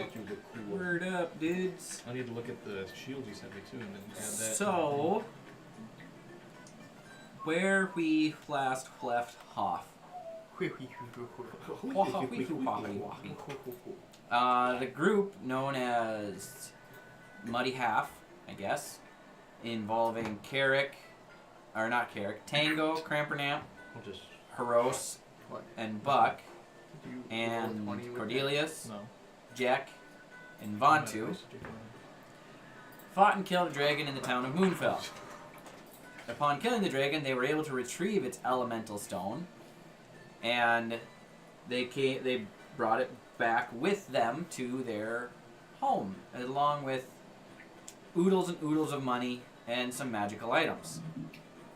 make you look cool. Word up, dudes. I need to look at the shield you sent me too, and then add that. So, where we last left Hoff. The group known as Muddy Half, I guess, involving Tango, Crampernamp, Haros, and Buck, and Cordelius, Jack, and Vontu, fought and killed a dragon in the town of Moonfell. Upon killing the dragon, they were able to retrieve its elemental stone, and they brought it back with them to their home, along with oodles and oodles of money and some magical items.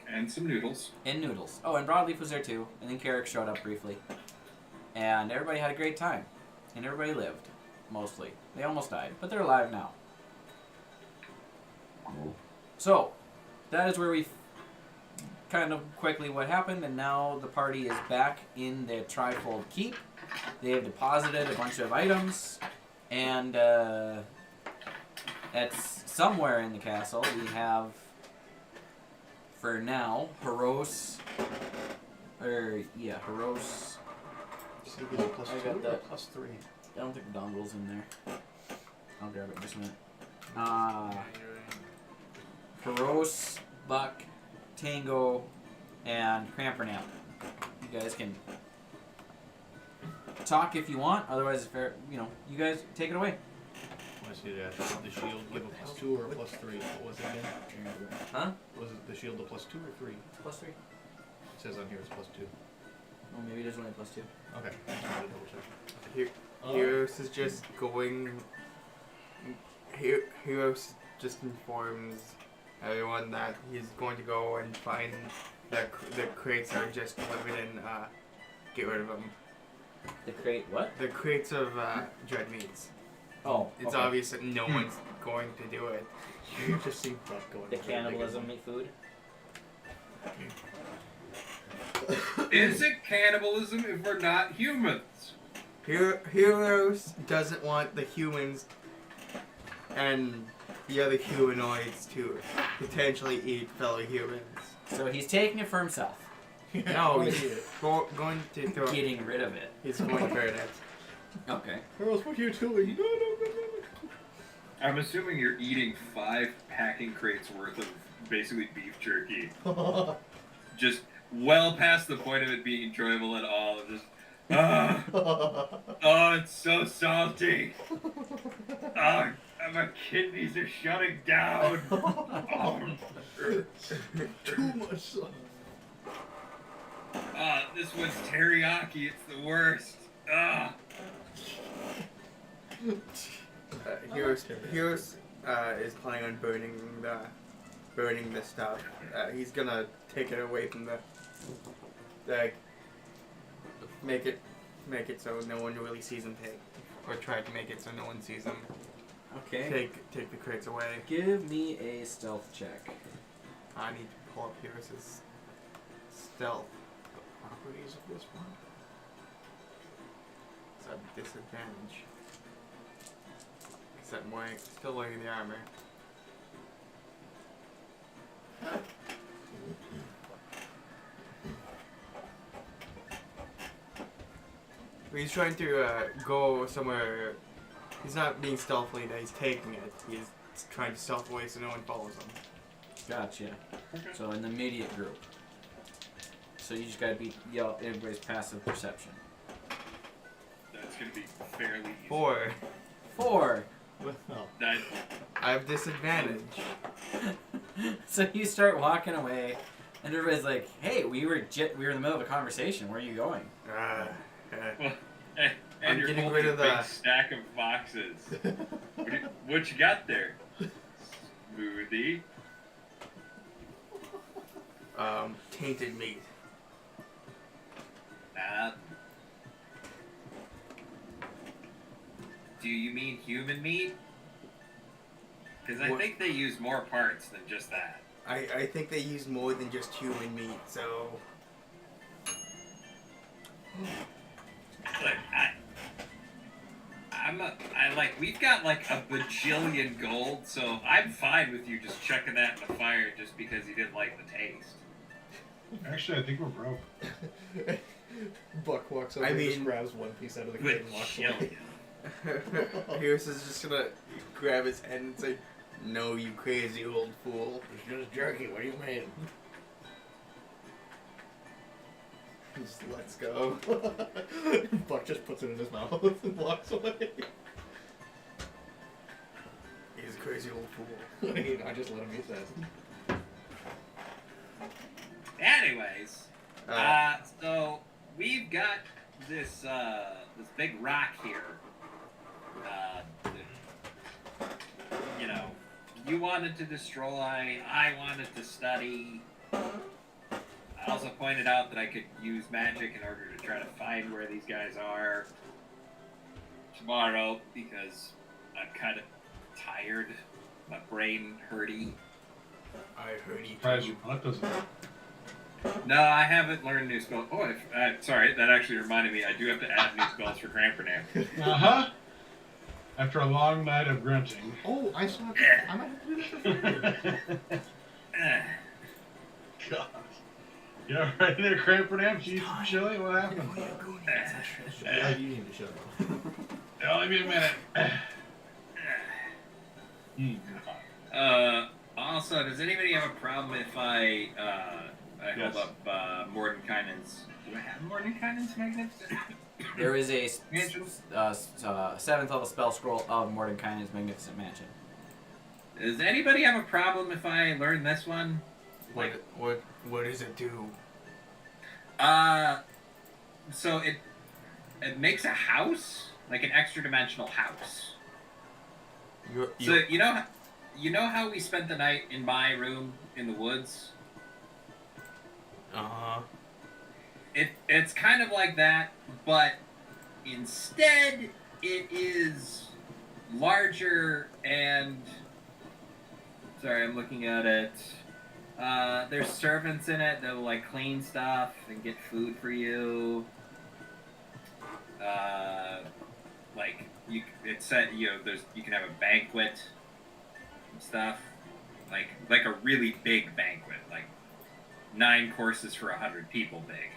And some noodles. And noodles. Oh, and Broadleaf was there too, and then Carrick showed up briefly. And everybody had a great time. And everybody lived, mostly. They almost died, but they're alive now. So, that is where we kind of quickly what happened, and now the party is back in the Trifold Keep. They have deposited a bunch of items, and that's somewhere in the castle. We have, for now, Haros. Haros. So you get +2 I got that. or +3? I don't think the dongle's in there. I'll grab it in just a minute. Haros, Buck, Tango, and Crampernamp. You guys can talk if you want. Otherwise, you guys take it away. I see that. The shield give a +2 or a +3? What was it again? Huh? Was it the shield a +2 or 3? +3. It says on here it's +2. Oh, maybe there's only a +2. Okay. I just wanted to double check. Heroes is just going. Heroes just informs everyone that he's going to go and find that the crates are just limited and get rid of them. The crate, what? The crates of dread meats. Oh, It's okay. obvious that no one's going to do it. You just see Buck going. The cannibalism meat food. Is it cannibalism if we're not humans? Heroes doesn't want the humans and the other humanoids to potentially eat fellow humans. So he's taking it for himself. No, he's going to throw it. Getting rid of it. He's going to burn it. Okay. Girls, what are you doing? No. I'm assuming you're eating 5 packing crates worth of basically beef jerky. Just well past the point of it being enjoyable at all. Just, oh, it's so salty. Oh, my kidneys are shutting down. Too much sauce. This one's teriyaki. It's the worst. Heroes is planning on burning the stuff. He's gonna take it away from make it so no one really sees him take, or try to make it so no one sees him. Okay. Take the crates away. Give me a stealth check. I need to pull up Heroes' stealth properties of this one. It's a disadvantage. Because I'm still wearing the armor. He's trying to go somewhere. He's not being stealthily that he's taking it. He's trying to stealth away so no one follows him. Gotcha. So in the immediate group. So you just gotta yell everybody's passive perception. That's gonna be fairly easy. 4. 4. That, I have disadvantage. So you start walking away, and everybody's like, "Hey, we were in the middle of a conversation. Where are you going?" and I'm you're getting holding rid of a big the- stack of boxes. What you got there? Smoothie. Tainted meat. Do you mean human meat? Because I What- think they use more parts than just that. I think they use more than just human meat, so... Look, we've got like a bajillion gold, so I'm fine with you just chucking that in the fire just because you didn't like the taste. Actually, I think we're broke. Buck walks over and just grabs one piece out of the crate and walks away. Pierce is just gonna grab his head and say, "No, you crazy old fool." It's just jerky. What do you mean? Just let's go. Buck just puts it in his mouth and walks away. He's a crazy old fool. I just let him eat that. Anyways, so we've got this this big rock here. That, you know, you wanted to destroy. I wanted to study. I also pointed out that I could use magic in order to try to find where these guys are tomorrow because I'm kind of tired. My brain hurty. I heard he Surprise you. That doesn't. No, I haven't learned new spells. Oh, sorry, that actually reminded me. I do have to add new spells for Crampernam. Uh-huh. After a long night of grunting. Oh, I saw it. I might have to do this for free. God. You all right there, Crampernam? She's chilly? What happened? Yeah, you need to shut up. Yeah, give me a minute. Also, does anybody have a problem if I Yes. hold up Mordenkainen's... Do I have Mordenkainen's Magnificent? There is a 7th level spell scroll of Mordenkainen's Magnificent Mansion. Does anybody have a problem if I learn this one? What does it do? So it makes a house, like an extra dimensional house. So you know how we spent the night in my room in the woods? It's kind of like that, but instead it is larger and... Sorry, I'm looking at it. There's servants in it that will like clean stuff and get food for you. It said you can have a banquet and stuff, like a really big banquet, like 9 courses for 100 people big.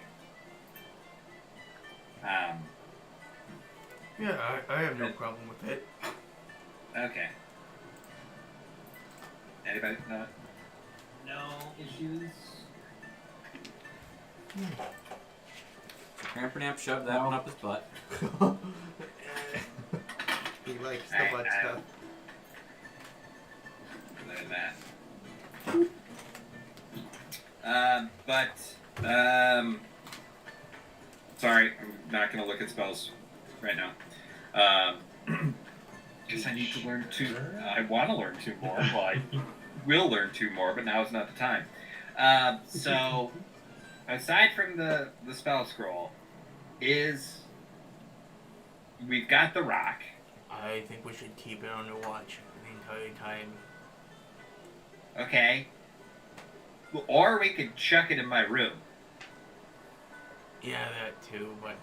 Yeah, I have no problem with it. Okay. Anybody? No issues. Crampernap shoved that one up his butt. He likes the butt stuff. Look at that. Sorry, I'm not gonna look at spells right now. Because I need to learn 2. I want to learn 2 more. Well, I will learn 2 more, but now is not the time. So, aside from the spell scroll, we've got the rock. I think we should keep it on the watch the entire time. Okay. Or we could chuck it in my room. Yeah, that too, but...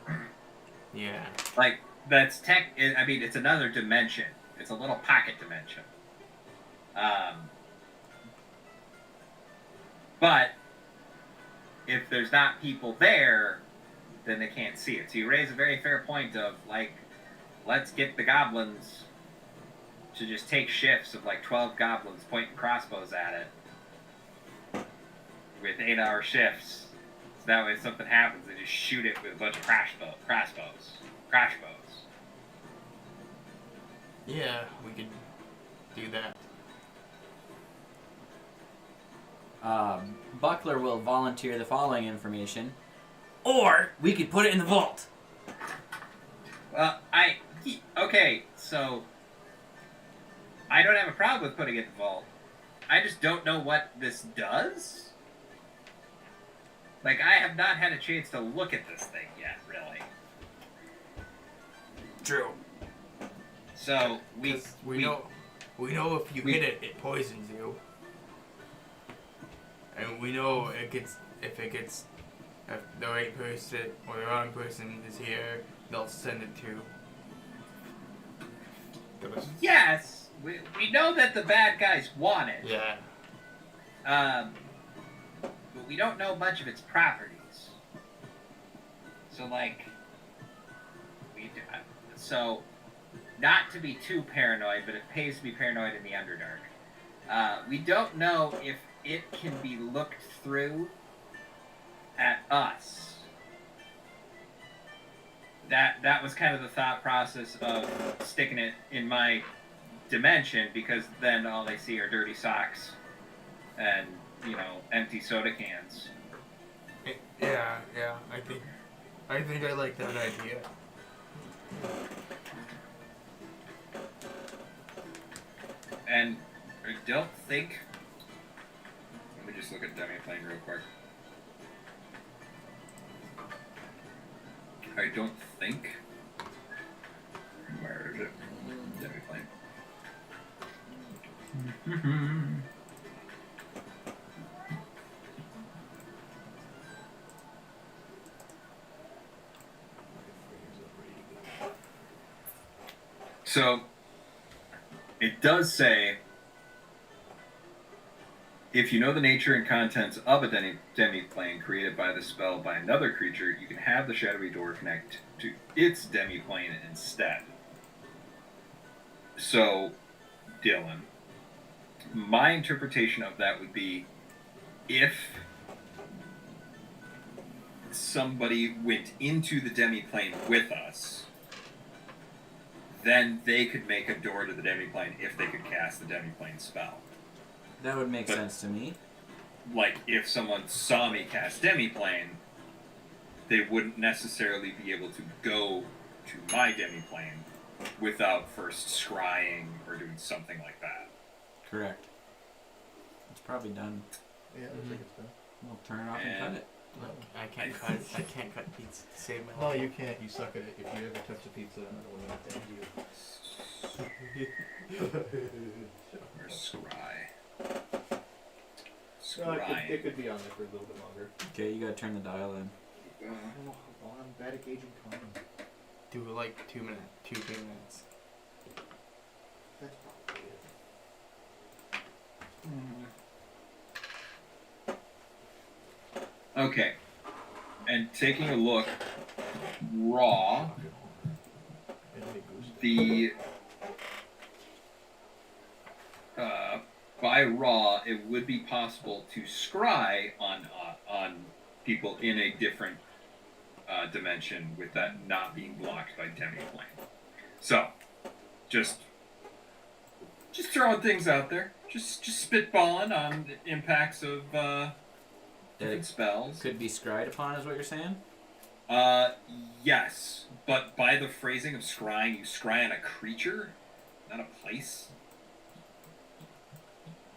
Yeah. Like, that's I mean, it's another dimension. It's a little pocket dimension. But if there's not people there, then they can't see it. So you raise a very fair point of, like, let's get the goblins to just take shifts of, like, 12 goblins pointing crossbows at it with 8-hour shifts. So that way if something happens, they just shoot it with a bunch of crossbows. Yeah, we could do that. Buckler will volunteer the following information, or we could put it in the vault. Well, okay, so I don't have a problem with putting it in the vault. I just don't know what this does. Like, I have not had a chance to look at this thing yet, really. True. So So we know if you hit it, it poisons you. And we know if the right person or the wrong person is here, they'll send it to Yes, we know that the bad guys want it. Yeah. But we don't know much of its properties. So, like, so, not to be too paranoid, but it pays to be paranoid in the Underdark. We don't know if it can be looked through at us. That was kind of the thought process of sticking it in my dimension, because then all they see are dirty socks and, empty soda cans. Yeah. I think I like that idea. And I don't think. Let me just look at Demiplane real quick. I don't think. Where is it? Demiplane. So, it does say, if you know the nature and contents of a demiplane created by the spell by another creature, you can have the shadowy door connect to its demiplane instead. So, Dylan, my interpretation of that would be, if somebody went into the demiplane with us, then they could make a door to the demiplane if they could cast the demiplane spell. That would make sense to me. Like, if someone saw me cast demiplane, they wouldn't necessarily be able to go to my demiplane without first scrying or doing something like that. Correct. It's probably done. Yeah, I think it's done. We'll turn it off and cut it. No, I can't cut. I can't cut pizza to save my No, life. you can't. You suck at it. If you ever touch a pizza, I don't want to end you. Or scry. No, it Scrying. could be on there for a little bit longer. Okay, you gotta turn the dial in. I don't know how long I'm bad at gauging time. Do like 2 minutes. 2 minutes. That's probably it. Okay. And taking a look, raw, the by raw, it would be possible to scry on people in a different dimension with that not being blocked by demiplane. So, just throwing things out there, just spitballing on the impacts of different spells. Could be scryed upon, is what you're saying? Yes, but by the phrasing of scrying, you scry on a creature, not a place.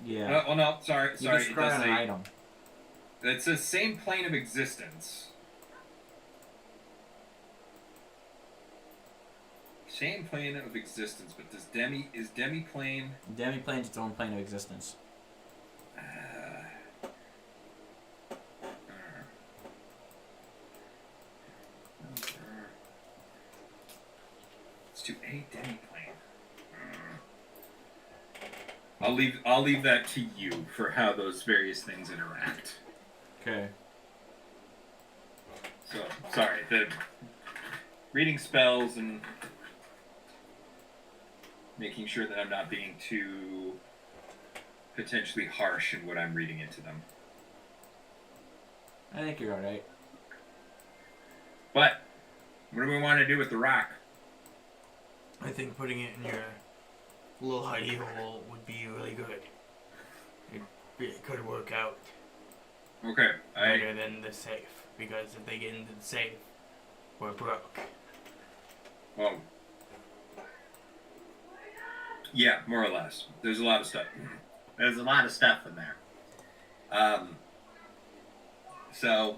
Yeah. Oh no, sorry. You It can scry does on say an item. it says same plane of existence. Same plane of existence, but is demiplane? Demiplane's its own plane of existence. To a demiplane. I'll leave that to you for how those various things interact. Okay. So sorry, the reading spells and making sure that I'm not being too potentially harsh in what I'm reading into them. I think you're alright. But what do we want to do with the rock? I think putting it in your little hidey hole would be really good. It could work out Okay, better than the safe, because if they get into the safe, we're broke. well, yeah, more or less. There's a lot of stuff. There's a lot of stuff in there. So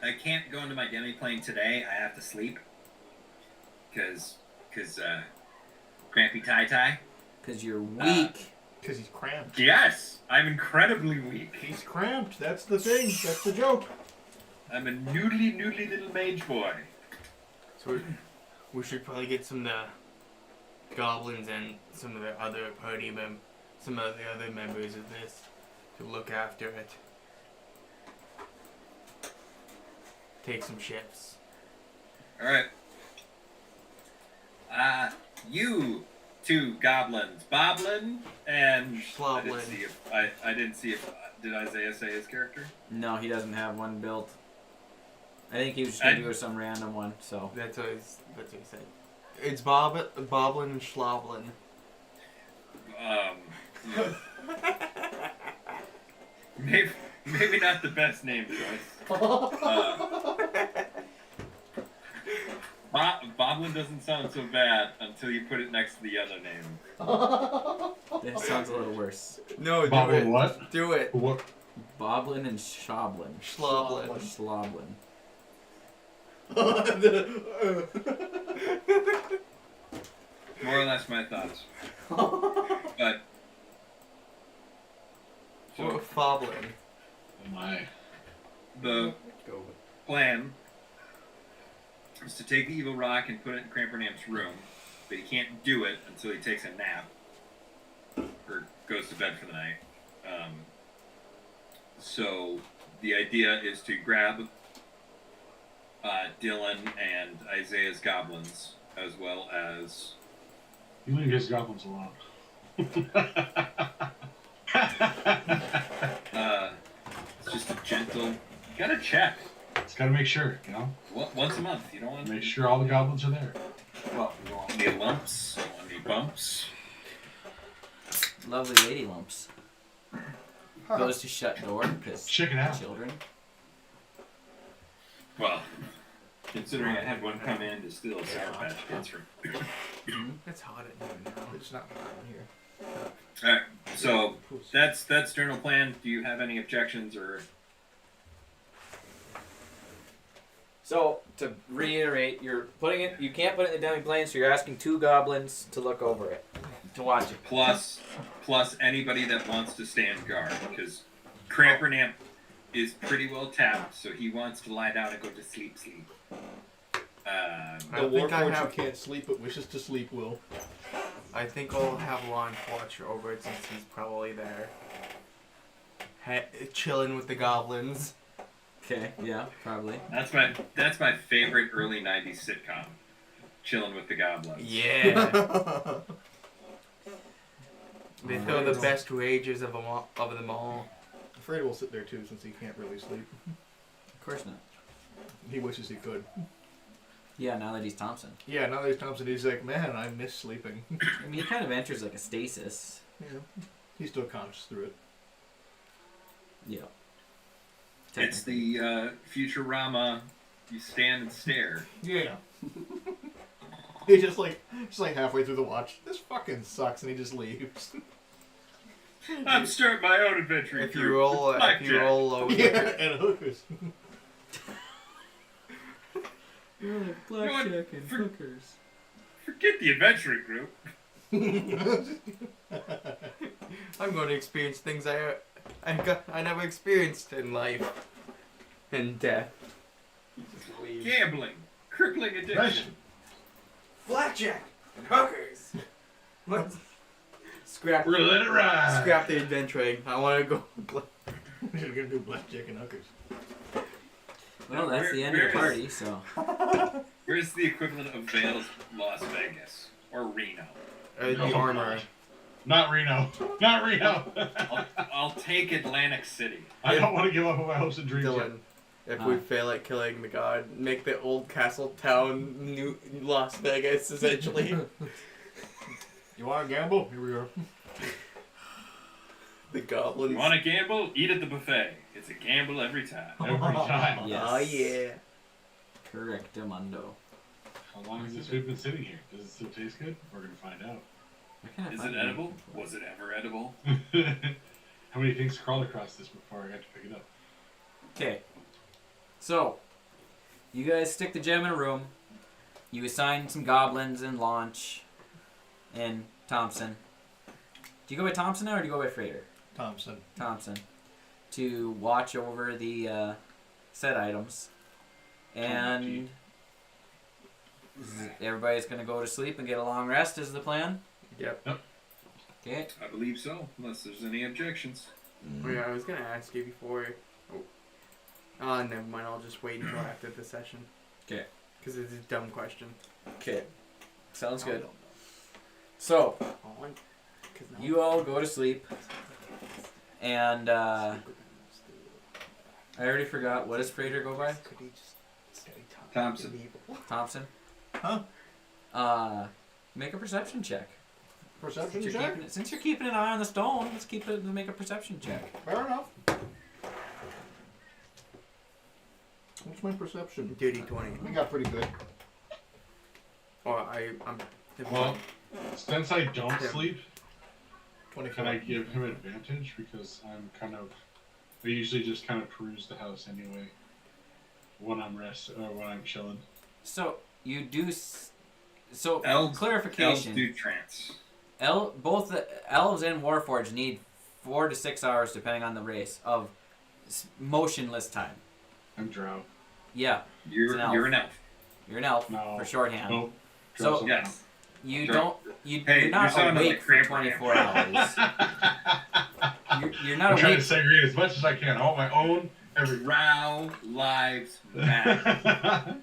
I can't go into my demiplane today. I have to sleep. Cause crampy tie. Because you're weak. Because he's cramped. Yes, I'm incredibly weak. He's cramped. That's the thing. That's the joke. I'm a noodly little mage boy. So we should probably get some goblins and some of the other members of this to look after it. Take some shifts. Alright. You two goblins, Boblin and Schloblin. I didn't see if did Isaiah say his character? No, he doesn't have one built. I think he was just gonna do some random one. So That's what he said. It's Boblin and Schloblin. Maybe not the best name choice. Boblin doesn't sound so bad until you put it next to the other name. that sounds a little worse. No, do Boblin it. what? Do it. What? Boblin and Shoblin. Schloblin. Schloblin. More or less my thoughts. But Or Foblin. Oh my. the plan is to take the evil rock and put it in Crampernamp's room, but he can't do it until he takes a nap or goes to bed for the night. So the idea is to grab Dylan and Isaiah's goblins, as well as You leave his goblins alone. it's just a gentle. You gotta check It's gotta make sure, you know? once a month. You don't want Make sure all the goblins are there. well, you don't want any lumps, you don't want any bumps. Lovely lady lumps. Goes to shut door because Check it out. children. Well, considering I had one come in to steal a Sour Patch Kids from. It's hot at noon now. It's not hot in here. Alright, so that's journal plan. Do you have any objections or? So to reiterate, you're putting it. You can't put it in the demi-plane, so you're asking 2 goblins to look over it, to watch it. Plus anybody that wants to stand guard, because Crampernamp is pretty well tapped, so he wants to lie down and go to sleep. I The think I Warforged who have. can't sleep but wishes to sleep will. I think I'll have Lon watch over it since he's probably there, chilling with the goblins. Okay. Yeah. Probably. That's my favorite early '90s sitcom, chilling with the goblins. Yeah. They throw the best rages of them all. Afraid will sit there too since he can't really sleep. Of course not. He wishes he could. Yeah. Now that he's Thompson. Yeah, now that he's Thompson, he's like, man, I miss sleeping. I mean, he kind of enters like a stasis. Yeah. He's still conscious through it. Yeah. It's the Futurama. You stand and stare. Yeah. He's just like halfway through the watch. This fucking sucks, and he just leaves. I'm starting my own adventure. If you roll low, Yeah, and hookers. You're like blackjack and hookers. Forget the adventuring group. I'm going to experience things I never experienced in life and death. Gambling, crippling addiction. Blackjack and hookers. Let's scrap. We're gonna let it ride. Scrap the adventuring. I want to go. We're gonna do blackjack and hookers. Well, that's the end of the party. So. Where's the equivalent of Vail's Las Vegas or Reno? The armor. Not Reno. Not Reno. I'll take Atlantic City. I don't want to give up on my hopes and dreams yet. Dylan, if we fail at killing the god, make the old castle town New Las Vegas, essentially. You want to gamble? Here we are. The goblins. You want to gamble? Eat at the buffet. It's a gamble every time. Every time. Yes. Oh yeah. Correctamundo. How long has this food been sitting here? Does it still taste good? We're gonna find out. Is it edible? Was it ever edible? How many things crawled across this before I got to pick it up? Okay. So, you guys stick the gem in a room. You assign some goblins and Launch and Thompson. Do you go by Thompson now or do you go by Freighter? Thompson. Thompson. To watch over the set items. And Everybody's gonna go to sleep and get a long rest. Is the plan? Yep. Okay. I believe so, unless there's any objections. Oh yeah, I was gonna ask you before. Oh, never mind. I'll just wait until after the session. Okay. Because it's a dumb question. Okay. Sounds good. So, you all go to sleep, and I already forgot. What does Frater go by? Thompson. Thompson? Huh? Make a perception check. Perception Since check? since you're keeping an eye on the stone, let's make a perception check. Fair enough. What's my perception? Duty 20. We got pretty good. Or I'm. Well, since I don't Yeah. sleep, 24. can I give him advantage? Because I usually just kind of peruse the house anyway. When I'm when I'm chilling. So, you do... So, Elves clarification. do trance. Both the elves and Warforged need 4 to 6 hours, depending on the race, of motionless time. I'm drow. Yeah, You're an elf. an elf. you're an elf No. for shorthand. Nope. So- Yes. You Sure. don't. Hey, You're not you're sounding awake like for Cramp 24 hours. You're not I'm trying awake. to segregate as much as I can. I want my own every. Drow lives matter.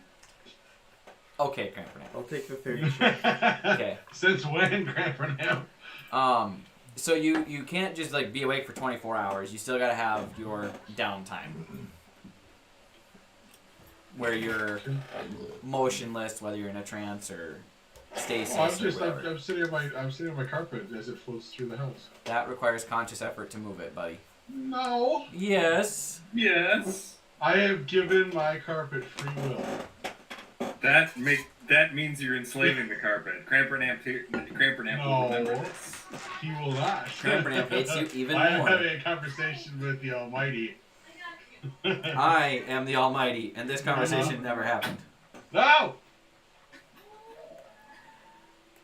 Okay, Crampernap. I'll take the 30 shot. Okay. Since when, Grandpa? So you can't just like be awake for 24 hours. You still gotta have your downtime, where you're motionless, whether you're in a trance or stasis Oh, or whatever. I'm sitting on my carpet as it floats through the house. That requires conscious effort to move it, buddy. No. Yes. Yes. I have given my carpet free will. That means you're enslaving the carpet. Crampernamp will remember No, this. he will not. Crampernamp hates you even I am more. having a conversation with the Almighty. I am the Almighty, and this conversation never happened. No!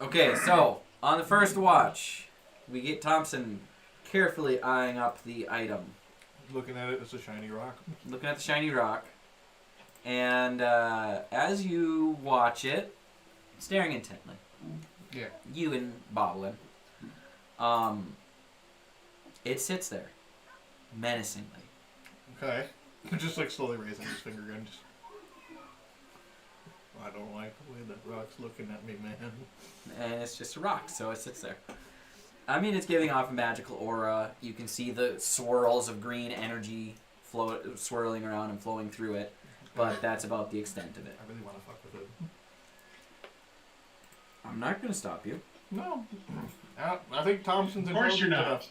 Okay, so on the first watch, we get Thompson carefully eyeing up the item, Looking at it, it's a shiny rock. looking at the shiny rock, and as you watch it, staring intently, Yeah. you and Boblin, it sits there, menacingly. Okay. Just like slowly raising his finger again. Just... I don't like the way that rock's looking at me, man. And it's just a rock, so it sits there. I mean, it's giving off a magical aura. You can see the swirls of green energy swirling around and flowing through it, but that's about the extent of it. I really want to fuck with it. I'm not going to stop you. No. I think Thompson's Of course you're intelligent not. enough.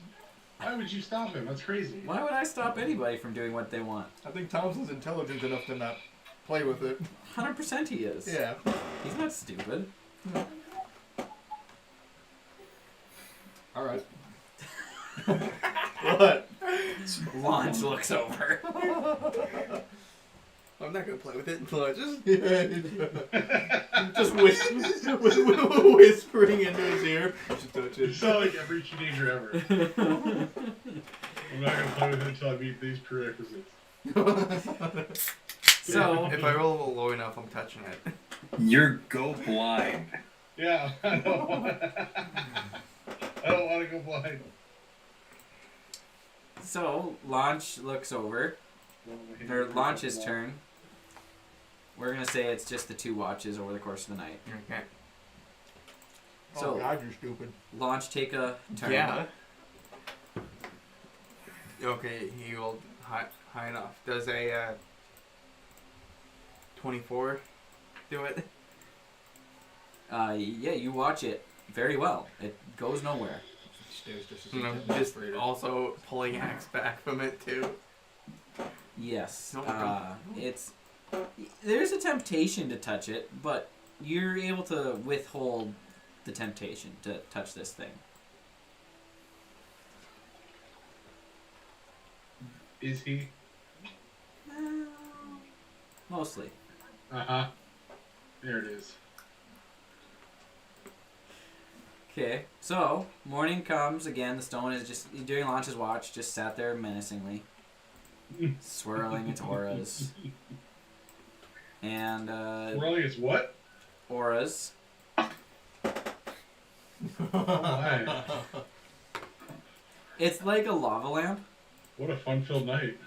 Why would you stop him? That's crazy. Why would I stop anybody from doing what they want? I think Thompson's intelligent enough to not play with it. 100% he is. Yeah. He's not stupid. Alright. What? Launch looks over. I'm not gonna play with it until I just. Just whispering into his ear. You should touch You it. sound like every teenager ever. I'm not gonna play with it until I meet these prerequisites. So, If I roll low enough, I'm touching it. You're go blind. Yeah, I don't want to go blind. so Launch looks over. Or Launch's turn. We're going to say it's just the 2 watches over the course of the night. Okay. So- Oh God, you're stupid. Launch, take a turn. Yeah. Okay, he rolled high enough. Does a 24 do it? Yeah, you watch it very well. It goes nowhere. Stares just as And I'm intently just as Frater. also pulling axe back from it too. Yes. Oh my God. There's a temptation to touch it, but you're able to withhold the temptation to touch this thing. Is he? Mostly. Uh-huh. There it is. Okay, so morning comes again. The stone is just during Launch's watch, just sat there menacingly, swirling its auras, and Swirling is what? auras. my. It's like a lava lamp. What a fun-filled night.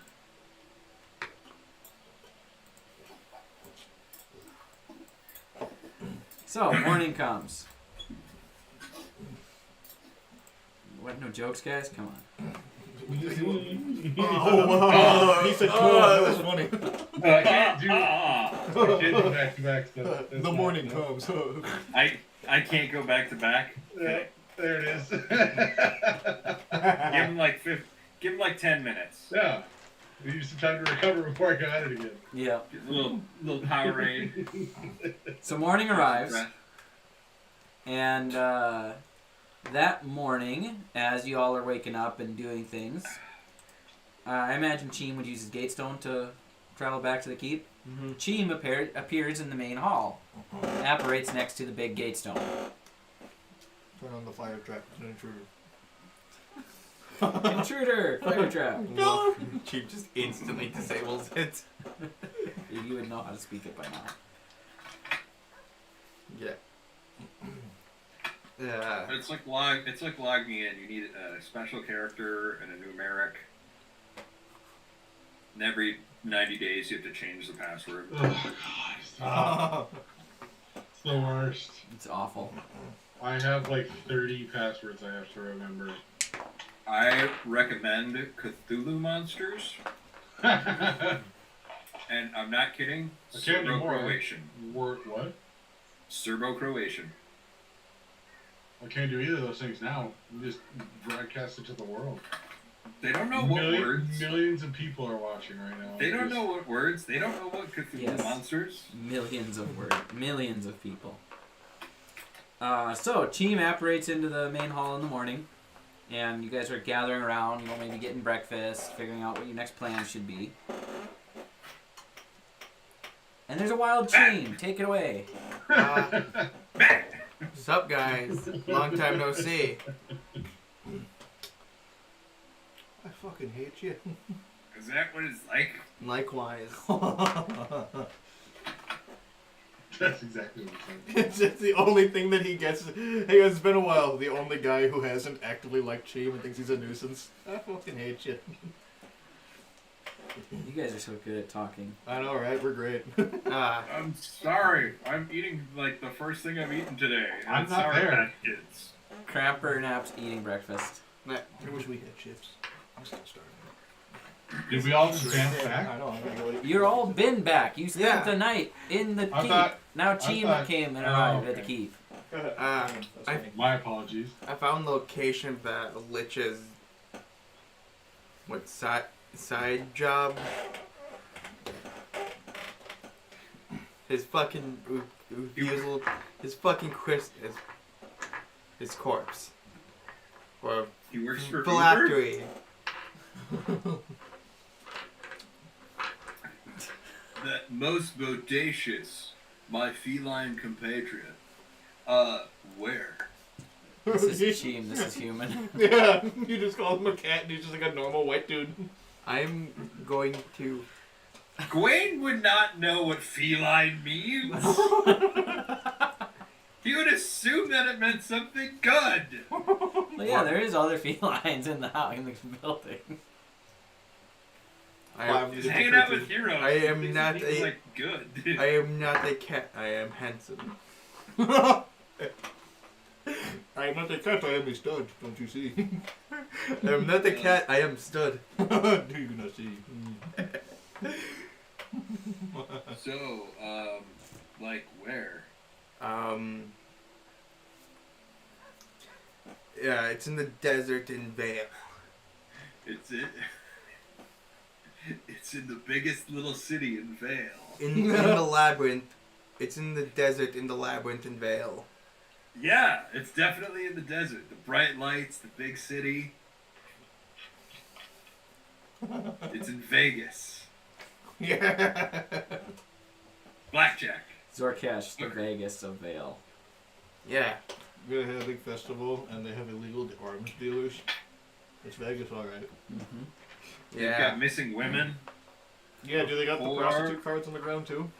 So, morning comes. What, no jokes, guys? Come on. Oh, he said 12. That was funny. I can't do back-to-back stuff. The morning comes. I can't go back to back. Yeah, there it is. Give him like 10 minutes. Yeah. We used some time to recover before I got at it again. Yeah. A little Powerade. So morning arrives, and that morning, as you all are waking up and doing things, I imagine Cheem would use his gatestone to travel back to the keep. Mm-hmm. Cheem appears in the main hall, apparates next to the big gatestone. Turn on the fire trap. It's an intruder. Intruder! Fire trap! No! Cheap just instantly disables it. You would know how to speak it by now. Yeah. Yeah. It's like logging in. You need a special character and a numeric. And every 90 days you have to change the password. Oh, God. Stop. It's the worst. It's awful. I have like 30 passwords I have to remember. I recommend Cthulhu Monsters, and I'm not kidding. I can't do more. Serbo-Croatian. What? Serbo-Croatian. I can't do either of those things now. We just broadcast it to the world. They don't know what words. Millions of people are watching right now. They don't know what words. They don't know what Cthulhu Monsters. Millions of words. Millions of people. So, Cheem apparates into the main hall in the morning. And you guys are gathering around, maybe getting breakfast, figuring out what your next plan should be. And there's a wild Cheem. Take it away. What's up, guys? Long time no see. I fucking hate you. Is that what it's like? Likewise. That's exactly what I'm saying. It's just the only thing that he gets. Hey, it's been a while. The only guy who hasn't actively liked Cheem and thinks he's a nuisance. I fucking hate you. You guys are so good at talking. I know, right? We're great. I'm sorry. I'm eating like the first thing I've eaten today. I'm not Sour there. Patch Kids. Cramper naps eating breakfast. I wish we had chips. I'm still starving. Did we all just bounce back? I know. I'm gonna go eat. You're all been back. You spent Yeah. the night in the keep. Now Cheem came and arrived at the keep. That's funny. My apologies. I found the location of that Lich's side job. His fucking refusal. His fucking his corpse. Or He works for Uber? phylactery. The most bodacious, my feline compatriot. Where? This is Cheem. This is human. Yeah, you just call him a cat and he's just like a normal white dude. I'm going to. Gwaine would not know what feline means. He would assume that it meant something good. Well, yeah, there is other felines in the building. He's hanging out with heroes. I am Makes not it a- like good. I am not a cat. I am handsome. I am not a cat, I am a stud, don't you see? I am not a cat. I am stud. Do you not see? So, like where? Yeah, it's in the desert in Vale. It's in the biggest little city in Vale. In the labyrinth. It's in the desert in the labyrinth in Vale. Yeah, it's definitely in the desert. The bright lights, the big city. It's in Vegas. Yeah. Blackjack. Zorkash, the Vegas of Vale. Yeah. We're gonna have a big festival and they have illegal arms dealers. It's Vegas, alright. Mm-hmm. You've Yeah. got missing women. Yeah, do they got the Or- prostitute cards on the ground too?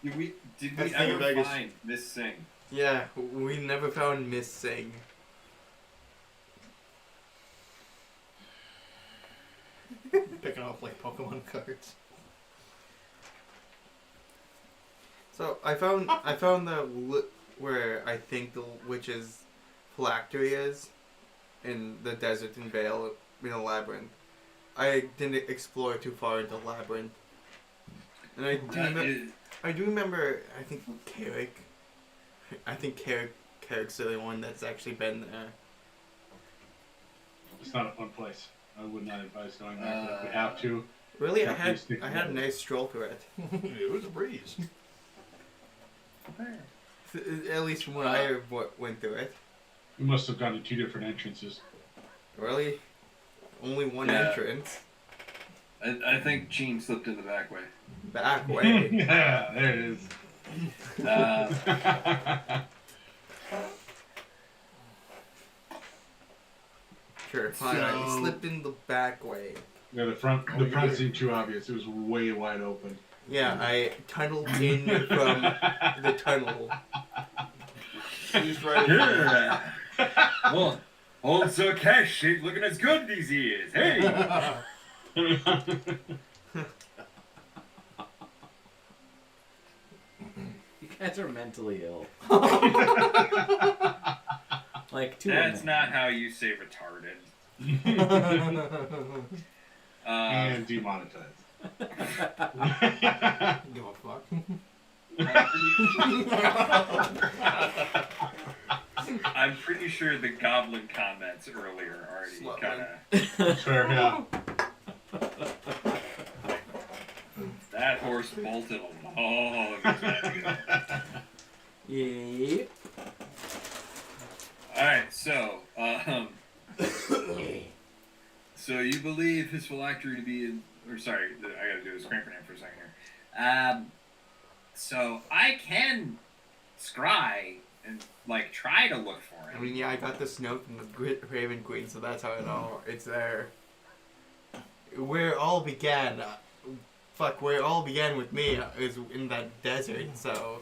Did we That's the thing in ever Vegas. find Miss Singh? Yeah, we never found Miss Singh. Picking off like Pokemon cards. So I found where I think the witch's phylactery is in the desert in Vale in a labyrinth. I didn't explore too far into the labyrinth, and I do remember. I think Carrick. I think Carrick's the only one that's actually been there. It's not a fun place. I would not advise going there, but if we have to. Really, I Definitely had stick I had a together. nice stroll through it. It was a breeze. At least from when I went through it. We must have gone to 2 different entrances. Really, only one Yeah. entrance. I think Cheems slipped in the back way. Back way. Yeah, there it is. Sure, fine. I So- slipped in the back way. Yeah, the front you did. seemed too obvious. It was way wide open. Yeah, I tunneled in from the tunnel. He's right in there. Well, old Sir Cash ain't looking as good these years. Hey! You guys are mentally ill. Like two. That's of them. not how you say retarded. And demonetized. Give a fuck. I'm pretty sure the goblin comments earlier already Slut kind of. Fair enough. That horse bolted a long time ago. Yep. Alright, so, so you believe his phylactery to be in, or sorry, I gotta do a screen for him for a second here. So I can scry and, like, try to look for I him. mean, yeah, I got this note from the Raven Queen, so that's how I know it's there. Where it all began, where it all began with me is in that desert, so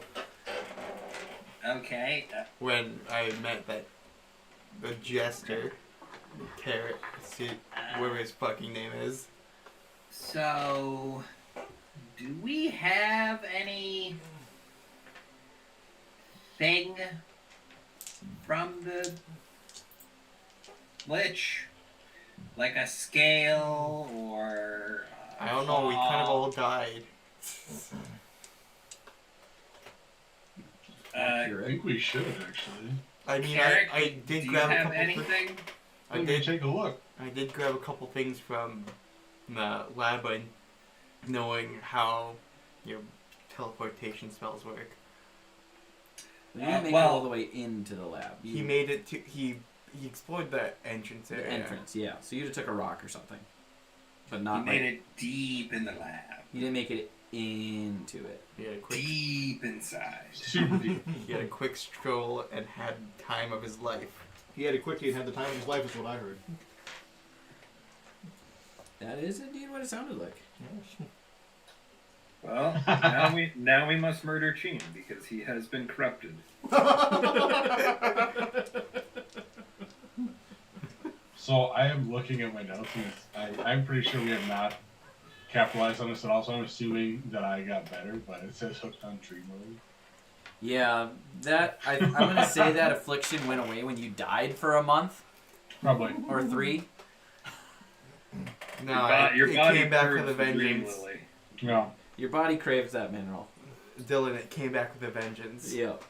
Okay, when I met the jester, Carrot, whatever his fucking name is. so do we have any thing from the Lich? Like a scale or I don't know, we kind of all died. I Accurate. think we should actually. I mean, Carrick, I do did you grab a have couple. anything? I Let me did. take a look. I did grab a couple things from the labyrinth, knowing how teleportation spells work. You didn't make well- it all the way into the lab. He made it to he explored the entrance the area. entrance, yeah. So you just took a rock or something, but You not made like it deep in the lab. you didn't make it into it. He had a quick, Deep inside. Super deep. he had a quick stroll and had time of his life. He had it quickly and had the time of his life, is what I heard. That is indeed what it sounded like. Well, now we must murder Cheem because he has been corrupted. So I am looking at my notes, and I'm pretty sure we have not capitalized on this at all. So I'm assuming that I got better, but it says hooked on tree mode. Yeah, I'm gonna say that affliction went away when you died for a month Probably. or 3. No, Your it body came back proved with a the dream vengeance. lily. No. Your body craves that mineral. Dylan, it came back with a vengeance. Yep.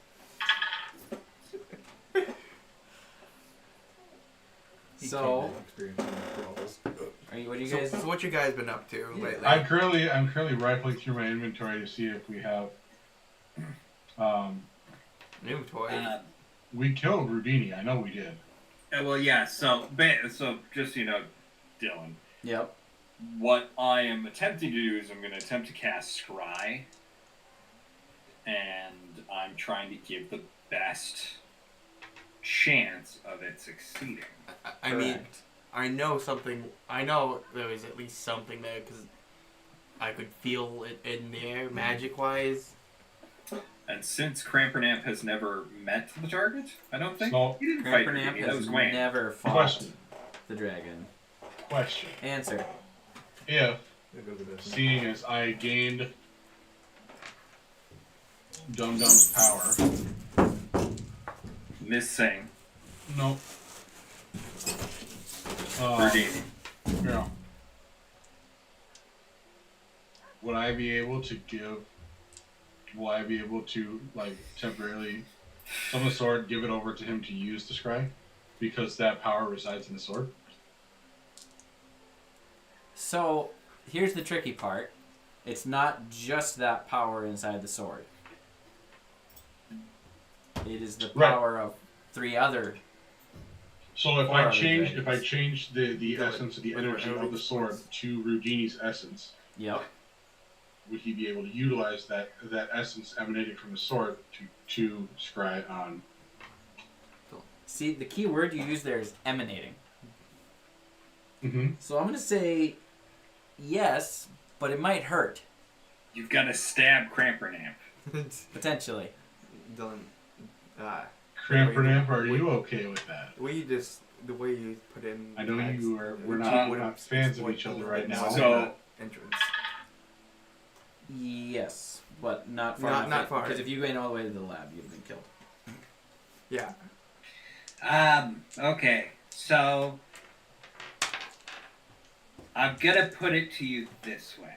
So, what are you So, guys? so what you guys been up to lately? I'm currently rifling through my inventory to see if we have. New toy. We killed Rudini. I know we did. Well, yeah. So just so you know, Dylan, Yep. what I am attempting to do is I'm going to attempt to cast Scry, and I'm trying to give the best chance of it succeeding. I mean, Correct. I know something. I know there was at least something there because I could feel it in there magic-wise. And since Crampernamp has never met the target, I don't think So, he didn't fight Crampernamp Houdini. That has was Wayne. never fought Question. the dragon. Question. Answer. If, There goes the best. seeing as I gained Dum Dum's power, Missing nope. Houdini. Yeah. Would I be able to will I be able to, like, temporarily summon the sword, give it over to him to use the scry? Because that power resides in the sword? So, here's the tricky part. It's not just that power inside the sword. It is the Right. power of 3 other. So if Or I other change dragons. the essence of the energy of the sword to Rudini's essence, Yep. would he be able to utilize that essence emanating from the sword to scry on? See, the key word you use there is emanating. Mm-hmm. So I'm going to say yes, but it might hurt, You've got to stab Crampernamp. potentially. Dylan, Crampernamp, are you okay with that? the way you put in. I know text, we're not fans of each other right now. So- entrance. Yes, but not far Not- enough. not far. Because if you went all the way to the lab, you'd have been killed. Yeah. Okay. So I'm gonna put it to you this way.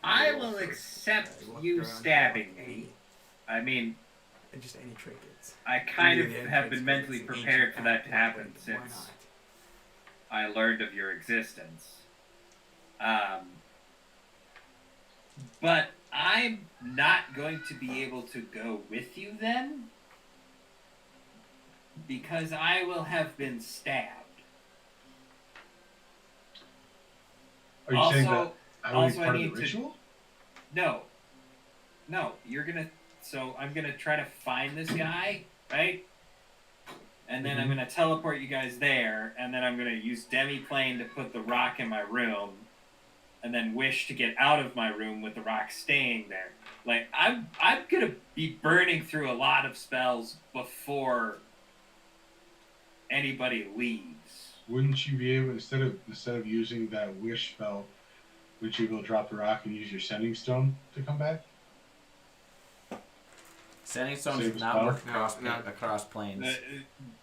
I will accept you stabbing me. I mean, And just any trinkets. I kind of Maybe the have entrance been mentally is ancient prepared for that to back, happen but why since not? I learned of your existence. But I'm not going to be able to go with you then, because I will have been stabbed. Are you Also- saying that I will be also I part of need the to- ritual? No, you're gonna. So I'm gonna try to find this guy, right? And then I'm gonna teleport you guys there, and then I'm gonna use Demiplane to put the rock in my room, and then wish to get out of my room with the rock staying there. Like I'm gonna be burning through a lot of spells before anybody leaves. Wouldn't you be able, instead of using that wish spell, would you be able to drop the rock and use your sending stone to come back? Sending stones Save does his not power? work across, No, no. across planes.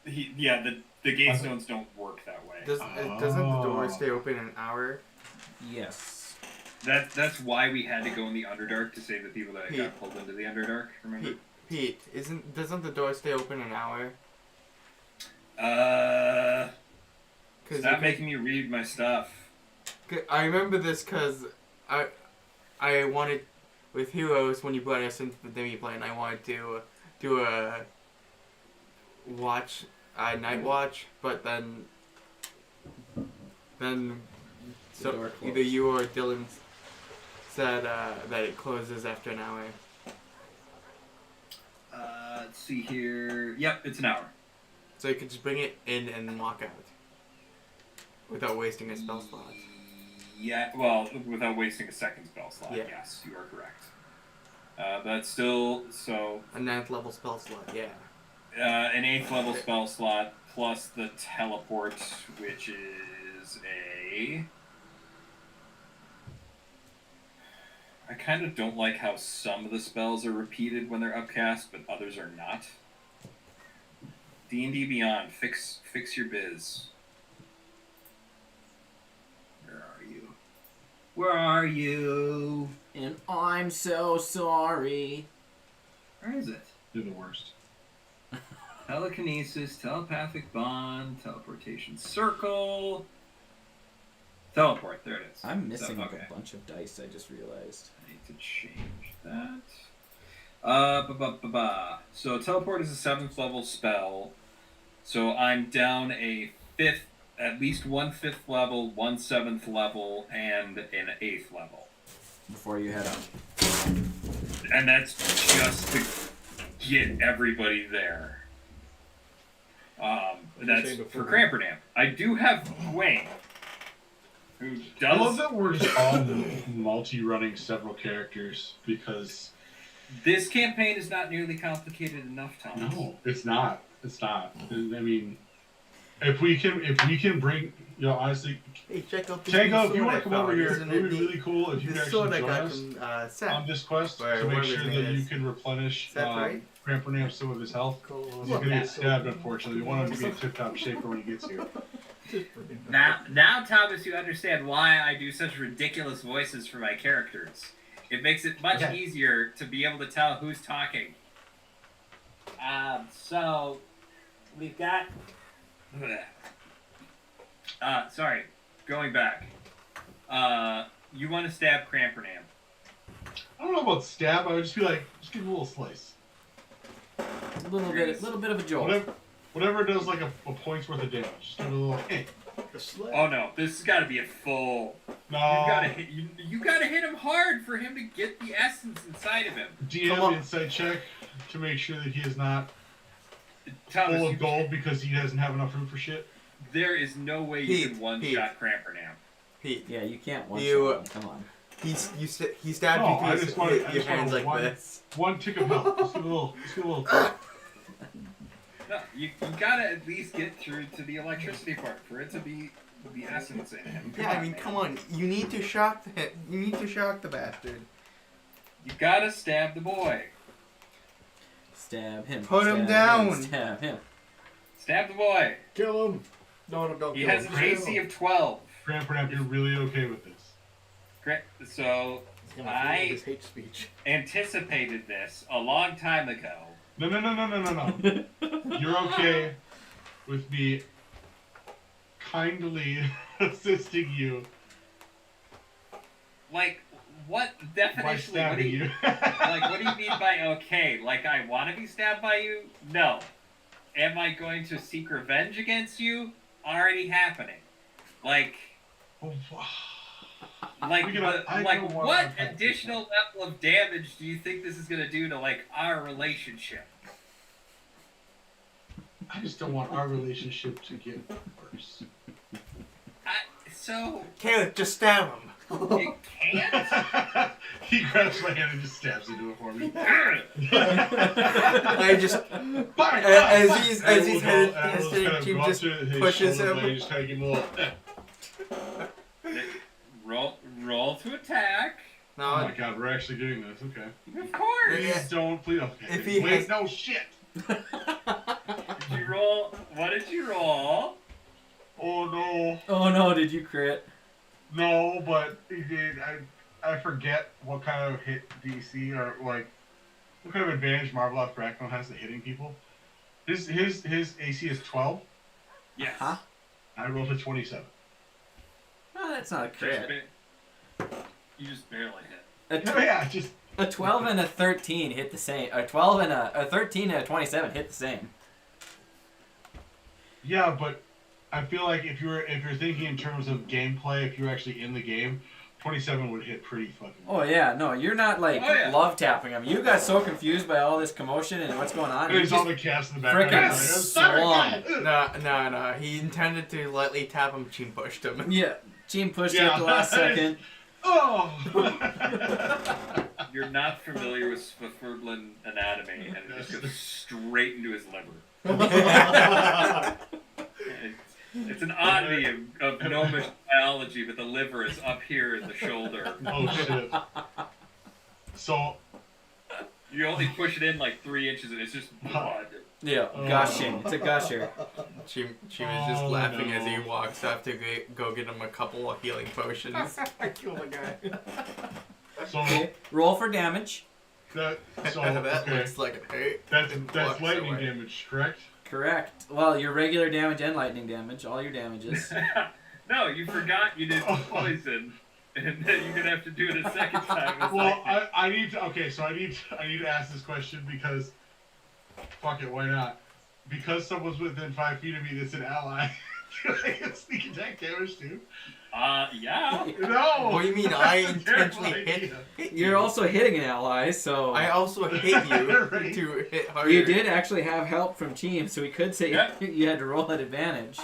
The gate stones don't work that way. Doesn't the door stay open an hour? Yes. That's why we had to go in the Underdark to save the people that Pete. got pulled into the Underdark. Remember? Pete, doesn't the door stay open an hour? Stop making me read my stuff. I remember this because I wanted, with Heroes, when you brought us into the Demiplane, I wanted to do a night watch, but then so door closed. either you or Dylan said that it closes after an hour. Let's see here. Yep, it's an hour. So you could just bring it in and walk out without wasting a spell slot. Yeah, well, without wasting a second spell slot. Yeah. Yes, you are correct. That's still so. A 9th level spell slot, yeah. An 8th level spell slot plus the teleport, which is a. I kind of don't like how some of the spells are repeated when they're upcast, but others are not. D&D Beyond, fix your biz. Where are you? Where are you? And I'm so sorry. Where is it? You're the worst. Telekinesis, telepathic bond, teleportation circle. Teleport, there it is. I'm missing So, a bunch of dice, I just realized. I need to change that. So teleport is a 7th level spell. So I'm down a 5th, at least 1 5th level, 1 7th level, and an 8th level. Before you head up. And that's just to get everybody there. That's saying for before? Crampernamp. I do have Wayne. who I love does. that we're just all multi-running several characters because This campaign is not nearly complicated enough, Thomas. no, it's not. It's not. I mean, if we can bring, honestly, Hey, check out this Tango, new if you sword want I to come over found. here, it Isn't would be neat? really cool if you could This actually sword I join got us from Seth. on this quest Or to make whatever sure his that name you is. can replenish Seth, right? Crampernam some of his health. Cool. He's gonna get stabbed, unfortunately. We want him to be in tip-top shape for when he gets here. Now, Thomas, you understand why I do such ridiculous voices for my characters. It makes it much easier to be able to tell who's talking. So we've got. Sorry, going back. You want to stab Crampernam? I don't know about stab. I would just be like, just give him a little slice. A little bit of a jolt. Whatever does like a point's worth of damage. Just give it a little. Hey. Oh no, this has got to be a full. No. You gotta hit him hard for him to get the essence inside of him. DM insight check to make sure that he is not Thomas, full of gold because he doesn't have enough room for shit. There is no way you can one-shot Crampernam. Pete. Yeah, you can't one You- shot him. Come on. He stabbed No, you I through just want your hands like one, this. one tick of health. Just give a little. No, you gotta at least get through to the electricity part for it to be the essence in him. Yeah, I mean, come on. You need to shock the bastard. You gotta stab the boy. Stab him. Put him stab down. Stab him. Stab the boy. Kill him. No, don't He kill has him. an AC of 12. Crampernap, you're really okay with this. Great. So He's gonna feel his hate speech. anticipated this a long time ago. No. You're okay with me kindly assisting you Like, what by definition? What do stabbing you, you. like, what do you mean by okay? Like, I want to be stabbed by you? No. Am I going to seek revenge against you? Already happening. Like, Oh, like, We can- I like, don't wanna what unpack additional level of damage do you think this is gonna do to like our relationship? I just don't want our relationship to get worse. So Caleb, just stab him. it can't. He grabs my hand and just stabs into it for me. I just as he's hesitating, Cheems just pushes him. Just kind of give him a little. Roll to attack. Oh No, my god, we're actually doing this. Okay. Of course. Please don't, please. Okay. If he Wait, has- no shit. Did you roll? What did you roll? Oh no. Oh no, did you crit? No, but he did. I forget what kind of hit DC or like what kind of advantage Marvelous Bracknell has to hitting people. His AC is 12. Yes. Huh? I rolled a 27. Oh, that's not a crit. You just barely hit. A, Oh yeah, just a 12 and a 13 hit the same. A 12 and a 13 and a 27 hit the same. yeah, but I feel like if you're thinking in terms of gameplay, if you're actually in the game, 27 would hit pretty fucking. Oh yeah, no, you're not like Oh, yeah. love tapping him. You got so confused by all this commotion and what's going on. You There's all just the cast in the frickin' background. swung. no. He intended to lightly tap him. Cheem pushed him. Yeah, Cheem pushed you Yeah. at the last second. Oh. You're not familiar with Swiftwardland anatomy, and it just goes straight into his liver. It's an oddity of gnomish biology, but the liver is up here in the shoulder. Oh shit. So You only push it in like 3 inches, and it's just blood. Yeah, gushing. It's a gusher. Cheem is just laughing as he walks up to go get him a couple of healing potions. I killed the guy. so Okay, roll for damage. that That okay. looks like a hurt. That's walks lightning away. damage, correct? Correct. Well, your regular damage and lightning damage, all your damages. No, you forgot you did poison, and then you're gonna have to do it a second time. It's Well, like, I need to. Okay, so I need to ask this question because, fuck it, why not? Because someone's within 5 feet of me that's an ally. Do I get sneak attack damage too? yeah. No. What do you mean? I That's a intentionally terrible hit idea. you. You're also hitting an ally, so I also hit you Right. to hit harder. you did actually have help from Cheems, so we could say Yeah. you had to roll at advantage.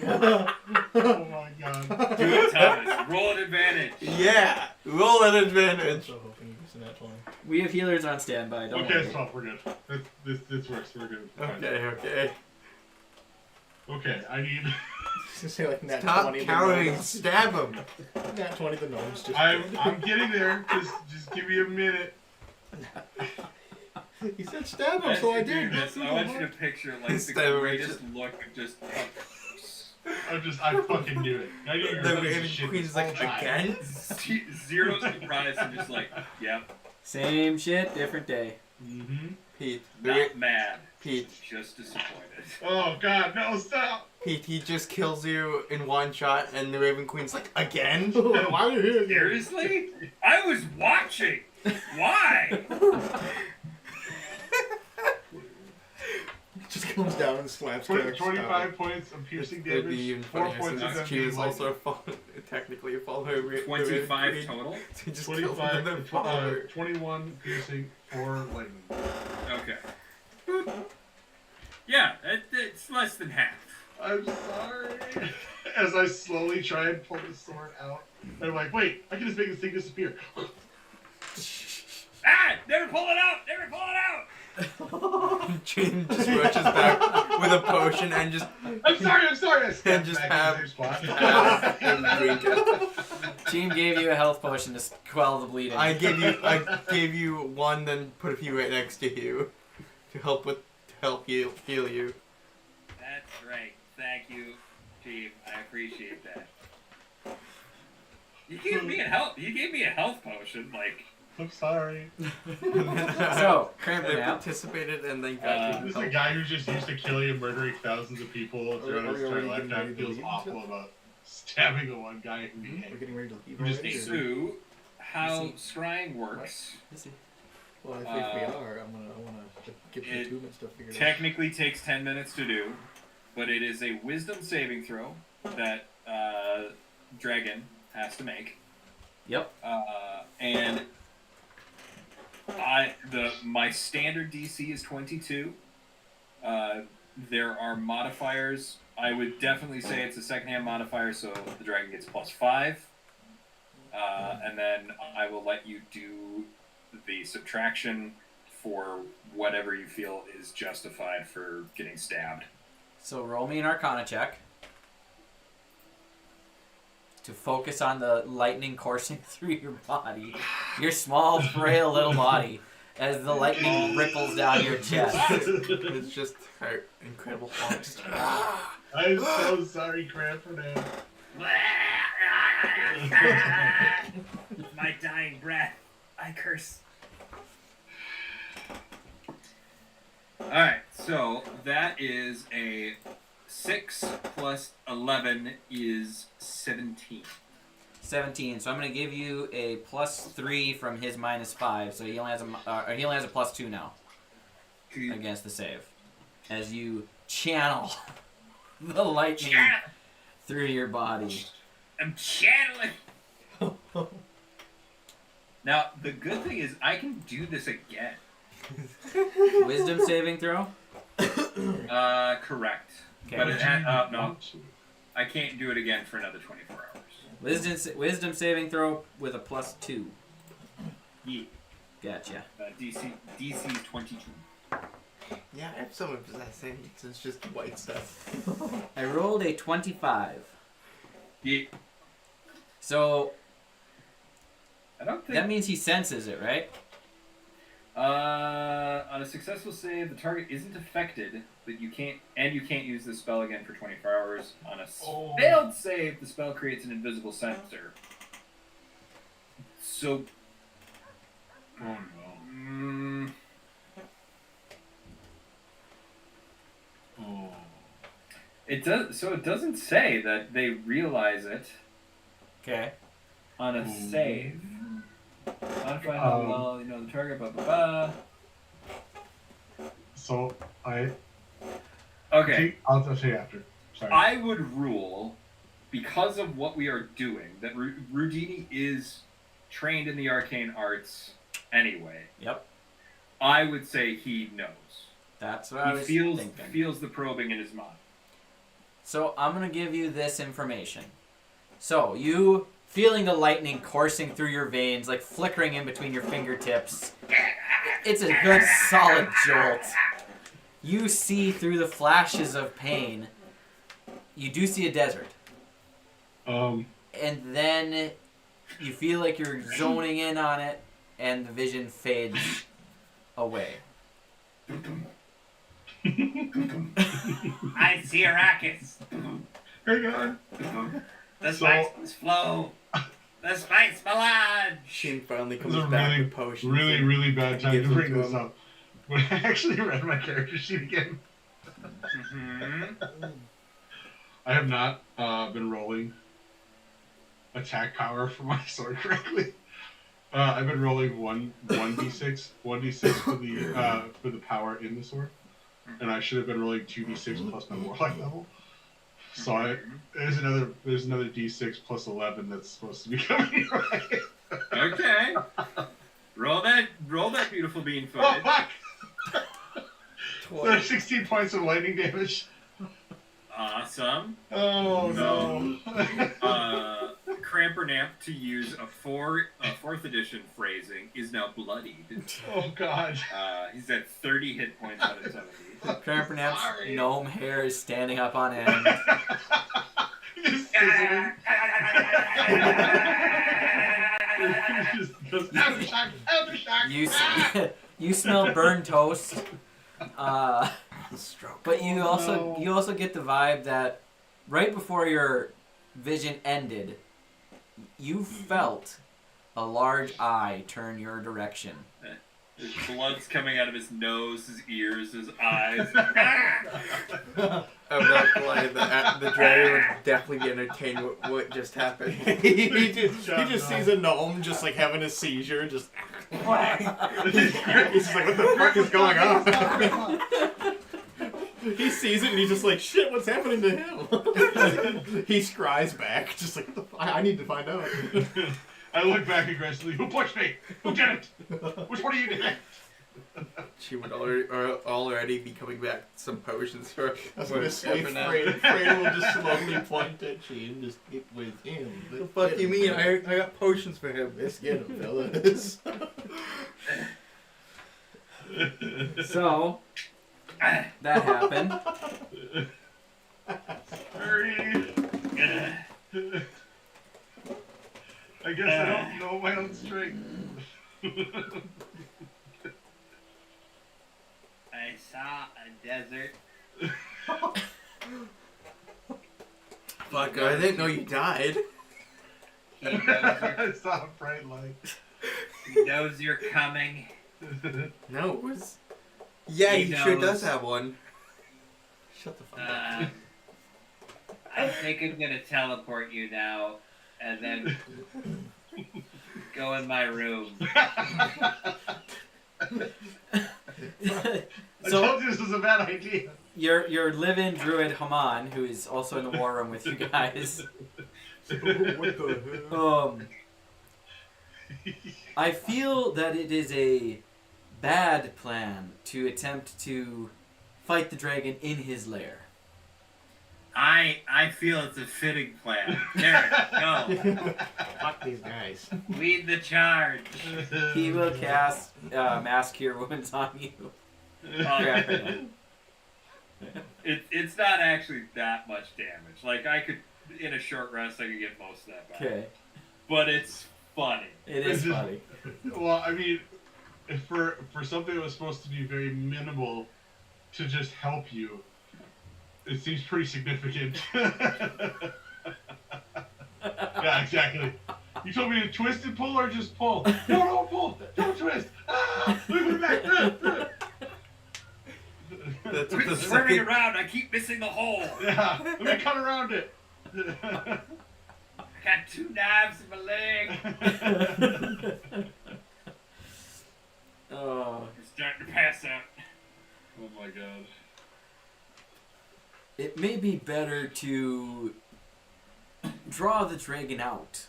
Oh my god. on. Do it, Thomas. Roll an advantage. Yeah, roll an I'm advantage. so hoping you get that 20. We have healers on standby. Don't Okay, worry. it's 12. We're good. This works. We're good. Okay. Okay, I need. Just say like nat Stop 20. counting. Stab him. Nat 20. The gnomes just. I'm getting there. Just give me a minute. He said stab him, As so I you do did. this, I want you to picture like the Stab him, greatest look of just. I fucking do it. I need The to Raven Queen's like, again? Zero surprise and just like, yep, Same shit, different day. Mm-hmm. Pete. not mad, Pete. just disappointed. Oh god, no, stop! Pete, he just kills you in one shot, and the Raven Queen's like, again? Why are you here? Seriously? I was watching. Why? Just comes down and slaps. 25 points of piercing It'd be damage, even 4 funnier points of since them she being was also lightning. technically a follower of the Raven 25 Queen. total. So he just kills him and 25, then follower. 21 piercing, 4 lightning. Okay. Yeah, it's less than half. I'm sorry. As I slowly try and pull the sword out, I'm like, wait, I can just make this thing disappear. Ah! Never pull it out! Never pull it out! Jane just rushes back with a potion and just I'm sorry. I stepped just back have- in the same spot. and drink it. Team gave you a health potion to quell the bleeding. I gave you one, then put a few right next to you to help you heal you. That's right. Thank you, team. I appreciate that. You gave me a health potion, like. I'm sorry. So, I Crampernap. participated and then got This is you a guy who's just used to killing and murdering thousands of people throughout his Are we entire getting lifetime. ready to Feels leave? awful about stabbing a one guy in the We're head. getting ready to leave We're just already. So, how You scrying works Well, if we are, I want to get the it attunement stuff figured out. technically takes 10 minutes to do, but it is a wisdom saving throw that Dragon has to make. Yep. And my standard DC is 22. There are modifiers. I would definitely say it's a secondhand modifier, so the dragon gets +5. And then I will let you do the subtraction for whatever you feel is justified for getting stabbed. So roll me an Arcana check to focus on the lightning coursing through your body, your small, frail little body, as the lightning ripples down your chest. It's just her incredible force. I'm so sorry, Cramp, for that. My dying breath. I curse. Alright, so that is a 6 plus 11 is 17. 17. So I'm going to give you a +3 from his -5. So he only has a +2 now against the save, as you channel the lightning through your body. I'm channeling. Now, the good thing is I can do this again. Wisdom saving throw. Correct. Okay. But no, I can't do it again for another 24 hours. Wisdom saving throw with a +2. Yeah. Gotcha. DC is 22. Yeah, I have someone possessing. It's just white stuff. I rolled a 25. Yeah. So I don't think that means he senses it, right? on a successful save, the target isn't affected, but you can't use the spell again for 24 hours. On a failed save, the spell creates an invisible sensor. So, Oh no. Oh. It does. So it doesn't say that they realize it Okay. on a save. Modify how well you know the target. Blah blah blah. So Okay. I'll tell you after. Sorry. I would rule, because of what we are doing, that Rudini is trained in the arcane arts anyway. Yep. I would say he knows. That's what I He was feels thinking. feels the probing in his mind. So I'm gonna give you this information. So, you feeling the lightning coursing through your veins, like flickering in between your fingertips. It's a good solid jolt. You see through the flashes of pain, you do see a desert. And then you feel like you're zoning in on it, and the vision fades away. I see Arrakis. Hang on. The spice must flow. The spice melange. Sheen finally This is comes a back really, with potions. really, and really bad time gives to them bring to this him. up. When I actually read my character sheet again, I have not been rolling attack power for my sword correctly. I've been rolling one d6 for the power in the sword, and I should have been rolling 2d6 plus my warlock level. So there's another d6 plus 11 that's supposed to be coming right. Okay. Roll that beautiful bean Oh footage. fuck! There's 16 points of lightning damage. Awesome. Oh no. Crampernamp, to use a fourth edition phrasing, is now bloodied. Oh god. He's at 30 hit points out of 70. Crampernamp's Sorry. gnome hair is standing up on end. Just sizzling. Just goes, aftershock, aftershock. You smell burned toast. But you also get the vibe that right before your vision ended, you felt a large eye turn your direction. His blood's coming out of his nose, his ears, his eyes. I'm not gonna lie, the dragon would definitely be entertained with what just happened. he just sees a gnome just like having a seizure, just. He's just like, what the fuck is going on? He sees it and he's just like, shit, what's happening to him? He scries back, just like, what the I need to find out. I look back aggressively. Who pushed me? Who did it? Which one of you did it? She would already be coming back some potions for. I was gonna say, Crampernamp. Freda will just slowly point at you and just get with him. What the fuck do you mean? I got potions for him. Let's get him, fellas. So that happened. Hurry. I guess I don't know my own strength. I saw a desert. Fuck, I didn't know you died. He knows you're, I saw a bright light. he knows you're coming. No, it was. Yeah, He he sure knows. does have one. Shut the fuck up. I think I'm gonna teleport you now, and then go in my room. I So told you this was a bad idea. your live-in druid Haman, who is also in the war room with you guys. What the hell? I feel that it is a bad plan to attempt to fight the dragon in his lair. I feel it's a fitting plan. There, go. Fuck these guys. Lead the charge. He will cast Mass Cure Wounds on you. It's not actually that much damage. Like, I could, in a short rest, I could get most of that back. Okay, But it's funny. it is funny. Well, I mean, for something that was supposed to be very minimal to just help you, it seems pretty significant. Yeah, exactly. You told me to twist and pull or just pull? No, don't pull. Don't twist. Ah, move it back. That's Quit the swimming second. around. I keep missing the hole. Yeah, let me cut around it. I got 2 knives in my leg. Oh, I'm starting to pass out. Oh my god. it may be better to draw the dragon out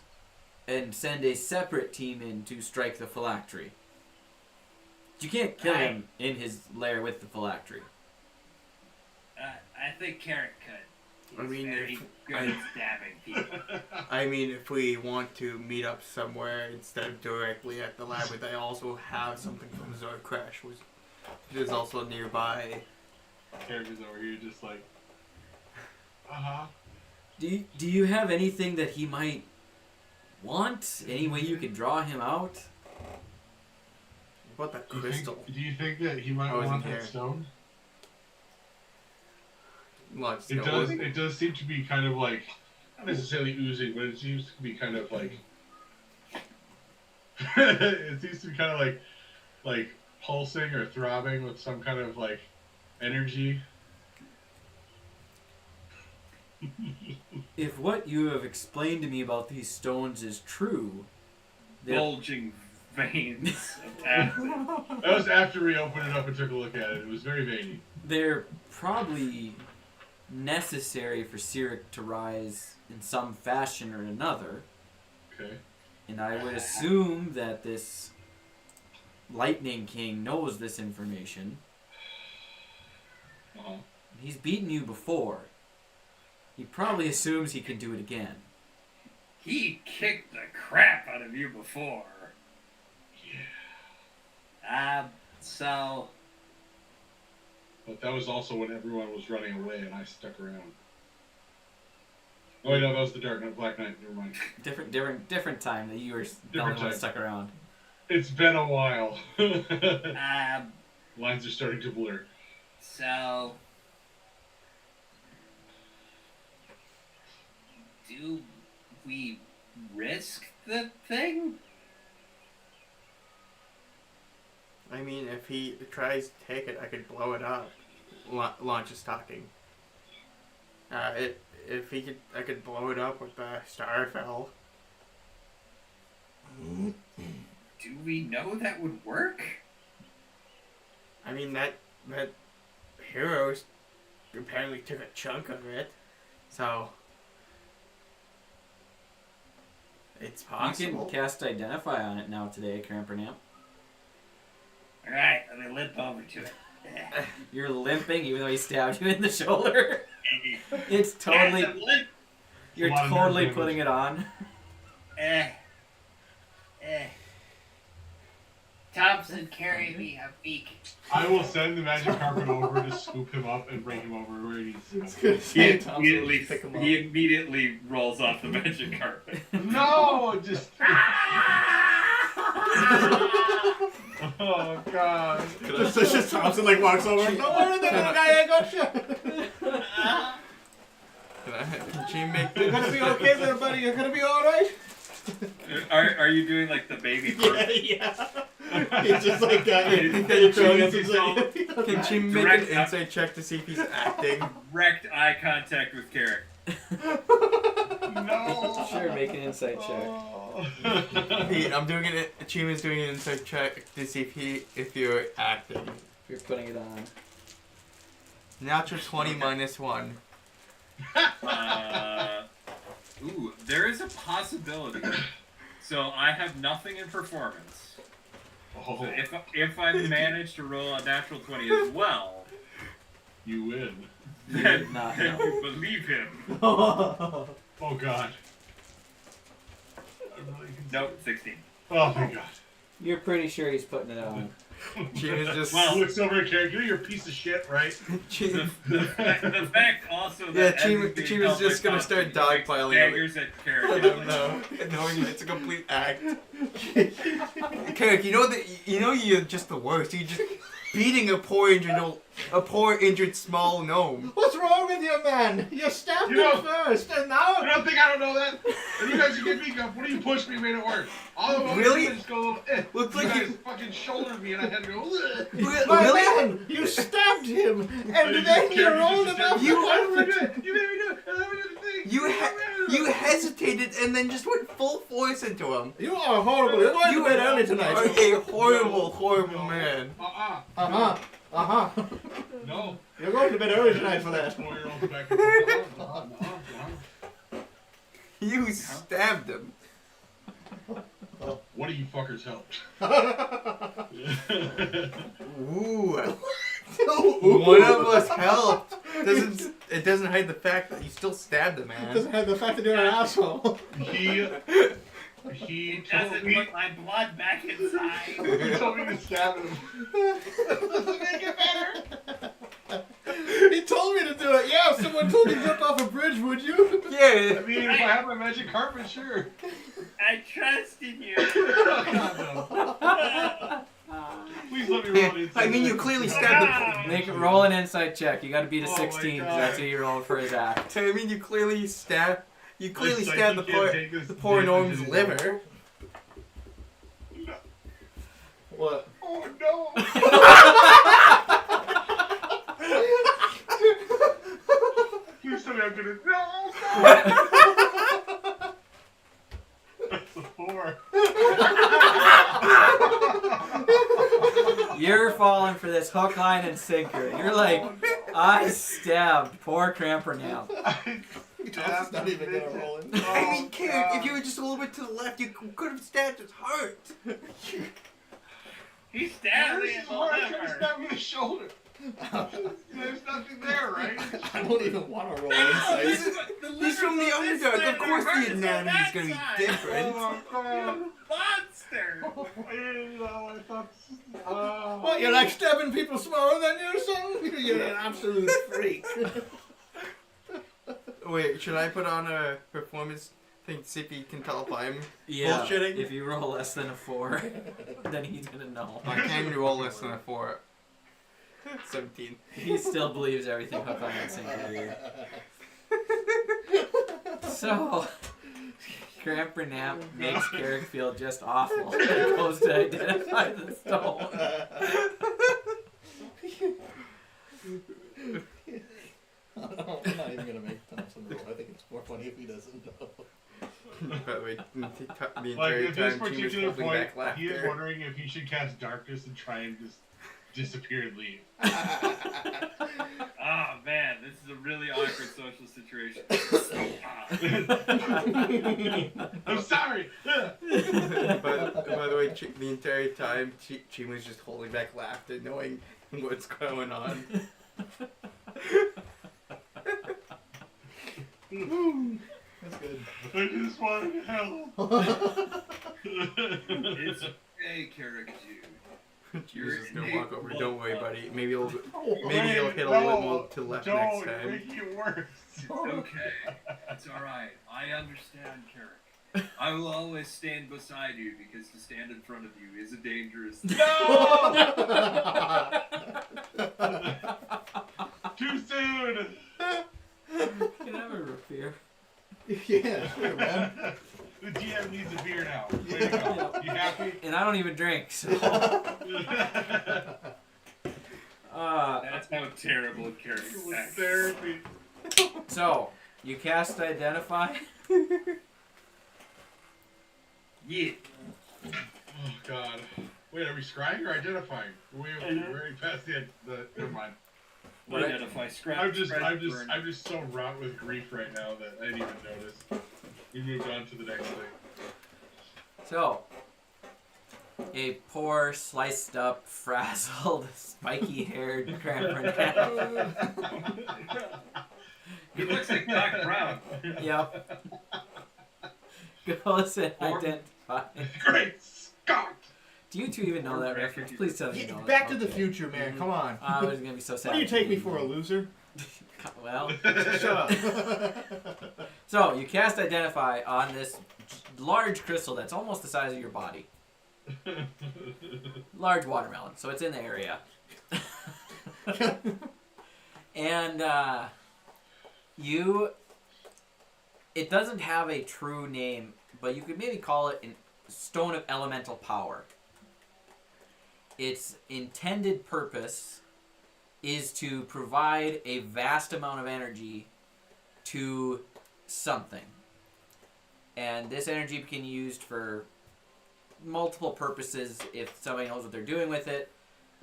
and send a separate team in to strike the phylactery. You can't kill him in his lair with the phylactery. I think Carrot could. I mean, very if, good at stabbing people. I mean, if we want to meet up somewhere instead of directly at the labyrinth, I also have something from Zord Crash, which is also nearby. Characters over here just like, uh-huh. Do you have anything that he might want? Any way you could draw him out? What about that crystal? Do you think that he might Oh, isn't want here. that stone? Lots It does seem to be kind of like, not necessarily oozing, but it seems to be kind of like, it seems to be kind of like pulsing or throbbing with some kind of like energy. If what you have explained to me about these stones is true, Bulging veins of acid. That was after we opened it up and took a look at it. It was very veiny. they're probably necessary for Cyric to rise in some fashion or another. Okay. And I would assume that this Lightning King knows this information. Uh-huh. He's beaten you before. He probably assumes he can do it again. He kicked the crap out of you before. Yeah. So But that was also when everyone was running away and I stuck around. Oh wait, no, that was the Black Knight. Never mind. Different time that you were the only one time. stuck around. It's been a while. um, Lines are starting to blur. so do we risk the thing? I mean, if he tries to take it, I could blow it up. Launch a stocking. If he could, I could blow it up with the Starfell. Do we know that would work? I mean, that hero apparently took a chunk of it, so it's possible. You can cast Identify on it now today, Crampernamp. Alright, let me limp over to it. You're limping even though he stabbed you in the shoulder. It's totally... Yes, I'm limp. You're A lot of totally nerve putting it on. Thompson, carry me a beak. I will send the magic carpet over to scoop him up and bring him over where he needs to It's go. gonna He say Thompson immediately, pick him up. he immediately rolls off the magic carpet. No! Just... Oh, God. Just Thompson like walks over and don't worry, the little guy ain't got shit. Can she make You're gonna be okay there, buddy. You're gonna be alright. Are you doing like the baby Yeah. He's just like Can she make Direct- an insight check to see if he's acting? direct eye contact with Carrick? No! Sure, make an insight check. Pete, I'm doing it. Cheems is doing an insight check to see if you're acting. If you're putting it on. Natural 20 minus 1. Ooh, there is a possibility. So I have nothing in performance. Oh, So if I manage to roll a natural 20 as well, you win. then Not then know. you believe him. Oh, God. Nope, 16. Oh, thank God. You're pretty sure he's putting it on. Cheems just. Well, Looks over at Carrick. You're a piece of shit, right? Cheems. The fact also Yeah, that Cheems is just gonna start dogpiling him. daggers at I Carrick. don't know. Knowing it's a complete act. Carrick, you know you're just the worst. You're just beating a poor injured small gnome. What's wrong with you, man? You stabbed You know- him first, and You now don't think I don't know that? And you guys get beat up. What do you push me made it work? All of them Really? just go, Looks you like guys you- fucking shouldered me and I had to go, "Ugh." my Really? man, you stabbed him, And and just then you Carrick rolled just him off said, the I didn't do carpet. it. You made me do it. And let me do the thing. You hesitated and then just went full force into him. You are horrible. You're going to bed early are tonight. a horrible man. Uh-huh. No. You're going to bed early tonight for that. 4-year-old back and forth. No. You stabbed him. What do you fuckers help? Ooh. One of us helped. It doesn't hide the fact that you still stabbed the It man. doesn't have the fact that you're an asshole. He It told doesn't me. put my blood back inside. He told me to stab him. Doesn't make it better. He told me to do it. Yeah, if someone told you to jump off a bridge, would you? Yeah. I mean, if I have my magic carpet, sure. I trust in you. Please let me roll it. I mean, you clearly stabbed the. Make it roll an insight check. You got to beat a Oh my 16. God. That's what you roll for his act. I mean, you clearly stabbed. You clearly Like, stabbed you the can't poor, take this the poor damage Norm's anymore. liver. What? Oh no! Please tell me I'm gonna. No! That's a 4. You're falling for this hook, line, and sinker. You're like, I stabbed poor Crampernam. Tom's not even gonna roll in. I mean, kid, if you were just a little bit to the left, you could have stabbed his heart. He stabbed me This in is the hard. I tried to liver. stab me in the shoulder. There's nothing there, right? I don't even want to roll insight. He's from the underdog. Of course the anatomy is going to be different. Oh my god. Monster. I didn't know. I thought. What, you like stabbing people smaller than you or something? You're an absolute freak. Wait, should I put on a performance thing to see if he can tell if I'm Yeah. bullshitting? If you roll less than a 4, then he's gonna know. I can roll less than a 4. 17. He still believes everything hook, line, and sinker. So, Crampernam makes Carrick feel just awful. He goes to identify the stone. I'm not even gonna make Thompson roll. I think it's more funny if he doesn't know. By the way, the Like entire at this time Cheems was particular holding point, back he is laughter. wondering if he should cast darkness and try and just disappear and leave. Oh man, this is a really awkward social situation. I'm sorry. By the way, the entire time, Cheems was just holding back laughter, knowing what's going on. That's good. I just want help. It's okay, Carrick dude. Cheems is gonna walk over. Don't worry, buddy. Maybe he'll hit a Wait, little more to the left don't next time. make it worse. It's okay. It's alright. I understand, Carrick. I will always stand beside you because to stand in front of you is a dangerous thing. No! Too soon. Can I have a root beer? Yeah, sure, man. The GM needs a beer now. Way to go. You happy? And I don't even drink, so. That's how terrible Carrick acts. Therapy. So, you cast Identify. Yeah. Oh God. Wait, are we scrying or identifying? We're already past the. Never mind. What? Identify scrap. I'm just so wrought with grief right now that I didn't even notice. We moved on to the next thing. So, a poor, sliced up, frazzled, spiky haired Crampernam. He looks like Doc Brown. Yep. Goes and identify. Great Scott! Do you two even know that reference? Please tell me you know it. Back to the Future, man. Come on. I was gonna be so sad. What do you take me for, a loser? Well, Shut up. so you cast Identify on this large crystal that's almost the size of your body. Large watermelon, so it's in the area. And it doesn't have a true name, but you could maybe call it a stone of elemental power. Its intended purpose is to provide a vast amount of energy to something. And this energy can be used for multiple purposes if somebody knows what they're doing with it.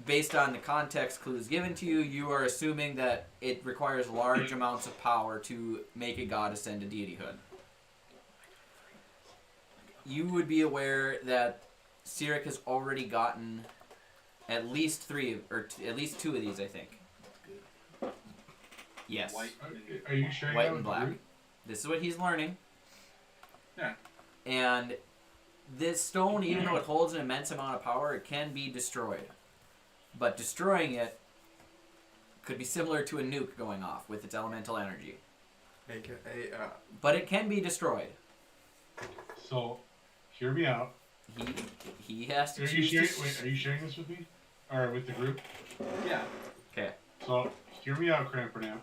Based on the context clues given to you, you are assuming that it requires large amounts of power to make a god ascend to deityhood. You would be aware that Cyric has already gotten At least 3, or at least 2 of these, I think. Yes. White. Are you sharing White that and with black. the group? This is what he's learning. Yeah. And this stone, even though it holds an immense amount of power, it can be destroyed. But destroying it could be similar to a nuke going off with its elemental energy. But it can be destroyed. So, hear me out. He has to Are choose. are you sharing this with me? Or with the group? Yeah. Okay. So, hear me out, Crampernamp.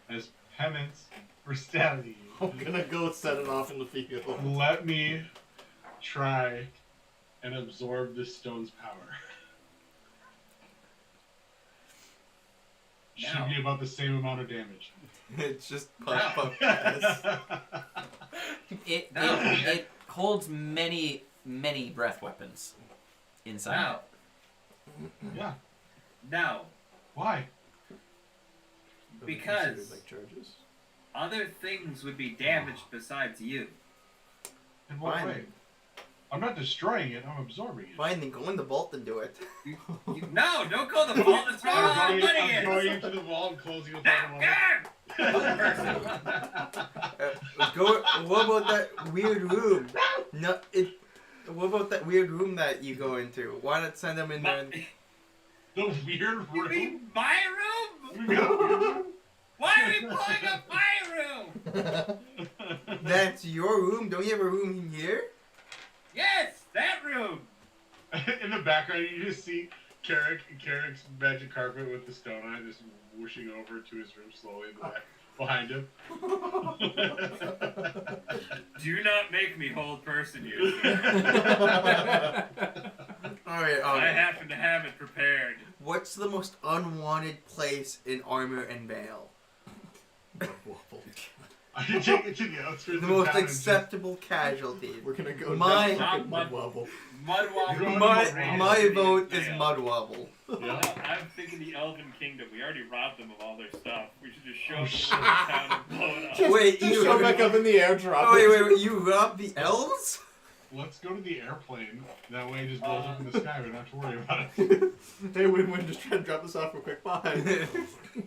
As penance for stabbing you, I'm gonna go set it off in the field. let me try and absorb this stone's power. Should be about the same amount of damage. It's just puff puff pass. It holds many breath weapons inside. Now. Yeah. Now. Why? Because Like charges. other things would be damaged besides you. In what Fine. way? I'm not destroying it, I'm absorbing it. Fine, then go in the vault and do it. No, don't go to the vault. That's where all the money I'm going is. into the vault and closing the Go. What about that weird room? No, it. What about that weird room that you go into? Why not send them in there? And, The weird You room? mean my room? We got a weird room? Why are we pulling up my room? that's your room. Don't you have a room in here? Yes, that room. In the background, you just see Carrick's magic carpet with the stone on it just whooshing over to his room slowly in the back, behind him. Do not make me hold person you. Alright, I happen to have it prepared. what's the most unwanted place in Armor and Veil? I can take it to the outskirts The of most town and acceptable casualty. We're gonna go My- down fucking mud wobble. Mud wobble. My vote is Mudwobble. Just, yeah. I'm thinking the Elven Kingdom. We already robbed them of all their stuff. We should just show Oh, them shit. the town and blow it up. Just, Wait, just you- show back up in the air, drop Oh, it. wait, you robbed the elves? Let's go to the airplane. That way it just blows up in the sky. We don't have to worry about it. Hey, win-win, just try to drop this off real quick. Bye.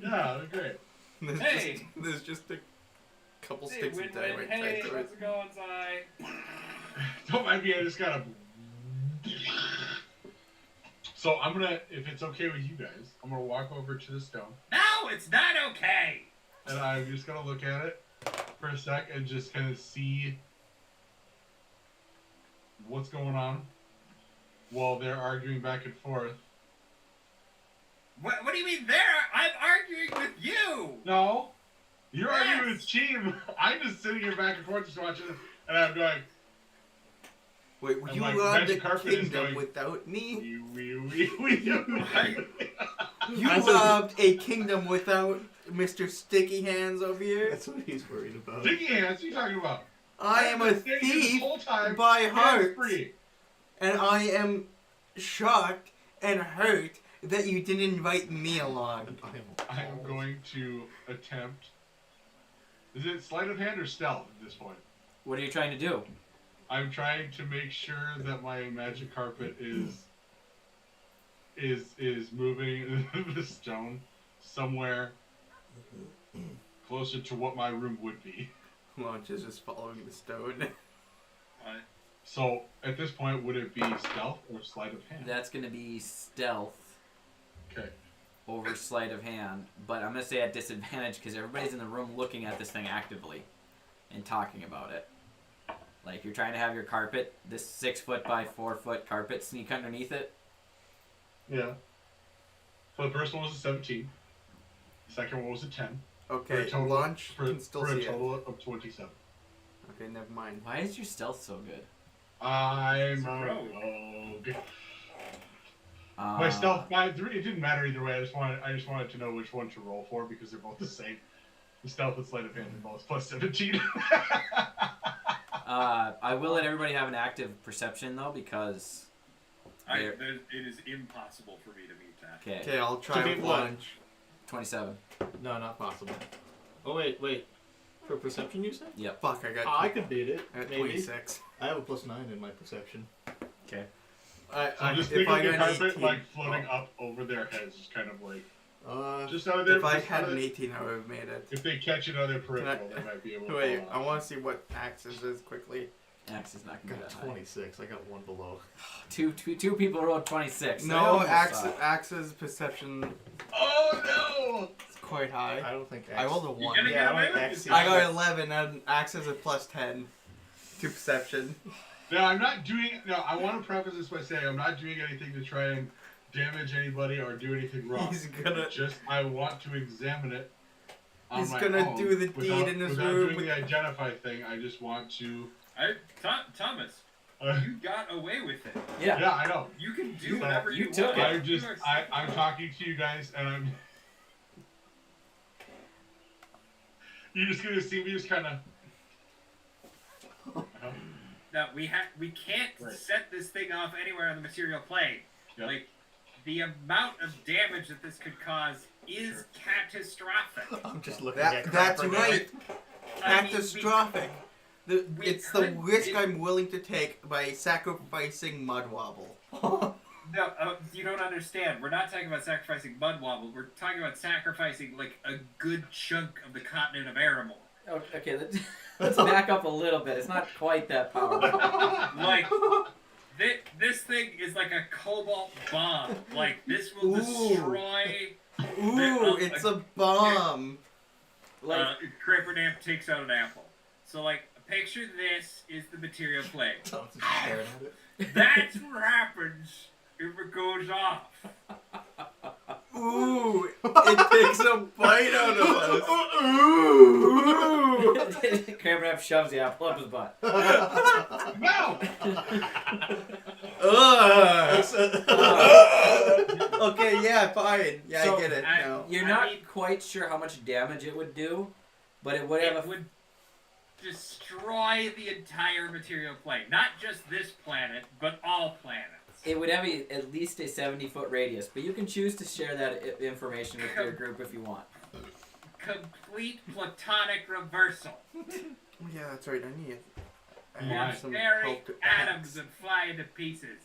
Yeah, that'd be great. There's just a couple Hey, sticks of win-win. dynamite Hey, tied to it. let's go inside. Don't mind me, I just gotta... So I'm gonna, if it's okay with you guys, I'm gonna walk over to the stone. No, it's not okay. And I'm just gonna look at it for a sec and just kind of see what's going on while they're arguing back and forth. What do you mean there? I'm arguing with you. No, you're Yes. arguing with Cheems. I'm just sitting here back and forth just watching it, and I'm going, Wait, And you my robbed the magic carpet is kingdom going- without me? you. You robbed a kingdom without Mr. Sticky Hands over here? That's what he's worried about. Sticky hands, what are you talking about? I am a I've been standing here this thief whole time, by heart. hands-free. And I am shocked and hurt that you didn't invite me along. I am going to attempt. Is it sleight of hand or stealth at this point? What are you trying to do? I'm trying to make sure that my magic carpet is moving the stone somewhere closer to what my room would be. Launch is just following the stone. So at this point, would it be stealth or sleight of hand? That's going to be stealth Okay. over sleight of hand, but I'm going to say at disadvantage because everybody's in the room looking at this thing actively and talking about it. Like, you're trying to have your carpet, this 6 foot by 4 foot carpet, sneak underneath it. Yeah. So the first one was a 17. The second one was a 10. Okay, total- launch For, can still for a see it. total of 27. Okay, never mind. Why is your stealth so good? I'm a rogue. My stealth, it didn't matter either way. I just wanted to know which one to roll for because they're both the same. The stealth and sleight of hand are both plus 17. I will let everybody have an active perception, though, because... It is impossible for me to meet that. Okay, Okay, I'll try To with be what? launch. 27. No, not possible. Oh, wait. For perception, you said? Yep. Fuck, I got I could beat it. at Maybe. 26. I have a +9 in my perception. Okay. So I'm just thinking the carpet like floating up over their heads, just kind of like just out of their. If I had an 18, I would have made it. If they catch it on their peripheral, they might be able to. Wait, I want to see what Axis is quickly. Axe is not I gonna got be that high. 26. I got one below. Two people rolled 26. No, They almost Axis perception Oh no! is quite high. I don't think. I rolled a You're 1. gonna Yeah, get I away don't with actually- it. I got 11, and Axis is plus 10 to perception. No, I'm not doing. No, I want to preface this by saying I'm not doing anything to try and damage anybody or do anything wrong. He's gonna. Just I want to examine it. On He's my gonna own do the deed without, in his without room doing with- the identify thing. I just want to. Thomas, you got away with it. Yeah. Yeah, I know. You can do So, whatever you you took want. it. I'm just. You are- I'm talking to you guys, and I'm. You're just gonna see me just kind of. No, we can't Right. set this thing off anywhere on the material plane. Yep. Like, the amount of damage that this could cause is catastrophic. I'm just looking at. That's crap right. I mean, Catastrophic. we It's the could- risk it- I'm willing to take by sacrificing Mud Wobble. No, you don't understand. We're not talking about sacrificing Mud Wobble. We're talking about sacrificing, like, a good chunk of the continent of Aramore. Okay, let's back up a little bit. It's not quite that powerful. Like, this thing is like a cobalt bomb. Like, this will Ooh. destroy... Ooh, it's a bomb. Like, Cripperdamp takes out an apple. So, like, picture this is the material plane. Tom's just staring at it. That's what happens if it goes off. Ooh, it takes a bite out of us. Ooh. Crabtrap shoves the apple up his butt. No! Ugh. Okay, yeah, fine. Yeah, So, I get it now. You're I not mean- quite sure how much damage it would do, but it would have It would destroy the entire material plane. Not just this planet, but all planets. It would have at least a 70-foot radius, but you can choose to share that information with your group if you want. Complete platonic reversal. Oh, yeah, that's right. I need Yeah, some Very help to atoms that fly into pieces.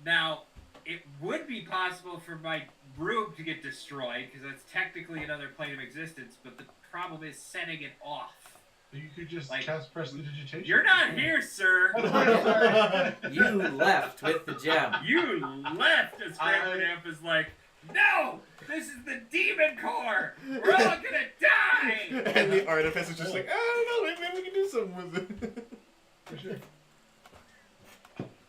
Now, it would be possible for my room to get destroyed, because that's technically another plane of existence, but the problem is setting it off. You could just Like, cast prestidigitation. You're not here, sir! You left with the gem. You left as Cripperdamp is like, no! This is the demon core! We're all gonna die! And the artifice is just like, I don't know, maybe we can do something with it. For sure.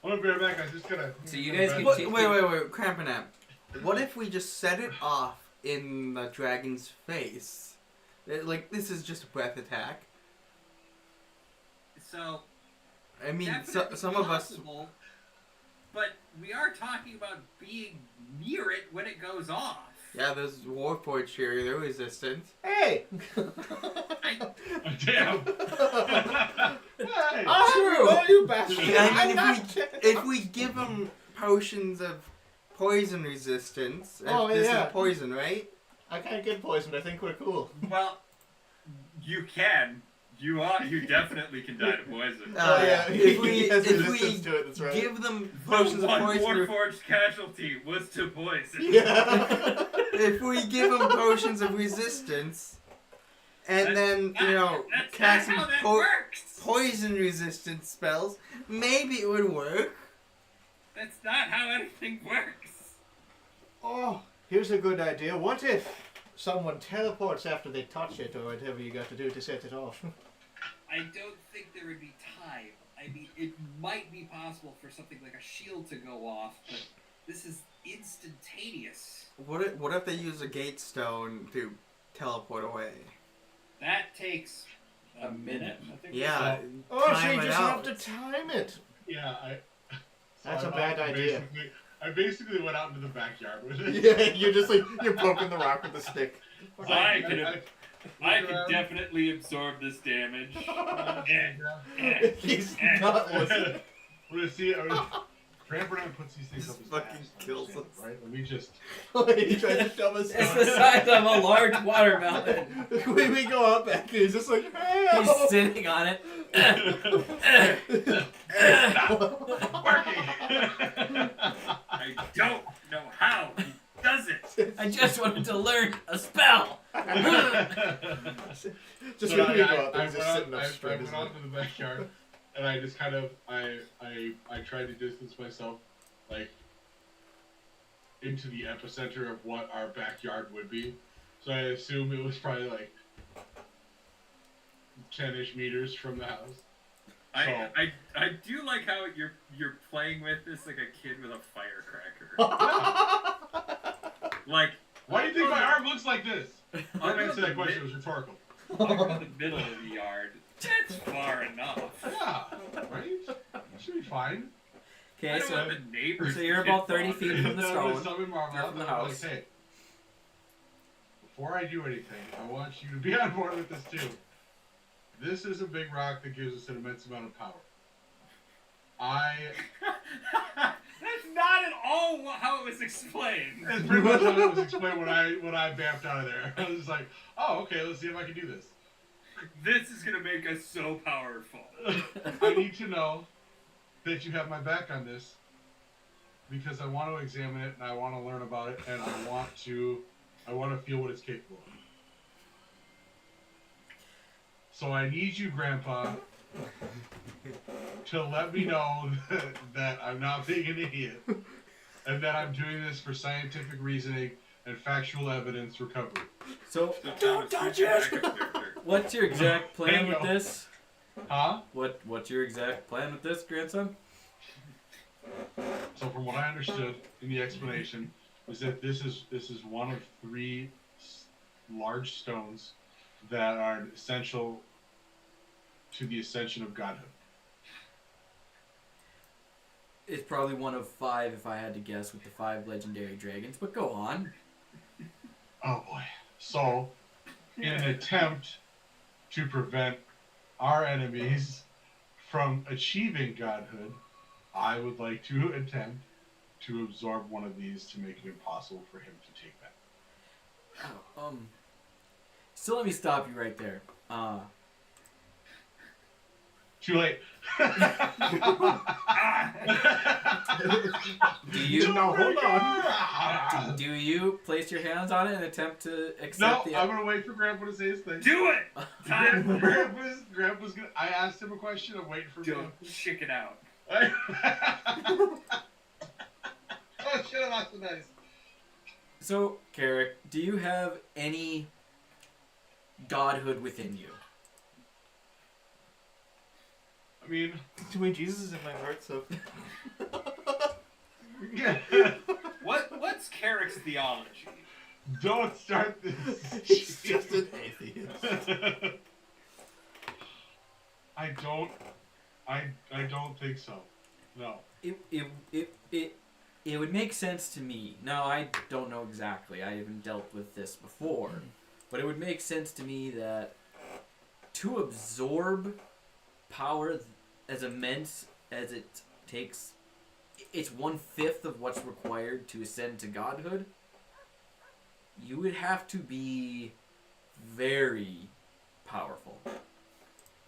I'm gonna be right back. I just gotta. So you guys can Wait, take wait, Crampinap. What if we just set it off in the dragon's face? Like, this is just a breath attack. So, I mean, definitely some of us. possible, but we are talking about being near it when it goes off. Yeah, there's Warforged here. They're resistant. Hey! Damn. Hey. Oh, you bastard! I mean, I'm if we give them potions of poison resistance, Oh, this yeah. is poison, right? I can't get poisoned. I think we're cool. Well, you can. You definitely can die to poison. Oh, yeah. If we He has if resistance we to it, that's right. give them The potions of one poison, Warforged casualty was to poison. Yeah. if we give them potions of resistance, and then That's cast not how some that works. poison resistance spells, maybe it would work. That's not how anything works. Oh, here's a good idea. What if someone teleports after they touch it, or whatever you got to do to set it off? I don't think there would be time. I mean, it might be possible for something like a shield to go off, but this is instantaneous. What if they use a gate stone to teleport away? That takes a minute. I think Yeah. Oh, so time you it just out. have to time it. Yeah, That's a I bad idea. I basically went out into the backyard with it. Yeah, you're just like, you're poking the rock with the stick. I can definitely absorb this damage. He's not listening. We're gonna see. Grandpa puts these things Just up his fucking ass, kills understand, us. right? Let me just. He tried to shove us. It's the size of a large watermelon. we go out back and he's just like, help! He's sitting on it. Working. I don't know how he does it. I just wanted to learn a spell. Just So when we go out there, I he's just sitting up I straight. went isn't out it? to the backyard, and I just kind of I tried to distance myself, like into the epicenter of what our backyard would be. So I assume it was probably like 10-ish meters from the house. I do like how you're playing with this like a kid with a firecracker. Like, Why do you think my arm looks like this? I'll Don't go answer to that the question. It was rhetorical. I'll go to the middle of the yard. That's far enough. Yeah, right? Should be fine. I Okay, don't so want the neighbors. so you're about 30 feet from the No, stone. something in my Or mouth, from the and I'm house. Like, hey, before I do anything, I want you to be on board with this too. This is a big rock that gives us an immense amount of power. That's not at all how it was explained. That's pretty much how it was explained when I bamped out of there. I was just like, oh, okay, let's see if I can do this. This is gonna make us so powerful. I need to know that you have my back on this because I want to examine it and I want to learn about it and I want to feel what it's capable of. So I need you, Grandpa, to let me know that I'm not being an idiot and that I'm doing this for scientific reasoning and factual evidence recovery. So, Don't touch it. what's your exact plan with Bingo. this? Huh? What's your exact plan with this, grandson? So from what I understood in the explanation is that this is one of 3 large stones that are essential to the ascension of godhood. It's probably one of 5 if I had to guess with the 5 legendary dragons, but go on. Oh boy. So in an attempt to prevent our enemies from achieving godhood, I would like to attempt to absorb one of these to make it impossible for him to take that. Oh, so let me stop you right there. Too late. Do you No, hold on. do you place your hands on it and attempt to No, accept the? I'm gonna wait for Grandpa to say his thing. Do it. Time. Grandpa's gonna. I asked him a question. I'm waiting for him. Don't chicken out. Oh shit! I lost the dice. So, Carrick, do you have any godhood within you? I mean, Jesus is in my heart, so. What's Carrick's theology? don't start this. He's just an atheist. I don't think so. No. It would make sense to me. Now, I don't know exactly. I haven't dealt with this before. But it would make sense to me that to absorb power as immense as it takes, it's 1/5 of what's required to ascend to godhood. You would have to be very powerful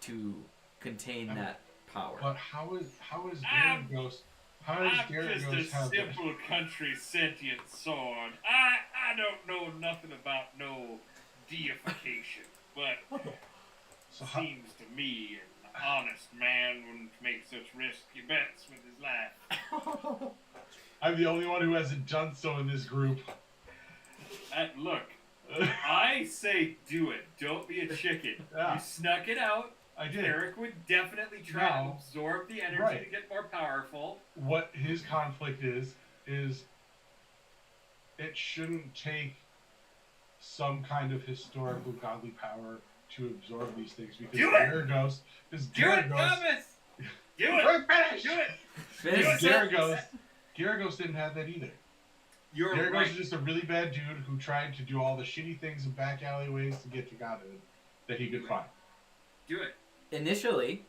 to contain that power. But how is I'm- Gyarados? How does I'm just Gyarados a have that? simple country sentient sword. I don't know nothing about no deification, but So how, seems to me an honest man wouldn't make such risky bets with his life. I'm the only one who hasn't done so in this group. Look, I say do it. Don't be a chicken. Yeah. You snuck it out. I did. Eric would definitely try to No. absorb the energy Right. to get more powerful. What his conflict is it shouldn't take some kind of historical godly power to absorb these things because Do it! Gyarados Do it, Gyarados Thomas! Do it! We're finished! Do it! Finish Gyarados didn't have that either. You're Gyarados right. is just a really bad dude who tried to do all the shitty things in back alleyways to get to godhood that he could find. Do it. Initially,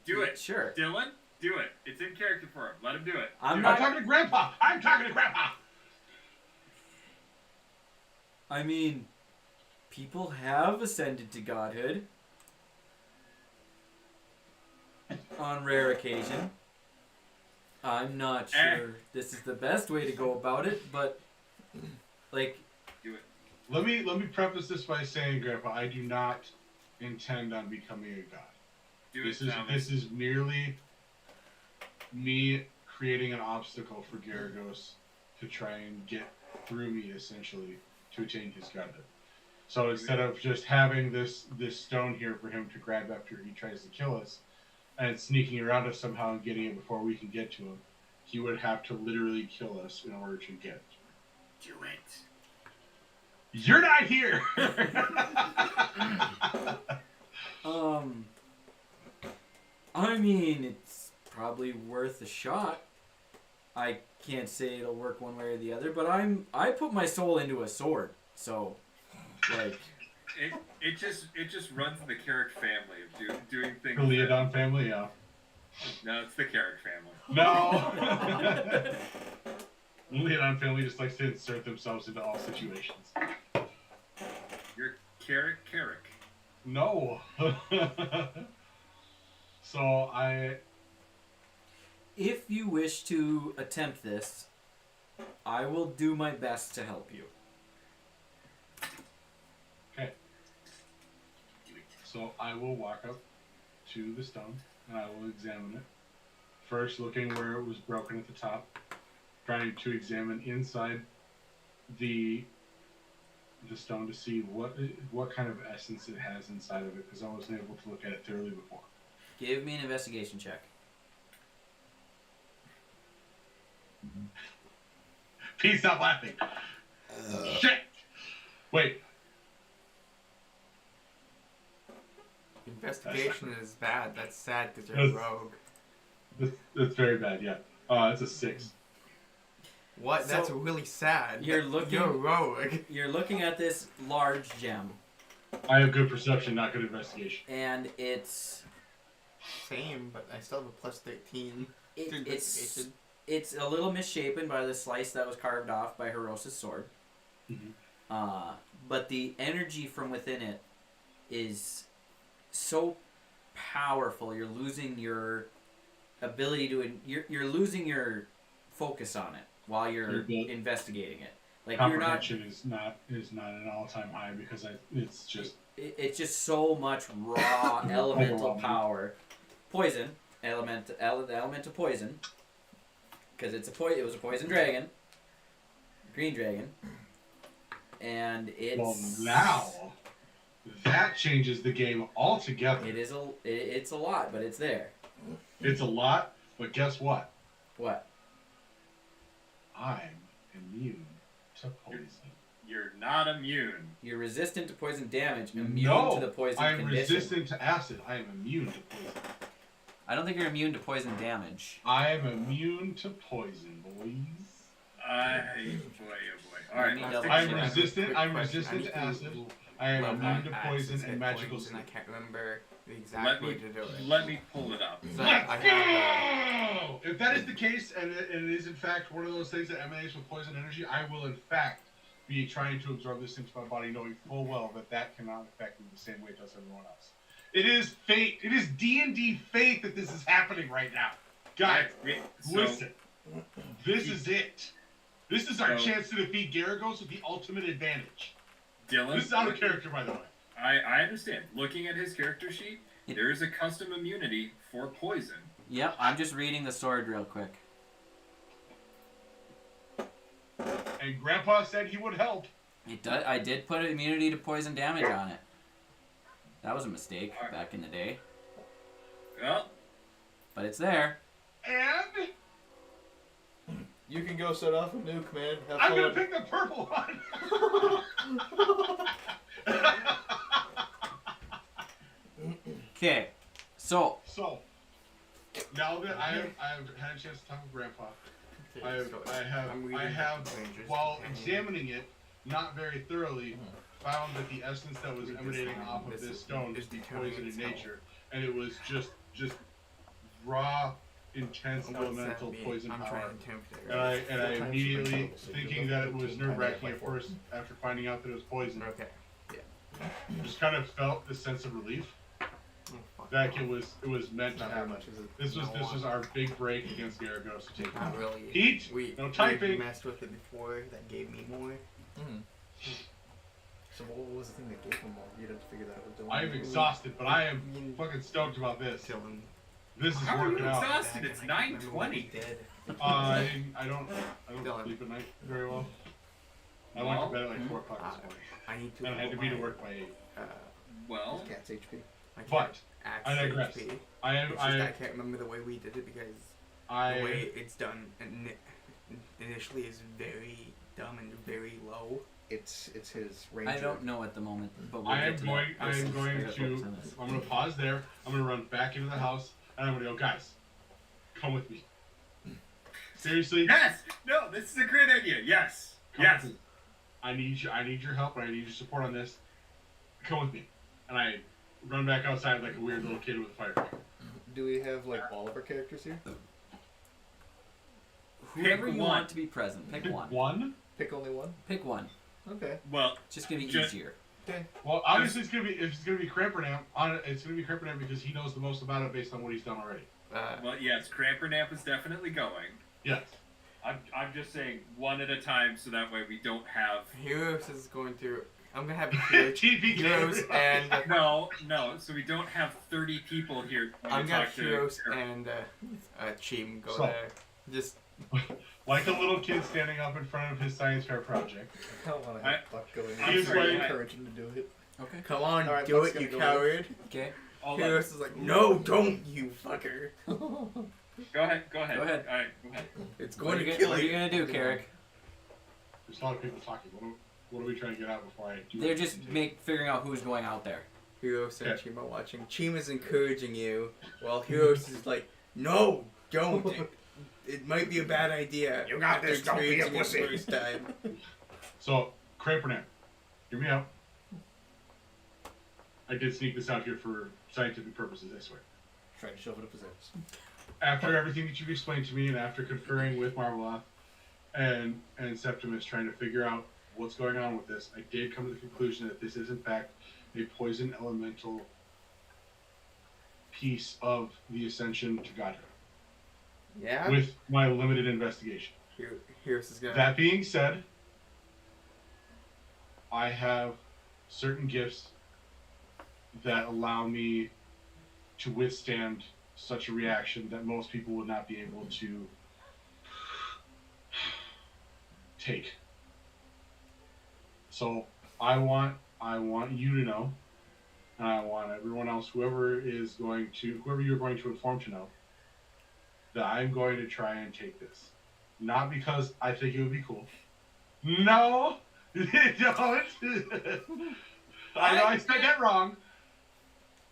Do it. sure. Dylan, Do it. It's in character for him. Let him do it. I'm I'm not. talking to Grandpa. I'm talking to Grandpa. I mean, people have ascended to godhood on rare occasion. I'm not sure this is the best way to go about it, but like, Do it. Let me preface this by saying, Grandpa, I do not intend on becoming a god. Do This it, is Thomas. this is merely me creating an obstacle for Garagos to try and get through me, essentially, to attain his godhood. So instead of just having this stone here for him to grab after he tries to kill us, and sneaking around us somehow and getting it before we can get to him, he would have to literally kill us in order to get it. Do it. You're not here! I mean, it's probably worth a shot. I can't say it'll work one way or the other, but I put my soul into a sword, so like It just runs in the Carrick family of doing things. The Leodon family, yeah. No, it's the Carrick family. No! The Leodon family just likes to insert themselves into all situations. You're Carrick. No! So if you wish to attempt this, I will do my best to help you. Okay. So I will walk up to the stone and I will examine it. First, looking where it was broken at the top, trying to examine inside the stone to see what kind of essence it has inside of it, because I wasn't able to look at it thoroughly before. Give me an investigation check. Pete, stop laughing. Shit! Wait. Investigation is bad. That's sad because you're a rogue. That's very bad, yeah. It's a 6. What? So, That's really sad. You're looking. You're a rogue. You're looking at this large gem, I have good perception, not good investigation. and it's Same, but I still have a plus 13. to it's investigation. it's a little misshapen by the slice that was carved off by Herosa's sword. Mhm. But the energy from within it is so powerful. You're losing your ability to you're losing your focus on it while you're investigating it. Like you're not. Comprehension is not an all-time high because it's just It's just so much raw elemental Overwhelming. power. Poison element of poison, because it was a poison dragon, green dragon, and it's well now that changes the game altogether. it's a lot, but it's there. It's a lot, but guess what? What? I'm immune to poison. You're not immune. You're resistant to poison damage, immune No, to the poison I'm condition. resistant to acid. I am immune to poison. I don't think you're immune to poison damage. I am immune to poison, boys. Boy. All right. Let me double I'm check. resistant. I'm Quick question. resistant I to need acid. I am level immune to access poison hit and magical points, and I sleep. can't remember the exact Let way me to do it. let me pull it up. So I have If that is the case, and it is in fact one of those things that emanates with poison energy, I will in fact be trying to absorb this into my body, knowing full well that cannot affect me the same way it does everyone else. It is fate. It is D&D fate that this is happening right now. Guys, listen. This is it. This is our chance to defeat Garagos with the ultimate advantage. Dylan, This is out of character, by the way. I understand. Looking at his character sheet, there is a custom immunity for poison. Yep, I'm just reading the sword real quick. And Grandpa said he would help. It does. I did put immunity to poison damage on it. That was a mistake back in the day, Well, but it's there. And You can go set off a nuke, man. Have I'm fun. gonna pick the purple one. Okay, so So now that I have had a chance to talk with Grandpa, I have while examining it, not very thoroughly, found that the essence that was emanating off of this stone is poison in nature, and it was just raw intense What's that elemental mean? poison I'm power. trying to interpret it. And I Full time immediately, shipping total, so you thinking look that at it was 15 nerve wracking times at by 4. first, after finding out that it was poison, Okay. just kind of felt this sense of relief. Oh, fuck. That it was meant It's to not very happen. much, is it? This was our big break against Garagos to take Not it. really. Heat? No typing. We messed with it before. That gave me more. Mm-hmm. So what was the thing that gave him more? You'd have to figure that out. I am exhausted, but I am fucking stoked about this. Kill him. This is How are you working out. exhausted? It's 9:20. Dead. I don't Dylan. sleep at night very well. I went to bed at like 4 o'clock this morning. I need to. And I had to be to my, work by 8. Well, Cat's HP. My But, cat I digress. HP. I It's just am I can't remember the way we did it because the I way it's done initially is very dumb and very low. It's his ranger. I don't know at the moment, but we'll I am get to going that. I There's am some going straight up to books on this. I'm gonna pause there. I'm gonna run back into the house and I'm gonna go, guys, come with me. Seriously? yes. No, this is a great idea. Yes. Come Yes. with me. I need your help and I need your support on this. Come with me. And I run back outside like a weird little kid with a firecracker. Do we have like all of our characters here? Whoever Pick you one. want to be present, pick one. One? Pick only one. Pick one. Okay. Well, It's just gonna be Just- easier. Okay. Well, obviously it's gonna be Crampernamp. It's gonna be Crampernamp because he knows the most about it based on what he's done already. yes, Crampernap is definitely going. Yes. I'm just saying one at a time so that way we don't have. Heroes is going to. I'm gonna have Heroes TPK. and No, so we don't have 30 people here. when I'm we gonna talk have to Heroes Eric. and Cheem go So- there. Just Like a little kid standing up in front of his science fair project. I don't want to have Buck going. I'm He's sorry, like- encourage him to do it. Okay. come on, Alright, do Buck's it, you gonna go coward. Okay. Hold on. Heroes is like, no, don't, you fucker. Go ahead. Go ahead. All right, go ahead. It's What going are, to you, kill what are you you. gonna do, Carrick? There's a lot of people talking. What are we trying to get out before I do They're it? just figuring out who's going out there. Heroes and Okay. Cheem are watching. Cheem is encouraging you, while Heroes is like, no, don't. It might be a bad idea. You got after this, don't be a experiencing it pussy. First time. So, Crampernamp, hear me out. I did sneak this out here for scientific purposes, I swear. Trying to shove it up his ass. After everything that you've explained to me and after conferring with Marveloth and Septimus trying to figure out what's going on with this, I did come to the conclusion that this is in fact a poison elemental piece of the ascension to godhood. Yeah. With my limited investigation. Heroes is gonna. That being said, I have certain gifts that allow me to withstand such a reaction that most people would not be able to take. So I want you to know, and I want everyone else, whoever you're going to inform to know, that I'm going to try and take this. Not because I think it would be cool. No! Don't! I know I said that wrong.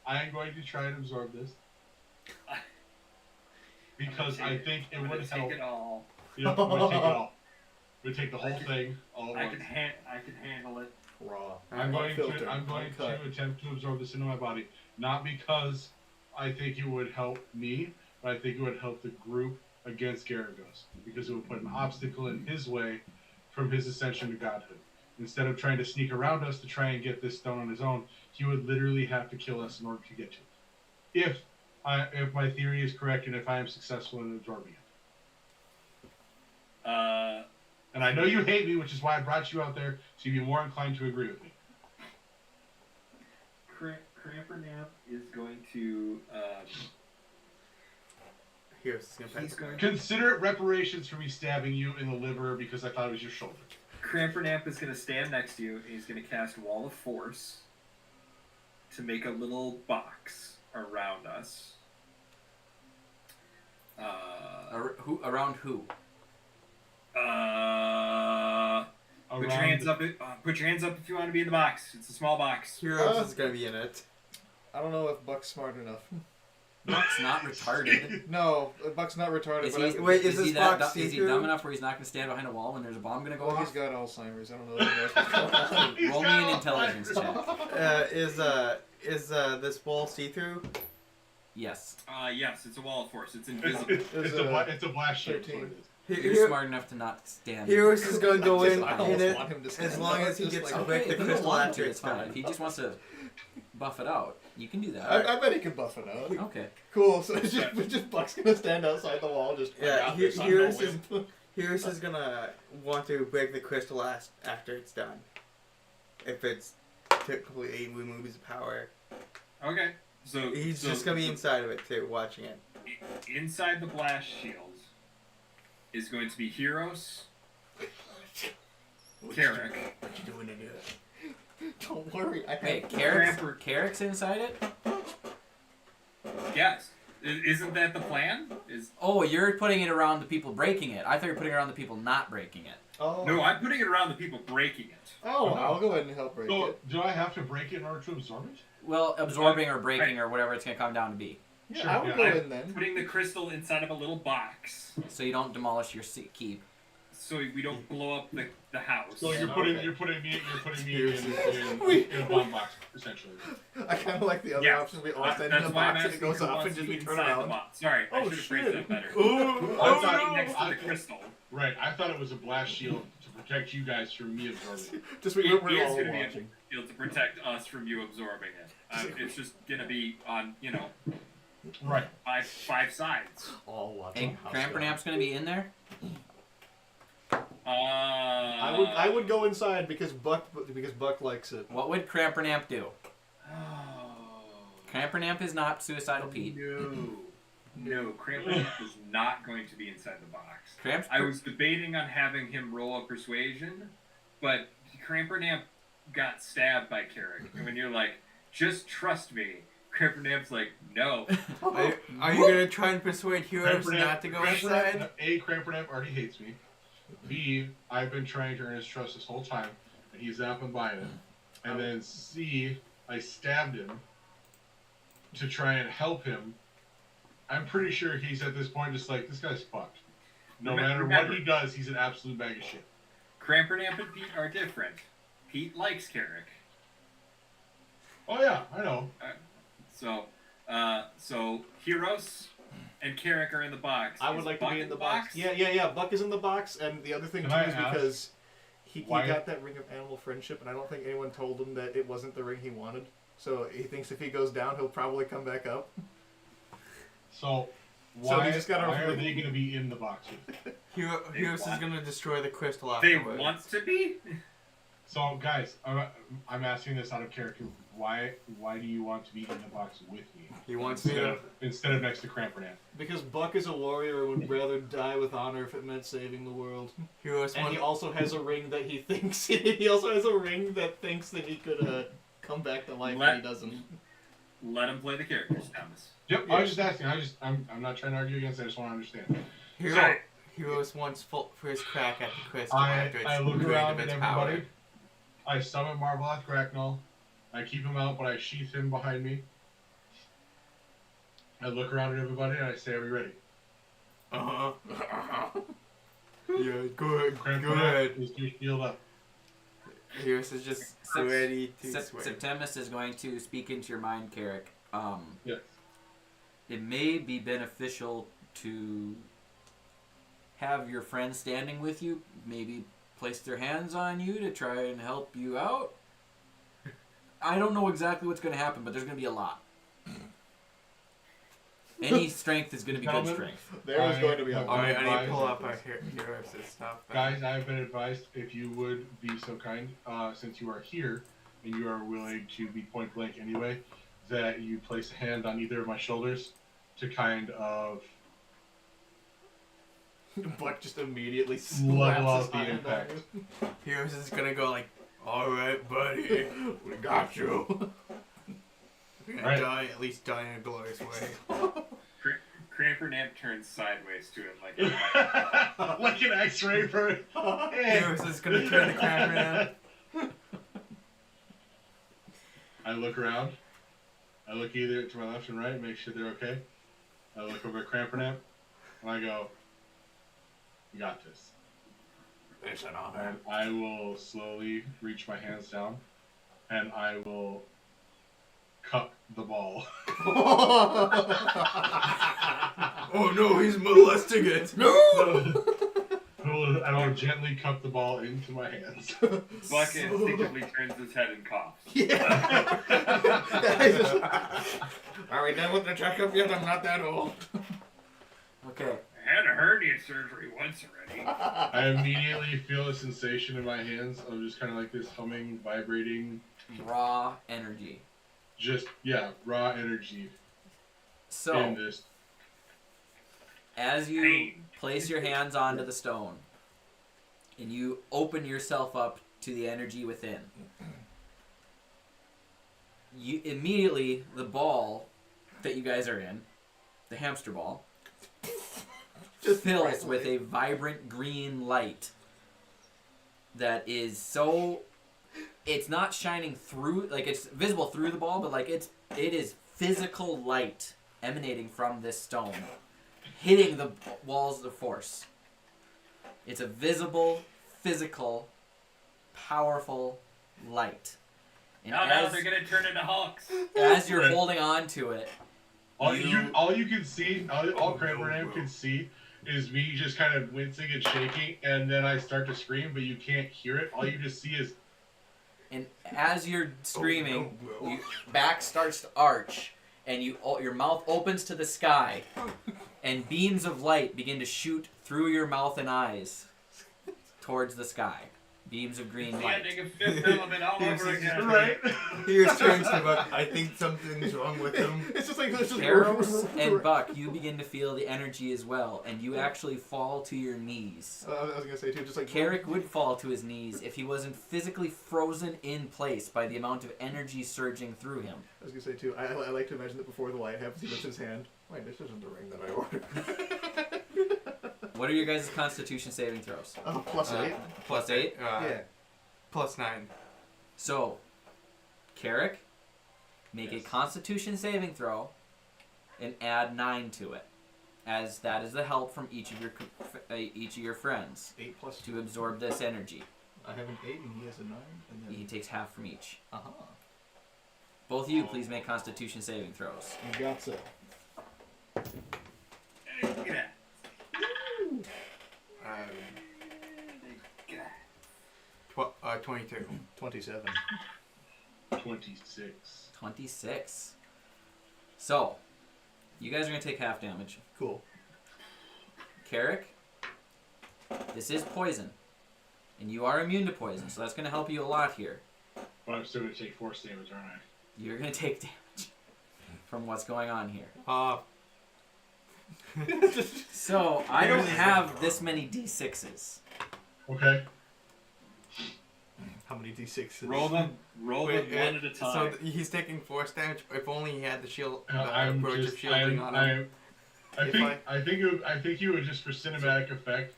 I am going to try and absorb this. Because I think it I'm would gonna help. take it all. Yeah, I'm going to take it all. We take the whole thing all at I once. can handle it. Raw. I'm going Unfiltered, to uncut. attempt to absorb this into my body, not because I think it would help me, but I think it would help the group against Garagos, because it would put an obstacle in his way from his ascension to godhood. Instead of trying to sneak around us to try and get this stone on his own, he would literally have to kill us in order to get to it. If my theory is correct and if I am successful in absorbing it. And I know you hate me, which is why I brought you out there, so you'd be more inclined to agree with me. Crampernap is going to. Heroes is gonna He's going. Consider it reparations for me stabbing you in the liver because I thought it was your shoulder. Crampernap is going to stand next to you, and he's going to cast Wall of Force to make a little box around us. Around who? Put your hands up. Put your hands up if you want to be in the box. It's a small box. Heroes is gonna be in it. I don't know if Buck's smart enough. Buck's not retarded. No, Buck's not retarded. Is but he, Wait, is he this that box is he see-through? dumb enough where he's not going to stand behind a wall when there's a bomb going to go well, he's off? got Alzheimer's. I don't know if he knows what's going on. He's Roll me got an all intelligence kinds of- check. Is this wall see through? Yes. Yes, it's a wall of force. It's invisible. It's a blast shield. That's what it is. You're smart enough to not stand. Heroes is gonna go in I in almost it want him to stand as long up, as he just gets like- to break the If you don't crystal want after to, it's it's fine. done. If he just wants to buff it out, you can do that. I bet he can buff it out. Okay. Cool. So it's just Buck's gonna stand outside the wall. Just I Yeah, got this, I'm here's no his- wimp. Heroes is gonna want to break the crystal after it's done. If it's to completely removes the power. Okay. So He's just gonna be inside of it too, watching it. inside the blast shield is going to be Heroes, Carrick, What you doing in here? Don't worry. I Wait, Cramper- Carrick's inside it? Yes. Isn't that the plan? Oh, you're putting it around the people breaking it. I thought you were putting it around the people not breaking it. Oh. No, I'm putting it around the people breaking it. Oh, I'll go ahead and help break So, it. do I have to break it in order to absorb it? Well, absorbing or breaking or whatever it's going to come down to be. Yeah, Sure, I would yeah. go I'm in then. putting the crystal inside of a little box So you don't demolish your keep. so we don't blow up the house. So you're Okay. putting me We- in a bomb box, essentially. I kind of like the other Yeah. option. We all That's stand in the why I'm box and it asking goes who up wants and just to we be turn inside the around. box. Sorry, I Oh, should have phrased shit. that better. Ooh, I'm oh, sitting no. next to the crystal. Right, I thought it was a blast shield to protect you guys from me absorbing it. Just It we're is all going to be a watching. shield to protect us from you absorbing it. It's just going to be on, Right. five sides. All watching. And House Crampernamp's going to be in there? I would go inside because Buck likes it. What would Crampernamp do? Oh. Crampernamp is not Suicidal Pete. No, Crampernape is not going to be inside the box. Cramp. I was debating on having him roll a persuasion, but Crampernamp got stabbed by Carrick. And when you're like, just trust me, Crampernamp's like, no. Are you gonna try and persuade Heroes not to go inside? A, Crampernap already hates me. B, I've been trying to earn his trust this whole time, and he's not been buying it. And then C, I stabbed him to try and help him. I'm pretty sure he's at this point just like, this guy's fucked. No matter what he does, he's an absolute bag of shit. Crampernamp and Pete are different. Pete likes Carrick. Oh yeah, I know. So Heroes and Carrick are in the box. I would Is like to Buck be in the box. Yeah. Buck is in the box, and the other thing Can too I is ask because he why- got that ring of animal friendship, and I don't think anyone told him that it wasn't the ring he wanted. So he thinks if he goes down, he'll probably come back up. So So why, he just gotta why are really- they going to be in the box with me? Heroes is gonna destroy the crystal They afterwards. want to be. So guys, I'm asking this out of character. Why do you want to be in the box with me He wants me to. instead of next to Crampernap? Because Buck is a warrior and would rather die with honor if it meant saving the world. Heroes And want. he also has a ring that he thinks he also has a ring that thinks that he could come back to life, but he doesn't. Let him play the characters, Thomas. Yep, I was just asking. I'm not trying to argue against it. I just want to understand. Heroes wants first crack at the crystal I after it's look drained around of at its everybody. power. I summon Marveloth Bracknell. I keep him out, but I sheath him behind me. I look around at everybody and I say, "Are we ready?" Yeah, good, Crampernap, is your shield up? Heroes is just Sep- ready to swing. Septimus is going to speak into your mind, Carrick. Yes. It may be beneficial to have your friends standing with you, maybe place their hands on you to try and help you out. I don't know exactly what's going to happen, but there's going to be a lot. Any strength is going to be good Gentlemen, strength. There is going to be a Alright, Alright, I need to Advise- pull up our Heroes' stuff. Guys, I have been advised if you would be so kind, since you are here and you are willing to be point blank anyway, that you place a hand on either of my shoulders to kind of Buck just immediately level slaps out his the hand impact. on you. Heroes is gonna go like, alright, buddy. We got you. We're Right. gonna at least die in a glorious way. Crampernamp turns sideways to it like. like an X-ray for. Hey. Heroes is gonna turn the camera down. I look around. I look either to my left and right, make sure they're okay. I look over at Crampernap, and I go, "You got this." It's an honor. And I will slowly reach my hands down, and I will cuck the ball. Oh no, he's molesting it. No. I will gently cup the ball into my hands. Buck instinctively turns his head and coughs. Yeah. Are we done with the checkup yet? I'm not that old. Okay. I had a hernia surgery once already. I immediately feel a sensation in my hands of just kind of like this humming, vibrating, Raw energy. just raw energy So, in this. as you Pain. place your hands onto the stone and you open yourself up to the energy within, you immediately, the ball that you guys are in, the hamster ball, Just fills with a vibrant green light that is so, it's not shining through, like it's visible through the ball, but like it is physical light emanating from this stone, hitting the walls of force. It's a visible, physical, powerful light. And Now they're gonna turn into Hulks. as you're holding on to it, All you can see, all Kramer and I can see, is me just kind of wincing and shaking, and then I start to scream, but you can't hear it. All you just see is. and as you're screaming, your back starts to arch, and your mouth opens to the sky, and beams of light begin to shoot through your mouth and eyes towards the sky. Beams of green light. Standing a fifth element all over again. Right? Here's turns to Buck. I think something's wrong with him. It's just like it's just Eros and Buck, you begin to feel the energy as well, and you actually fall to your knees. I was gonna say too, just like Carrick would fall to his knees if he wasn't physically frozen in place by the amount of energy surging through him. I was gonna say too. I like to imagine that before the light happens, he lifts his hand. Wait, this isn't the ring that I ordered. What are your guys' Constitution saving throws? Oh, +8. Plus 8? Yeah. +9. So, Carrick, make a Constitution saving throw and add 9 to it, as that is the help from each of your friends 8 plus 2. to absorb this energy. I have an 8 and he has a 9. And then... He takes half from each. Uh-huh. Both of you, please make Constitution saving throws. You got so. Get out. 22. 27. 26. 26. So, you guys are going to take half damage. Cool. Carrick, this is poison. And you are immune to poison, so that's going to help you a lot here. But I'm still going to take force damage, aren't I? You're going to take damage from what's going on here. So, I don't have this many d6s. Okay. How many d6s? Roll them one at a time. So he's taking force damage. If only he had the shield, the I'm approach just. of shielding on him. I think you would just for cinematic effect,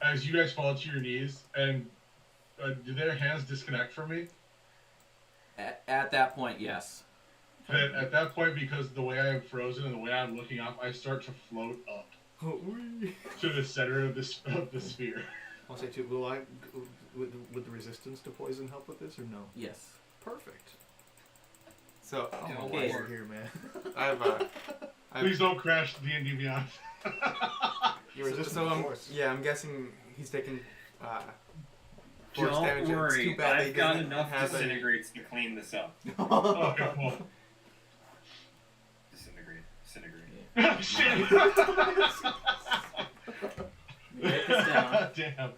as you guys fall to your knees, and do their hands disconnect from me? At that point, yes. Then at that point, because the way I am frozen and the way I'm looking up, I start to float up to the center of the sphere. I'll say too. Would the resistance to poison help with this or no? Yes. Perfect. So I'm okay. wiser here, man. I have Please don't crash D&D Beyond. You're resistant so to force. I'm guessing he's taking force Don't damage. It's worry, too bad I've got doesn't enough have a- disintegrates to clean this up. Okay, cool. Disintegrate. Shit! Write this down. Damn.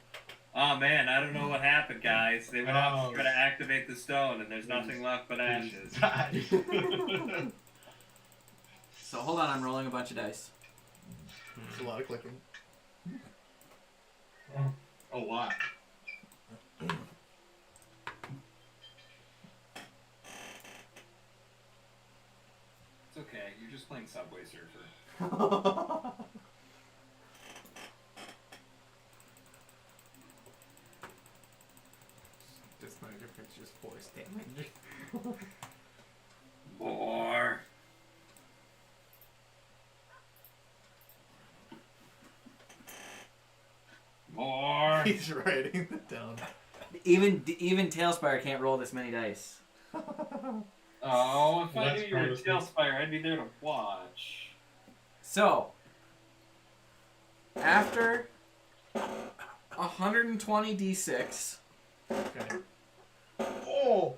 Oh man, I don't know what happened, guys. They went out Oh. to try to activate the stone, and there's nothing left but ashes. So, hold on, I'm rolling a bunch of dice. It's a lot of clicking. A lot. It's okay, you're just playing Subway Surfer. Just not if it's just force damage. More. More. He's writing it down. Even Tailspire can't roll this many dice. Oh, if I Let's knew you were a bonus tail this. spire, I'd be there to watch. So, after 120 d6, Okay. Oh.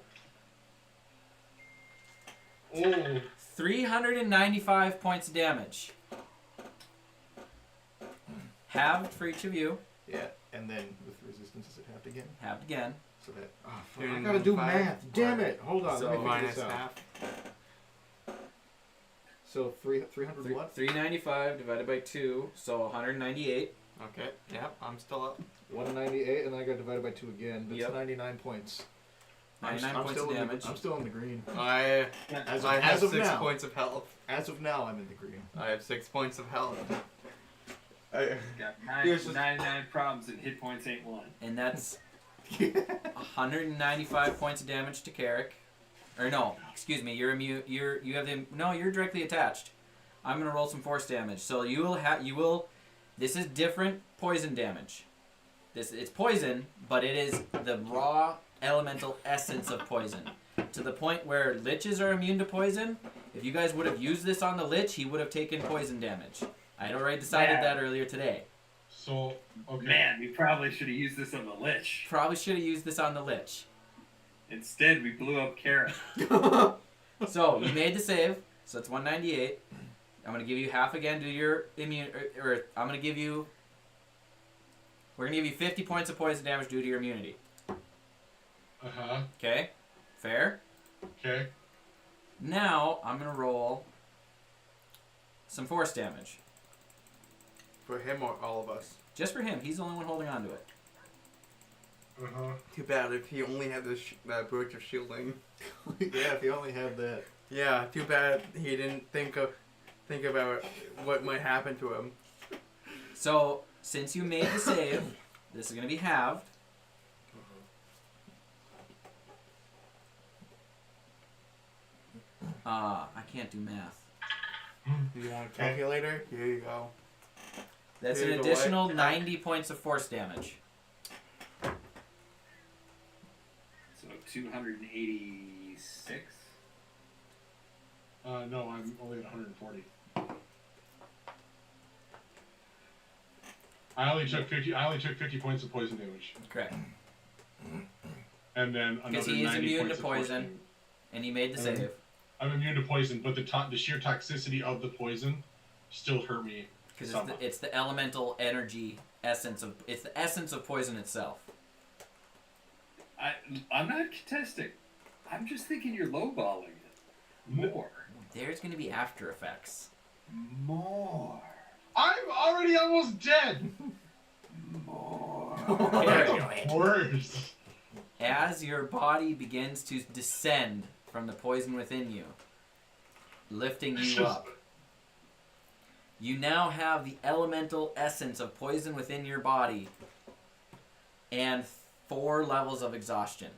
Oh. 395 points of damage. Halved for each of you. Yeah, and then with resistance, is it halved again? Halved again. So that. Oh, fuck, Doing I gotta do 5, math. Damn it! Hold on. So let me figure Minus this out. half. So 300 what? 395 divided by 2, so 198. Okay. Yep. I'm still up. 198, and then I got divided by 2 again. That's Yep. 99 points. 99 points still of damage. I'm still in the green. I As I have of 6 now. points of health. As of now, I'm in the green. I have 6 points of health. Got Here's just- 99 problems and hit points ain't one. And that's 195 points of damage to Carrick. Or no, excuse me, you're immune. You have the you're directly attached. I'm gonna roll some force damage. So you will. This is different poison damage. It's poison, but it is the raw elemental essence of poison. To the point where liches are immune to poison. If you guys would have used this on the lich, he would have taken poison damage. I had already decided that earlier today. So, okay. Man, we probably should have used this on the Lich. Probably should have used this on the lich. Instead, we blew up Kara. So you made the save, so it's 198. I'm gonna give you half again to your immune, or I'm gonna give you. We're gonna give you 50 points of poison damage due to your immunity. Uh-huh. Okay, fair. Okay. Now I'm gonna roll some force damage, For him or all of us. just for him. He's the only one holding on to it. Uh-huh. Too bad if he only had that bridge of shielding. Yeah, if you only had that. Yeah, too bad he didn't think about what might happen to him. So since you made the save, this is gonna be halved. I can't do math. You want a calculator? Here you go. That's Here an you go, additional what? 90 points of force damage. So 286. No, I'm only at 140. I only took 50 points of poison damage. Correct. And then Because another he is 90 immune points to of force poison. damage. And he made the save. I'm immune to poison, but the sheer toxicity of the poison still hurt me. Because it's the elemental energy essence of... It's the essence of poison itself. I'm not contesting. I'm just thinking you're lowballing it. More. There's going to be after effects. More. I'm already almost dead. More. Worse. As your body begins to descend from the poison within you, lifting you up, you now have the elemental essence of poison within your body and 4 levels of exhaustion.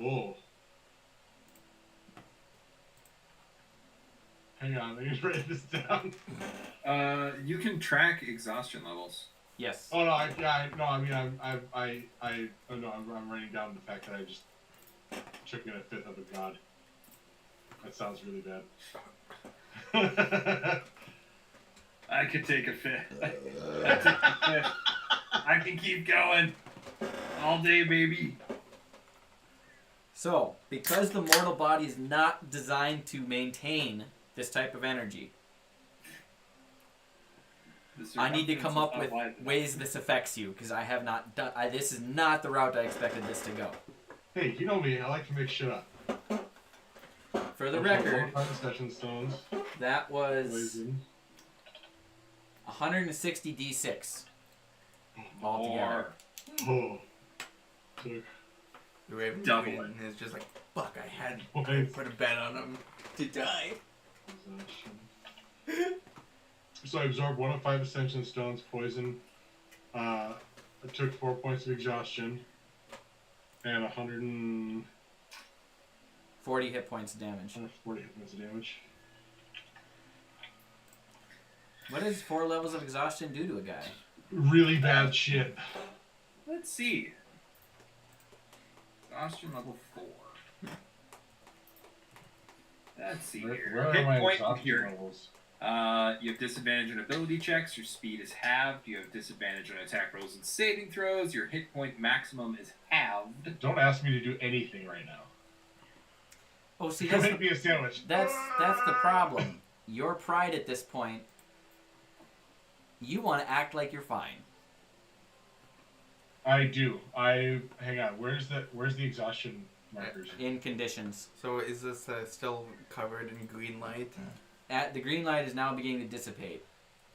Oh. Hang on, let me write this down. You can track exhaustion levels. Yes. Oh no, I'm writing down the fact that I just took in a fifth of a god. That sounds really bad. I could take a fifth. I can keep going. All day, baby. So, because the mortal body is not designed to maintain this type of energy, I need to come up with ways this affects you, because I have not done... this is not the route I expected this to go. Hey, you know me, I like to make shit up. For the record, 5 session stones. that was Poison. 160 d6 altogether. Oh. Took The Raven Double Queen is just like, fuck, I had to points. put a bet on him to die. So I absorbed 1 of 5 ascension stones, poison. I took 4 points of exhaustion. And 40 hit points of damage. 140 hit points of damage. What does 4 levels of exhaustion do to a guy? Really bad shit. Let's see. Exhaustion level 4. Let's see Where here. are Hit my point exhaustion here. levels? You have disadvantage on ability checks. Your speed is halved. You have disadvantage on attack rolls and saving throws. Your hit point maximum is halved. Don't ask me to do anything right now. Oh, see, Go make me a sandwich. that's the problem. Your pride at this point, you want to act like you're fine. I do. Hang on. Where's the exhaustion markers? In conditions. So is this still covered in green light? The green light is now beginning to dissipate.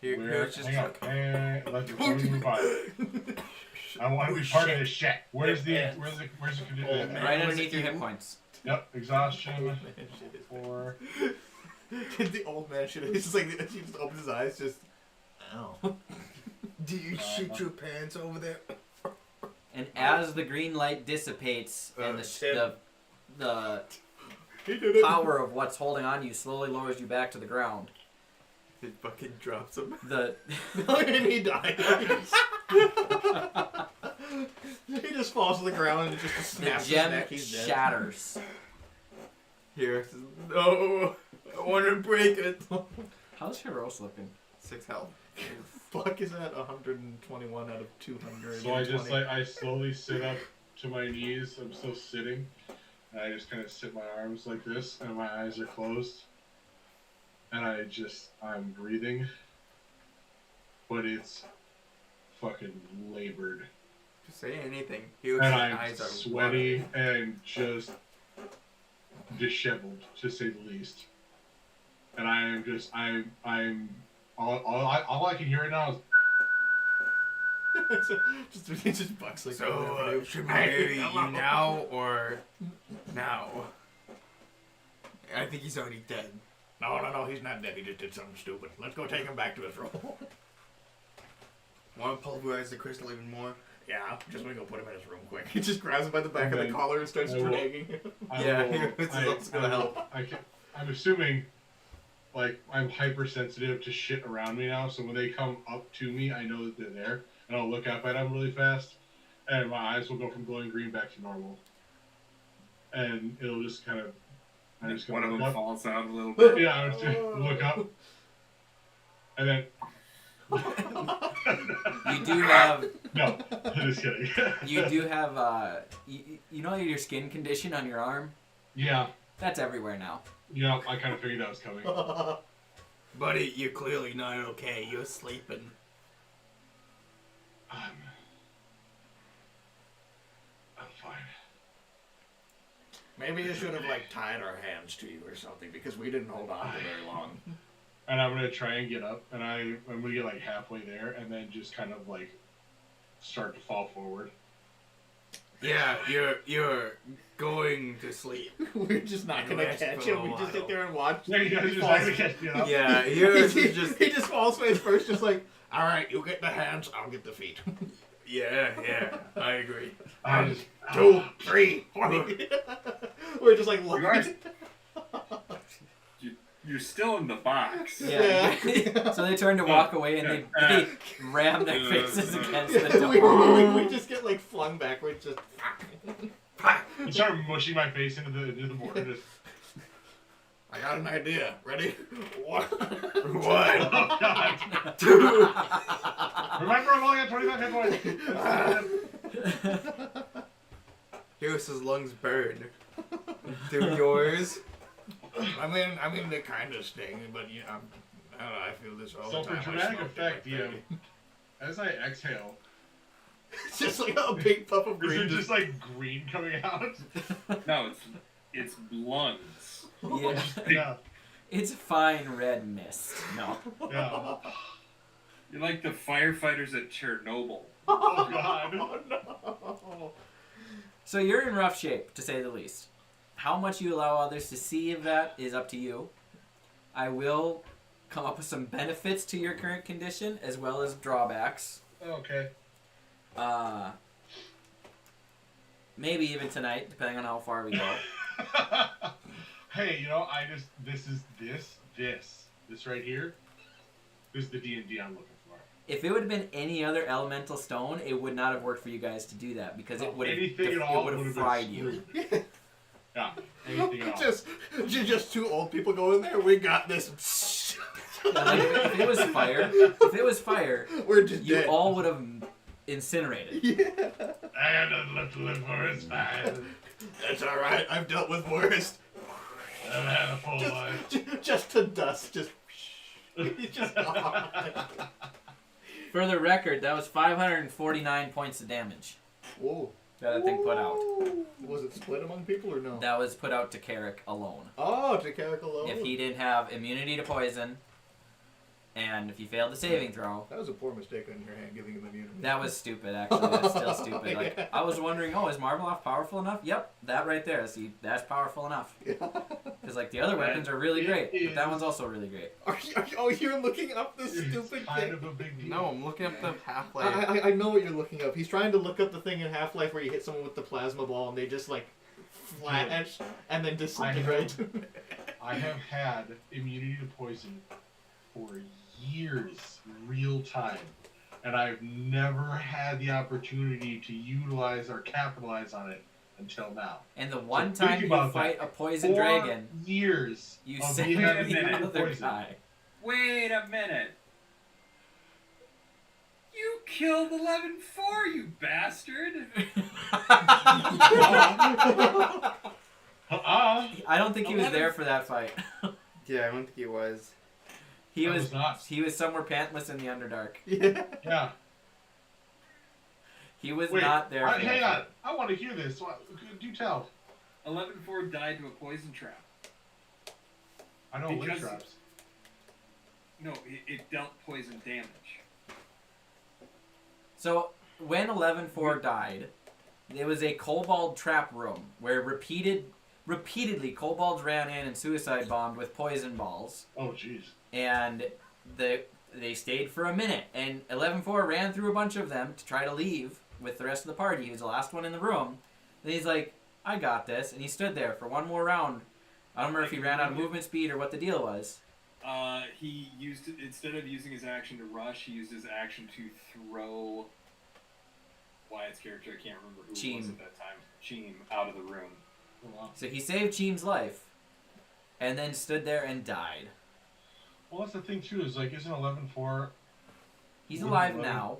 Here's just Hang on. Let me move on. I want to be part of this shit. Where's the condition? Right underneath your hit points. Yep. Exhaustion. Old man shit. 4. The old man shit. He's just like he just opens his eyes, just. Ow. Do you shit your pants over there? And as the green light dissipates and the He did it. power of what's holding on you slowly lowers you back to the ground. It fucking drops him. And he dies. He just falls to the ground and just The snaps his gem neck. He's dead. shatters. Here, no, I want to break it. How's Heros looking? 6 health. Fuck is that? 121 out of 200. So I slowly sit up to my knees. I'm still sitting. And I just kind of sit my arms like this, and my eyes are closed. And I'm breathing. But it's fucking labored. Just say anything. Here's And his I'm eyes are sweaty wide. and just disheveled, to say the least. And I'm all I can hear right now is He just bucks like. So, should we marry you now or now? I think he's already dead. No, he's not dead. He just did something stupid. Let's go take him back to his room. Want to pulverize the crystal even more? Yeah, just we go put him in his room quick. He just grabs him by the back of the Okay. collar and starts I will- dragging him. It's gonna help. I'm assuming, like, I'm hypersensitive to shit around me now, so when they come up to me, I know that they're there, and I'll look up at them really fast, and my eyes will go from glowing green back to normal. And it'll just kind of... One of them falls out a little bit. Yeah, I was just look up, and then... You do have No, just kidding. you do have you know your skin condition on your arm? Yeah, That's everywhere now. I kind of figured that was coming. Buddy, you're clearly not okay. You're sleeping. I'm fine. Maybe you should have like tied our hands to you or something because we didn't hold on for very long. And I'm gonna try and get up, and I'm gonna get like halfway there, and then just kind of like start to fall forward. Yeah, you're going to sleep. We're just not gonna Rest catch for a him. We just while. sit there and watch. Yeah, you guys He just falls- like to catch me up. Yeah, yours he, is just. he just falls face first, just like, all right, you get the hands, I'll get the feet. Yeah, I agree. I just 2, 3, 40. We're just like You looking. guys, you're still in the box. Yeah. Yeah. So they turn to walk away and they ram their faces against the we, door. we just get like flung backwards, just. I start mushing my face into the board. Just, I got an idea. Ready? 1. What? oh god! Remember, I'm only at 25 hit points. Here's his lungs burn. Do yours? I mean, they kind of sting, but I don't know. I feel this all So the for time. I dramatic smoke it effect, like crazy. as I exhale, It's just like a big puff of is green. there just like green coming out? No, it's lungs. Yeah. Yeah, It's fine red mist. No. yeah. You're like the firefighters at Chernobyl. Oh god. Oh no! So you're in rough shape, to say the least. How much you allow others to see of that is up to you. I will come up with some benefits to your current condition as well as drawbacks. Okay. Maybe even tonight, depending on how far we go. Hey, this right here. This is the D&D I'm looking for. If it would have been any other elemental stone, it would not have worked for you guys to do that because it would have Anything at all it would have would've fried been you. screwed. Yeah. anything else. Just two old people go in there. We got this. Yeah, like, if it was fire, We're just you dead. all would have incinerated. Yeah. I had nothing left to live for. It's fine. That's all right. I've dealt with worse. I've had a full life. Just to dust. Just gone. For the record, that was 549 points of damage Whoa. that thing put out. Was it split among people or no? That was put out to Carrick alone. Oh, to Carrick alone. If he didn't have immunity to poison, and if he failed the saving throw, That was a poor mistake on your hand, giving him immunity. that was stupid, actually. That's still stupid. Like, Yeah. I was wondering, is Marveloff powerful enough? Yep, that right there. See, that's powerful enough. Because, like, the other weapons are really great, but that one's also really great. You're looking up this stupid It's kind thing. of a big deal. No, I'm looking up the Half-Life. I know what you're looking up. He's trying to look up the thing in Half-Life where you hit someone with the plasma ball and they just, like, flash and then disintegrate. I have had immunity to poison for years, real time, and I've never had the opportunity to utilize or capitalize on it until now. And the one So think time you about fight that. a poison 4 dragon, years you of save having the immunity to other poison. guy. Wait a minute. You killed 11-4, you bastard! I don't think he was there for that fight. Yeah, I don't think he was. He I was was not. he was somewhere pantless in the Underdark. Yeah. Yeah. He was Wait, not there. For hang that on. fight. I want to hear this. Do tell. 11-4 died to a poison trap. I know Because- witch traps. No, it dealt poison damage. So when 11-4 died, there was a kobold trap room where repeatedly kobolds ran in and suicide bombed with poison balls, Oh, jeez. and they stayed for a minute. And 11-4 ran through a bunch of them to try to leave with the rest of the party. He was the last one in the room. And he's like, "I got this," and he stood there for one more round. I don't remember if he ran out of movement speed or what the deal was. He used, instead of using his action to rush, he used his action to throw Wyatt's character, I can't remember who it was Cheem. at that time, Cheem, out of the room. Oh, wow. So he saved Cheem's life, and then stood there and died. Well, that's the thing too. Is like, isn't 11-4? He's Wouldn't alive 11 now.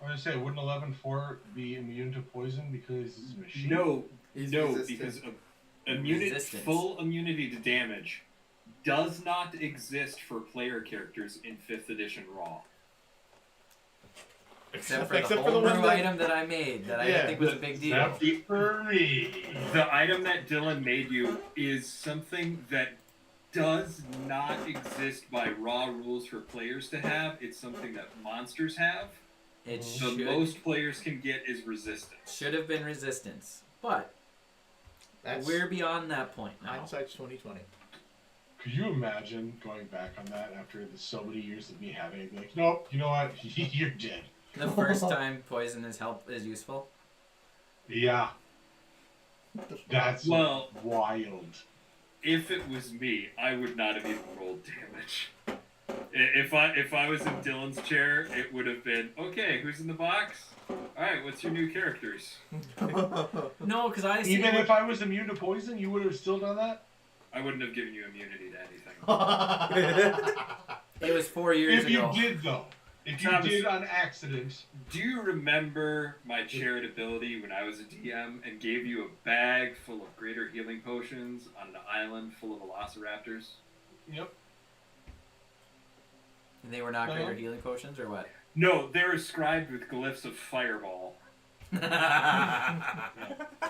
I was gonna say, wouldn't 11-4 be immune to poison because he's a machine? No, He's no, resistant. because Resistance. full immunity to damage does not exist for player characters in 5th edition Raw. Except for the the homebrew one that- item that I made that I Yeah. didn't think was a big deal. Except for me. The item that Dylan made you is something that does not exist by Raw rules for players to have. It's something that monsters have. It The should, most players can get is resistance. should have been resistance. But That's we're beyond that point now. hindsight's 2020. Could you imagine going back on that after so many years of me having it? Be like, nope, you know what? You're dead. The first time poison is useful. Yeah, that's Well- wild. If it was me, I would not have even rolled damage. If I was in Dylan's chair, it would have been, okay, who's in the box? Alright, what's your new characters? No, because I see Even if I was immune to poison, you would have still done that? I wouldn't have given you immunity to anything. it was 4 years If you ago. did, though. If you Travis. did on accident. Do you remember my charitability when I was a DM and gave you a bag full of greater healing potions on an island full of velociraptors? Yep. And they were not greater Uh-huh. healing potions or what? No, they're inscribed with glyphs of fireball.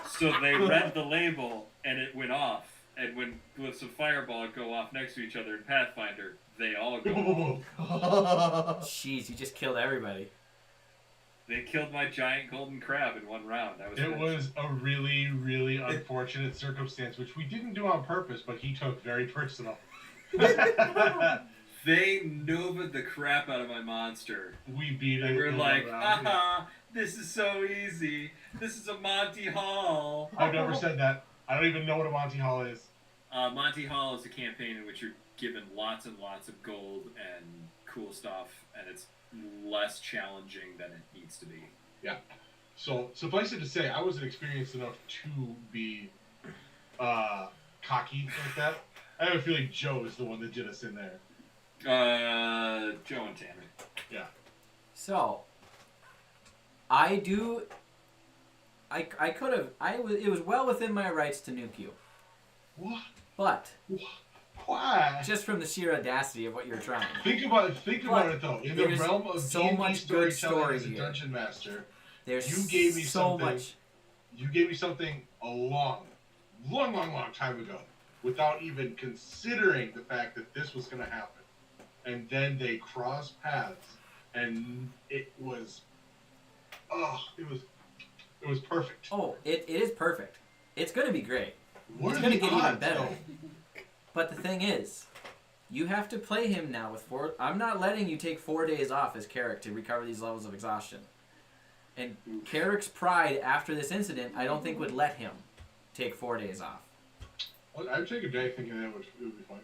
So they read the label and it went off. And when glyphs of fireball go off next to each other in Pathfinder, they all go off. Jeez, you just killed everybody. They killed my giant golden crab in one round. I was It rich. was a really, really unfortunate circumstance, which we didn't do on purpose, but he took very personal. They Nova'd the crap out of my monster. We beat it. They were in like, one round. haha, this is so easy. This is a Monty Hall. I've never said that. I don't even know what a Monty Hall is. Monty Hall is a campaign in which you're given lots and lots of gold and cool stuff, and it's less challenging than it needs to be. Yeah. So suffice it to say, I wasn't experienced enough to be cocky like that. I have a feeling Joe is the one that did us in there. Joe and Tanner. Yeah. So, I could have. It was well within my rights to nuke you. What? But Why? just from the sheer audacity of what you're trying. Think about it though. In the there's realm of so D&D much good storytelling story as a here. dungeon master, There's you gave me so something. much. You gave me something a long time ago, without even considering the fact that this was going to happen, and then they crossed paths, and it was perfect. Oh, it is perfect. It's going to be great. What It's are going to the get even odds, better. though? But the thing is, you have to play him now with 4... I'm not letting you take 4 days off as Carrick to recover these levels of exhaustion. And Carrick's pride after this incident, I don't think would let him take 4 days off. Well, I'd take a day thinking that it would be fine.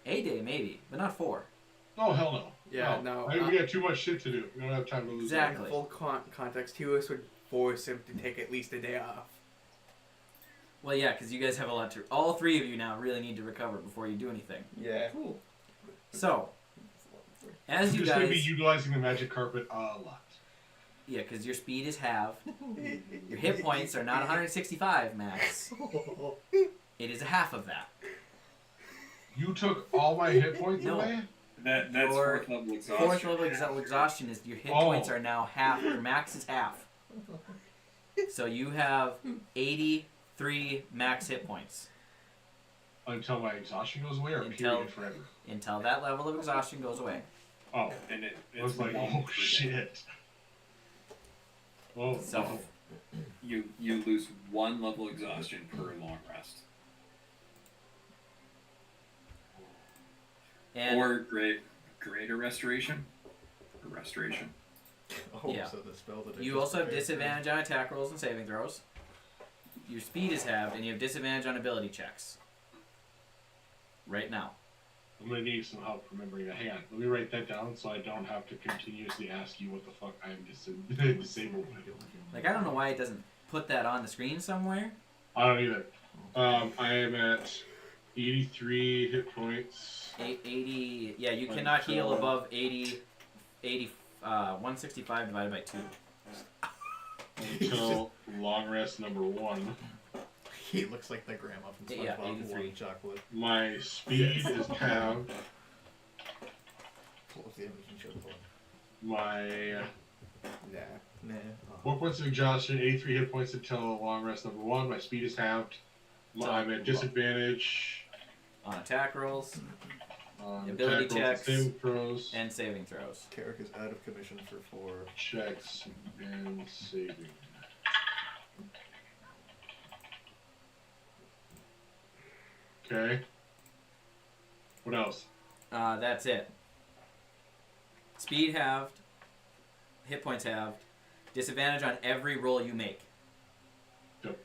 A day, maybe, but not 4. Oh, hell no. Yeah, no. We got too much shit to do. We don't have time to lose. Exactly. In full context, Hewis would force him to take at least a day off. Well, yeah, because you guys have a lot to... All 3 of you now really need to recover before you do anything. Yeah. Cool. So, as you Just going to be guys... utilizing the magic carpet a lot. Yeah, because your speed is halved. Your hit points are not 165 max. It is a half of that. You took all my hit points No. away? That's Your fourth level exhaustion. Fourth level exhaustion is your hit points are now half. Your max is half. So you have 83 max hit points Until my exhaustion goes away, or period forever? until that level of exhaustion goes away. Oh, And I was like, one oh per day. shit. Oh, So You lose 1 level exhaustion per long rest. and Or greater restoration. Or restoration. Oh, Yeah. so the spell that I you just also have prepared. disadvantage on attack rolls and saving throws. Your speed is halved, and you have disadvantage on ability checks. Right now. I'm gonna need some help remembering that. Hang on, let me write that down so I don't have to continuously ask you what the fuck I'm disabled with. Like, I don't know why it doesn't put that on the screen somewhere. I don't either. I am at 83 hit points. 80, yeah, you cannot heal above 165 divided by 2. Until long rest number 1. He looks like the grandma from SpongeBob Yeah, who 83. wanted chocolate. My speed is halved. Pull up the image and show the photo. My Nah. Nah. 4 points of exhaustion, 83 hit points until long rest number 1. My speed is halved. I'm at disadvantage. On attack rolls attack Ability rolls, checks. saving throws, and saving throws. Carrick is out of commission for 4. checks, and saving. Okay. What else? That's it. Speed halved, hit points halved, disadvantage on every roll you make. Yep.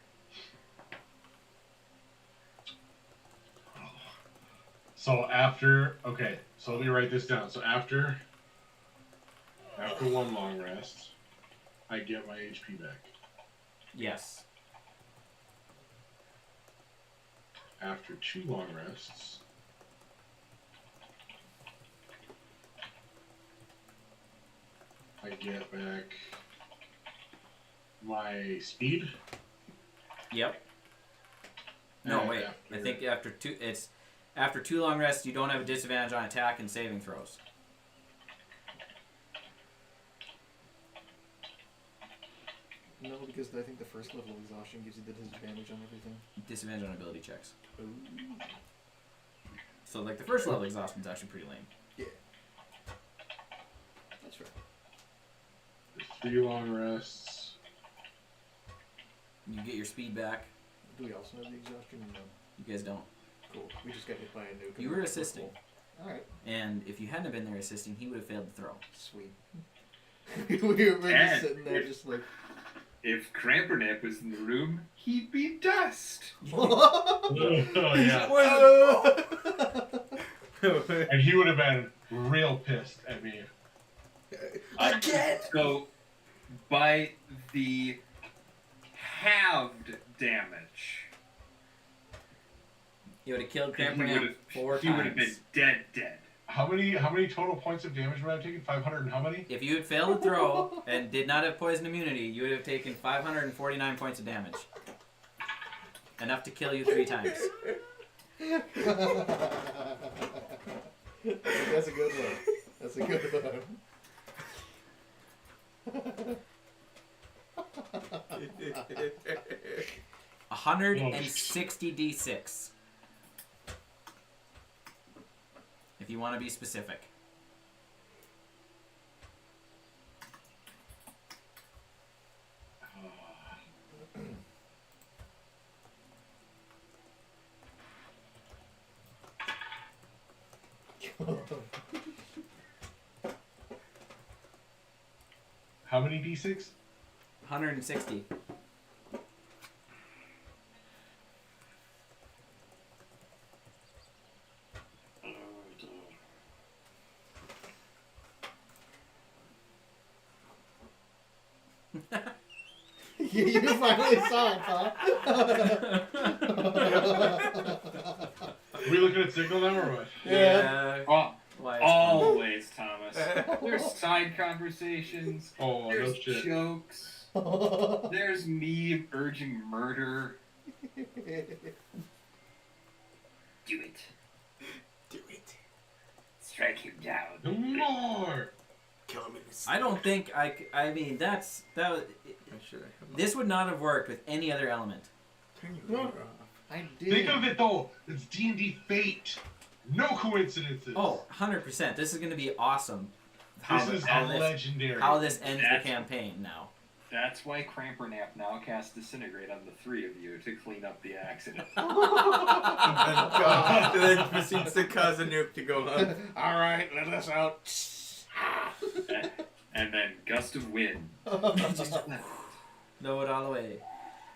So after, okay, so let me write this down. So after 1 long rest, I get my HP back. Yes. After 2 long rests, I get back my speed. Yep. No, And wait. I think after 2 long rests, you don't have a disadvantage on attack and saving throws. No, because I think the first level of exhaustion gives you the disadvantage on everything. Disadvantage on ability checks. Ooh. So, like, the first level exhaustion is actually pretty lame. Yeah. That's right. 3 long rests. You get your speed back. Do we also have the exhaustion? No. You guys don't. Cool. We just got hit by a nuke. You were assisting. Alright. And if you hadn't have been there assisting, he would have failed the throw. Sweet. we were And just sitting there just like... If Krampernap was in the room, he'd be dust. Oh, yeah. And he would have been real pissed at me. Again! So, by the halved damage, You would have killed He Cramper would've- 4 He would have times. been dead. How many total points of damage would I have taken? 500 and how many? If you had failed to throw and did not have poison immunity, you would have taken 549 points of damage. Enough to kill you 3 times. That's a good one. That's a good one. 160 d6. If you want to be specific. How many d6? 160. You finally saw it, huh? Are we looking at signal now or what? Yeah. Oh, Why, always, Thomas. There's side conversations. Oh, no There's shit. jokes. There's me urging murder. Do it. Do it. Strike him down. No more! Kill him in his I don't think I mean, that was. This would not have worked with any other element. Turn your No. finger off. I did. Think of it though. It's D&D fate. No coincidences. Oh, 100%. This is going to be awesome. This is legendary. How this ends That's- the campaign now. That's why Crampernap now casts Disintegrate on the 3 of you to clean up the accident. And then proceeds to cause a nuke to go on. All right, let us out. And then Gust of Wind. Blow it all away.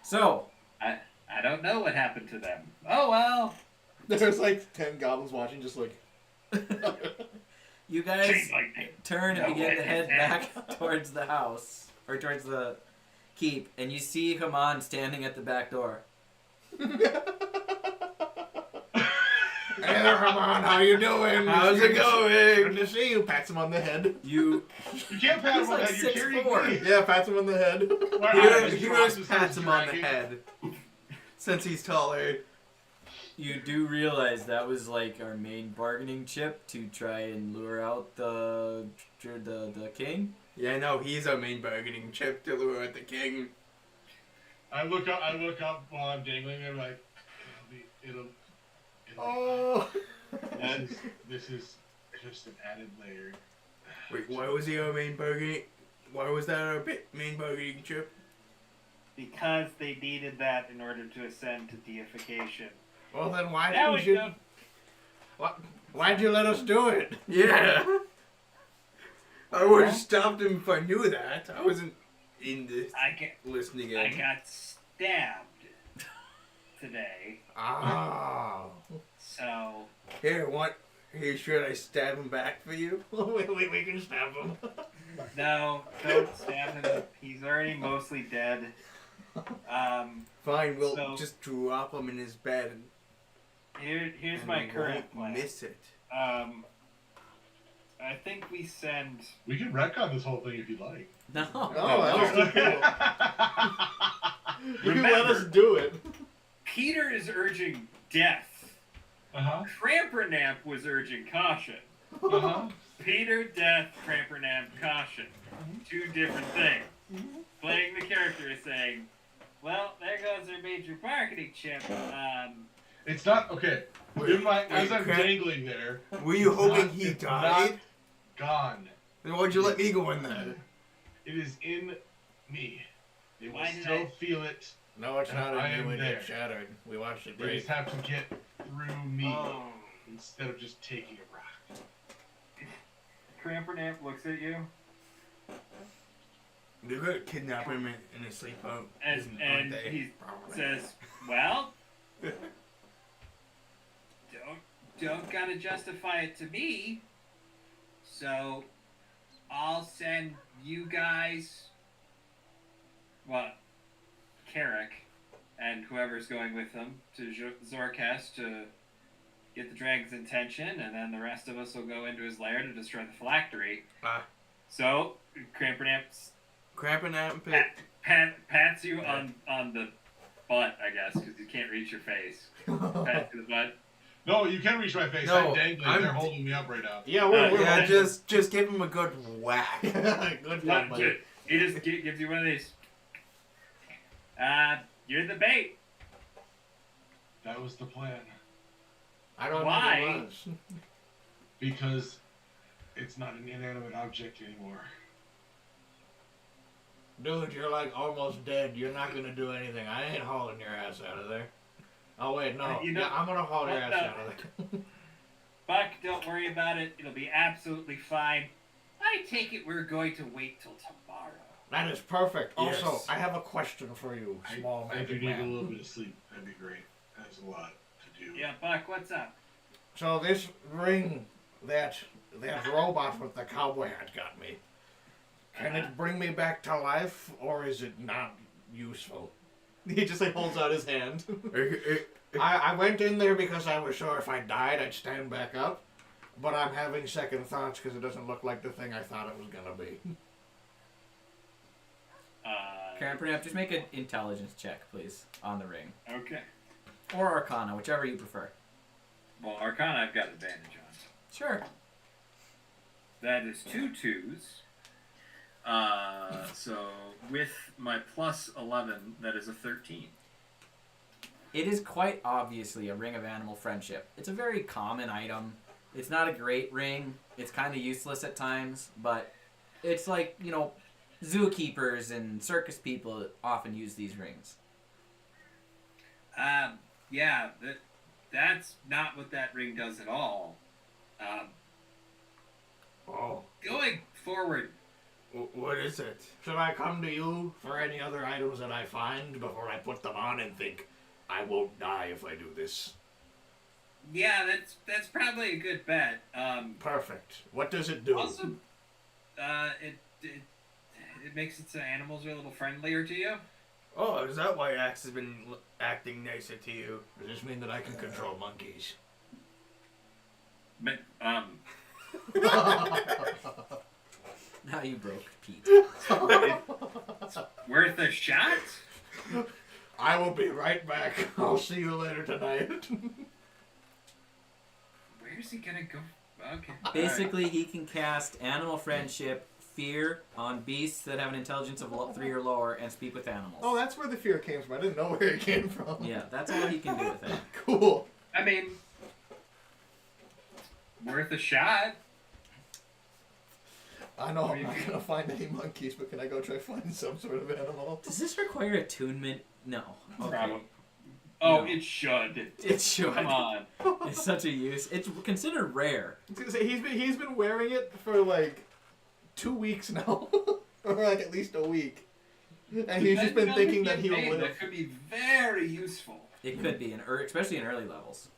So, I don't know what happened to them. Oh well. There's like 10 goblins watching, just like. you guys Chain lightning. turn and No begin to way. head back towards the house. Or towards the keep. And you see Haman standing at the back door. Hey there, Haman, how you doing? How's it going? Good to see you. Pats him on the head. You You can't pat He's him on like the head. You're carrying 6'4". me. Yeah, pats him on the head. Why He not? goes, Just he drops goes his pats him on the dragging. head. Since he's taller. You do realize that was like our main bargaining chip to try and lure out the king. Yeah, no, he's our main bargaining chip to lure out the king. I look up while I'm dangling there like, it'll Oh. this is just an added layer. Wait, why was he our main bargaining? Why was that our main bargaining chip? Because they needed that in order to ascend to deification. Well, then why Now didn't we you? know. Why'd you let us do it? Yeah. I would have stopped him if I knew that. I wasn't in this listening I in. got stabbed today, Oh. so Here, what? Here, should I stab him back for you? we can stab him. no, don't stab him. He's already mostly dead. Fine, we'll So- just drop him in his bed. Here's and my we current won't plan. miss it. I think we send. We can retcon this whole thing if you'd like. No. Oh, that was too cool. You let Remember. us do it. Peter is urging death. Uh-huh. Crampernap was urging caution. Uh-huh. Peter, death, Crampernap, caution. 2 different things. Playing the character is saying, well, there goes our major marketing chip. It's not okay. In my, as I'm crap. dangling there, Were you it's hoping not- he it's died? not gone. Then why'd you let me go in there? It is in me. They will Why did still I- feel it. No, it's not I in am you when there. it shattered. We watched it They break. just have to get through me Oh. instead of just taking a rock. Crampernap looks at you, They're gonna kidnap him in his sleep out. and, aren't and they? he says, well, don't gotta justify it to me, so I'll send you guys, well, Carrick, and whoever's going with him to Zorkest to get the dragon's attention, and then the rest of us will go into his lair to destroy the phylactery. So, Crampernamp pats you on the butt, I guess, because you can't reach your face. Pat to the butt. No, you can reach my face. No, I'm dangling. They're holding me up right now. Yeah, we're just give him a good whack. good one, buddy. He just gives you one of these. You're the bait. That was the plan. I don't Why? know what it was. Because it's not an inanimate object anymore. Dude, you're like almost dead. You're not gonna do anything. I ain't hauling your ass out of there. Oh wait, no. Yeah, I'm gonna haul your ass out of there. Buck, don't worry about it. It'll be absolutely fine. I take it we're going to wait till tomorrow. That is perfect. Yes. Also, I have a question for you, small I do magic need a man. little bit of sleep. That'd be great. That's a lot to do. Yeah, Buck, what's up? So this ring that robot with the cowboy hat got me, can it bring me back to life, or is it not useful? He just like holds out his hand. I went in there because I was sure if I died I'd stand back up, but I'm having second thoughts because it doesn't look like the thing I thought it was gonna be. Crampernamp, just make an intelligence check, please, on the ring. Okay. Or Arcana, whichever you prefer. Well, Arcana I've got advantage on. Sure. That is 2 2s. So with my plus 11, that is a 13. It is quite obviously a ring of animal friendship. It's a very common item. It's not a great ring. It's kind of useless at times, but it's like, you know, zookeepers and circus people often use these rings. Yeah, that's not what that ring does at all. Oh. Going forward, What is it? Should I come to you for any other items that I find before I put them on and think, I won't die if I do this? yeah, that's probably a good bet. Perfect. What does it do? Also, it makes it so animals are a little friendlier to you. Oh, is that why Axe has been acting nicer to you? Does this mean that I can control monkeys? But, Now you broke Pete. it's worth a shot. I will be right back. I'll see you later tonight. Where's he gonna go? Okay. Basically, he can cast Animal Friendship, Fear, on beasts that have an intelligence of 3 or lower and speak with animals. Oh, that's where the fear came from. I didn't know where it came from. Yeah, that's all he can do with it. Cool. I mean, worth a shot. I know I'm not gonna find any monkeys, but can I go try finding some sort of animal? Does this require attunement? No. Okay. Probably. Oh, No. it should. It should. Come on. It's such a use. It's considered rare. I was gonna say, he's been wearing it for like 2 weeks now, or like at least a week, and he's just been thinking that he will live. That could be very useful. It could be, especially in early levels.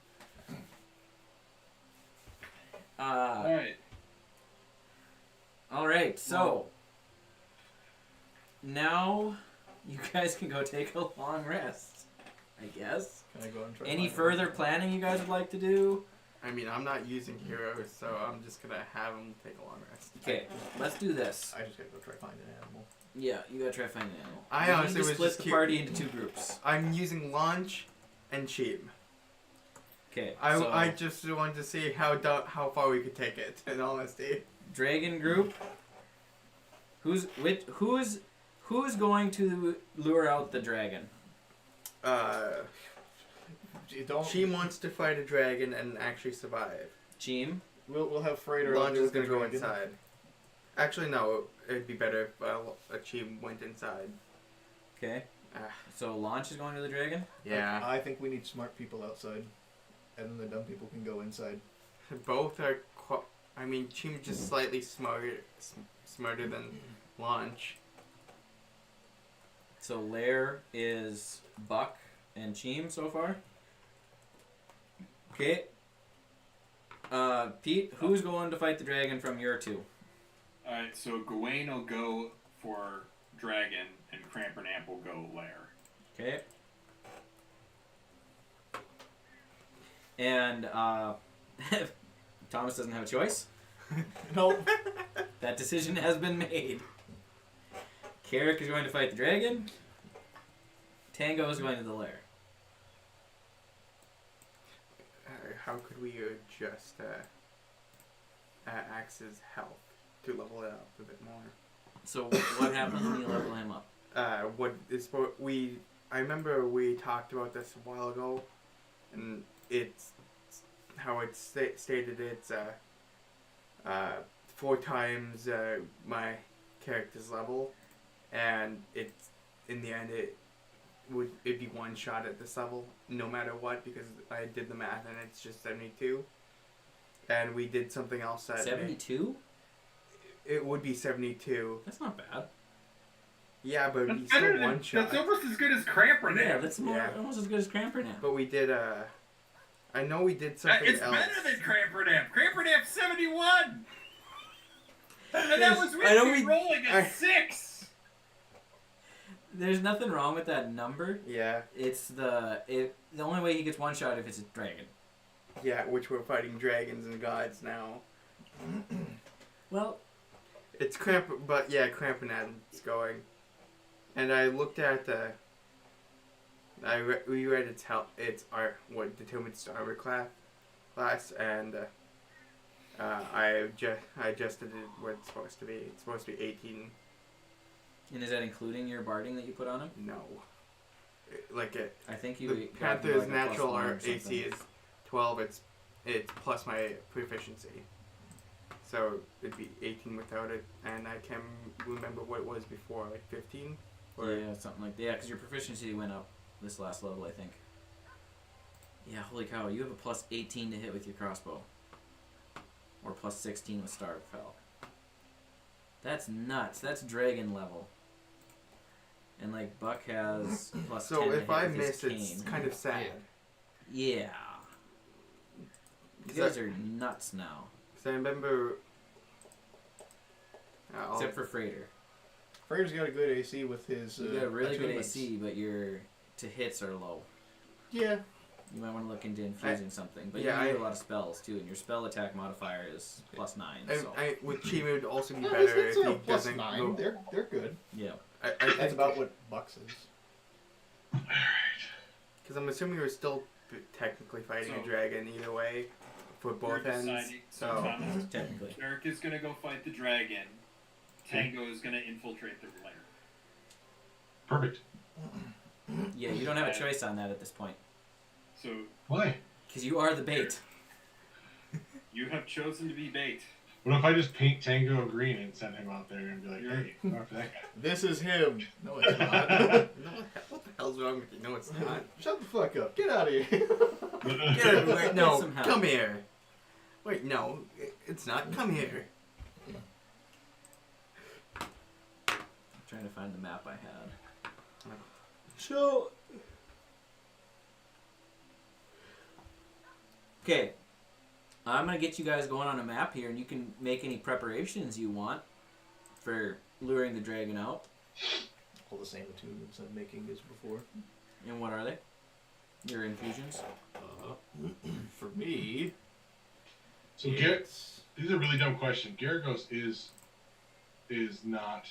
Alright. Alright, so now you guys can go take a long rest, I guess. Can I go and try? Any finding further animals? planning you guys would like to do? I mean, I'm not using heroes, so I'm just gonna have him take a long rest. Okay, let's do this. I just gotta go try finding an animal. Yeah, you gotta try to find an animal. I We honestly need to was split just the party into 2 groups. I'm using Launch and Cheem. Okay, I just wanted to see how far we could take it, in honesty. Dragon group. Who's going to lure out the dragon? Cheem wants to fight a dragon and actually survive. Cheem. We'll have Freighter. Launch deal is with the gonna go dragon. inside. Actually, no. It'd be better if a Cheem went inside. Okay. Ah. So Launch is going to the dragon? Yeah. I think we need smart people outside, and then the dumb people can go inside. Both are. I mean, Cheem just slightly smarter than Launch. So Lair is Buck and Cheem so far. Okay. Pete, who's going to fight the dragon from your 2? Alright, so Gawain will go for Dragon, and Crampernamp will go Lair. Okay. And Thomas doesn't have a choice. Nope. That decision has been made. Carrick is going to fight the dragon. Tango is going to the lair. How could we adjust Axe's health to level it up a bit more? So what happens when you level him up? I remember we talked about this a while ago, and it's how it's stated. It's 4 times my character's level, and it's in the end it'd be 1 shot at this level no matter what, because I did the math and it's just 72. And we did something else that 72? It would be 72. That's not bad. Yeah, but it'd be That's better still than, 1 shot. that's almost as good as Cramper now. Yeah, that's almost as good as Cramper now. But we did I know we did something It's else. better than Cramperdamp. Cramperdamp 71! And that was I know with me rolling a 6! There's nothing wrong with that number. Yeah. It's the only way he gets 1 shot if it's a dragon. Yeah, which we're fighting dragons and gods now. Well, It's Cramponad's going. And I looked at the... we read its determines its armor class, and I adjusted it what it's supposed to be. It's supposed to be 18. and is that including your barding that you put on him? No. I think you The got him Panther's like a natural +1 or AC something. is 12. It's plus my proficiency. So it'd be 18 without it, and I can't remember what it was before, like 15? Yeah, something like that. Yeah, because your proficiency went up this last level, I think. Yeah, holy cow, you have a plus 18 to hit with your crossbow. Or plus 16 with Starfell. That's nuts. That's dragon level. And like Buck has plus 10 So to if hit I with his miss, it's cane. kind of sad. Yeah. You guys are nuts now. Because I remember... Except for Freighter. Freighter's got a good AC with his. You got a really good attunements. AC, but your to hits are low. Yeah. You might want to look into infusing something. But yeah, you need a lot of spells too, and your spell attack modifier is +9. So. With Cheems, it would also be No, better it's if a he plus doesn't 9. go... They're good. Yeah. I That's think about what Bucks is. Because I'm assuming we're still technically fighting a dragon either way for both We're ends. deciding- So Thomas, Technically. Eric is going to go fight the dragon. Tango is going to infiltrate the lair. Perfect. Yeah, you don't have a choice on that at this point. So Why? Because you are the bait. you have chosen to be bait. What if I just paint Tango green and send him out there and be like, hey, go after that guy? This is him. No, it's not. what the hell's wrong with you? No, it's not. Shut the fuck up. Get out of here. Get out of here. No, some help. come here. Wait, no, it's not. Come here. I'm trying to find the map I had. So. Okay. I'm going to get you guys going on a map here, and you can make any preparations you want for luring the dragon out. All the same attunements I'm making as before. And what are they? Your infusions? For me. So Garrett, this is a really dumb question. Garagos is not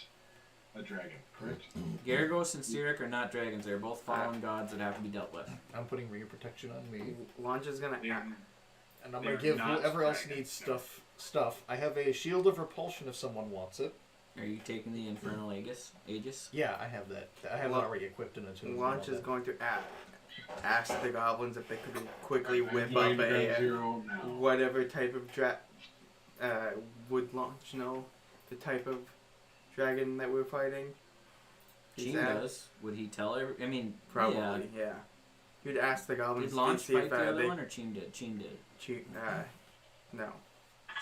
a dragon, correct? Garagos and Cyric are not dragons. They're both fallen gods that have to be dealt with. I'm putting ring of protection on me. Launch is gonna. And I'm They're gonna give not whoever else dragons. needs stuff. I have a shield of repulsion if someone wants it. Are you taking the Infernal Aegis? Yeah, I have that. I have it already equipped in a tune. Launch is going to ask the goblins if they could quickly I'm whip going up to grab a 0 now. whatever type of would Launch know the type of dragon that we're fighting? Cheem does. Would he tell her? I mean, Probably, yeah. You'd ask the goblins Did Launch to see fight if the other they one, or Cheem did? Cheem did. no.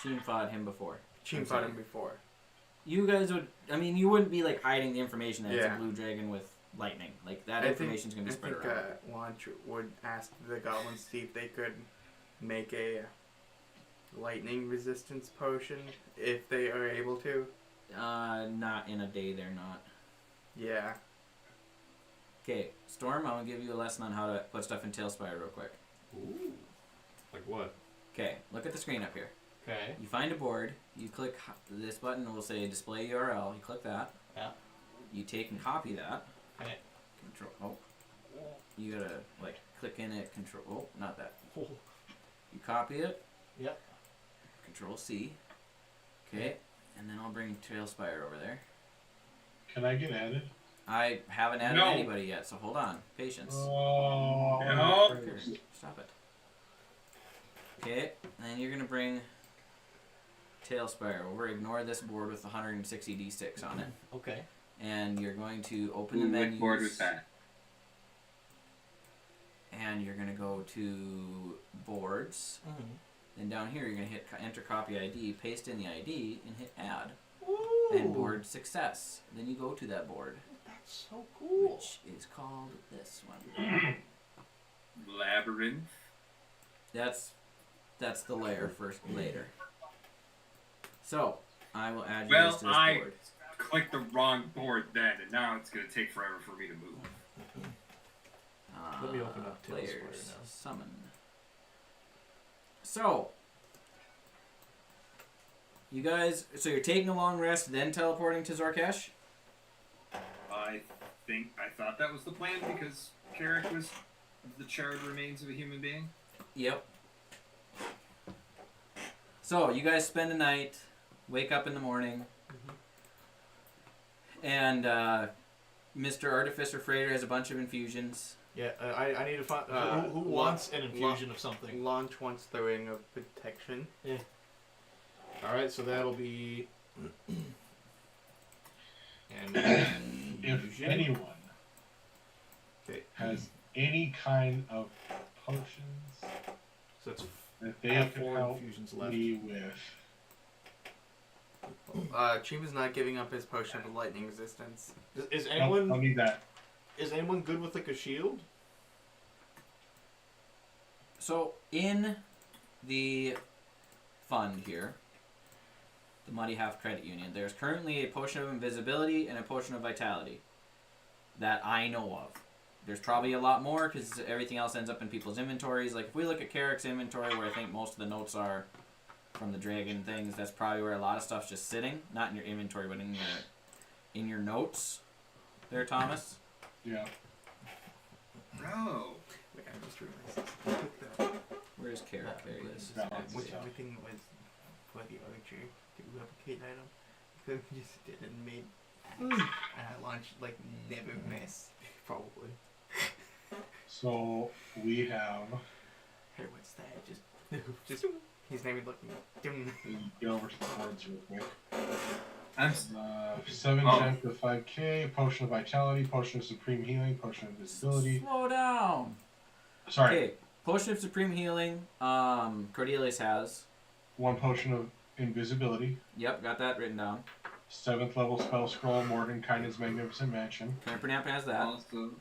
Cheem fought him before. Cheem I'm fought sorry. him before. You guys would. I mean, you wouldn't be like hiding the information that it's Yeah. a blue dragon with lightning. Like that I information's gonna be spread think around. Launch would ask the goblins to see if they could make a lightning resistance potion if they are able to. Not in a day. They're not. Yeah. Okay, Storm. I'm gonna give you a lesson on how to put stuff in Tailspire real quick. Ooh. Like what? Okay, look at the screen up here. Okay. You find a board. You click this button. Will say display URL. You click that. Yeah. You take and copy that. Okay. Control. Oh. You gotta like click in it. Control. Oh, not that. Oh. You copy it. Yep. Control C. Okay. And then I'll bring Tailspire over there. Can I get added? I haven't added No. anybody yet, so hold on. Patience. Oh. No. Here, stop it. Okay, and you're gonna bring Tailspire over. Ignore this board with 160 d6 on it, Okay. and you're going to open the Ooh, menus. what board was that? And you're gonna go to boards. Mm-hmm. Then down here, you're gonna hit enter copy ID, paste in the ID, and hit add. Ooh. And board success. Then you go to that board, That's so cool. which is called this one. Labyrinth. That's the layer first later. So I will add you Well, guys to this I board. clicked the wrong board then, and now it's gonna take forever for me to move. Let me open up Tailspire players now. summon. So you guys, so you're taking a long rest, then teleporting to Zorkesh? I thought that was the plan because Carrick was the charred remains of a human being. Yep. So you guys spend the night, wake up in the morning, and Mr. Artificer Freighter has a bunch of infusions. Yeah, I need to find who lo- wants an infusion of something. Launch wants the ring of protection. All right, so that'll be. And If infusion. anyone Okay. has any kind of potions So it's that they have can 4 help infusions left. me with, Cheems is not giving up his potion of lightning resistance. Is I'll anyone need that. is anyone good with like a shield? So in the fund here, the Muddy Half Credit Union, there's currently a potion of invisibility and a potion of vitality that I know of. There's probably a lot more because everything else ends up in people's inventories. Like if we look at Carrick's inventory, where I think most of the notes are from the dragon things, that's probably where a lot of stuff's just sitting, not in your inventory, but in your notes. There, Thomas. Yeah. Bro. Wait, I just realized this. Where's Carrick? There he is. With everything was for the archer to replicate item. Could have just did and made and I launched like never miss. Probably. So we have. Hey, what's that? Just he's not even looking. Get over to the boards real quick. I'm 7 Oh. gem to 5k, potion of vitality, potion of supreme healing, potion of invisibility. Slow down. Sorry, Okay, potion of supreme healing. Cordelius has. 1 potion of invisibility. Yep, got that written down. 7th level spell scroll, Mordenkainen's Magnificent Mansion. Crampernapp has that. also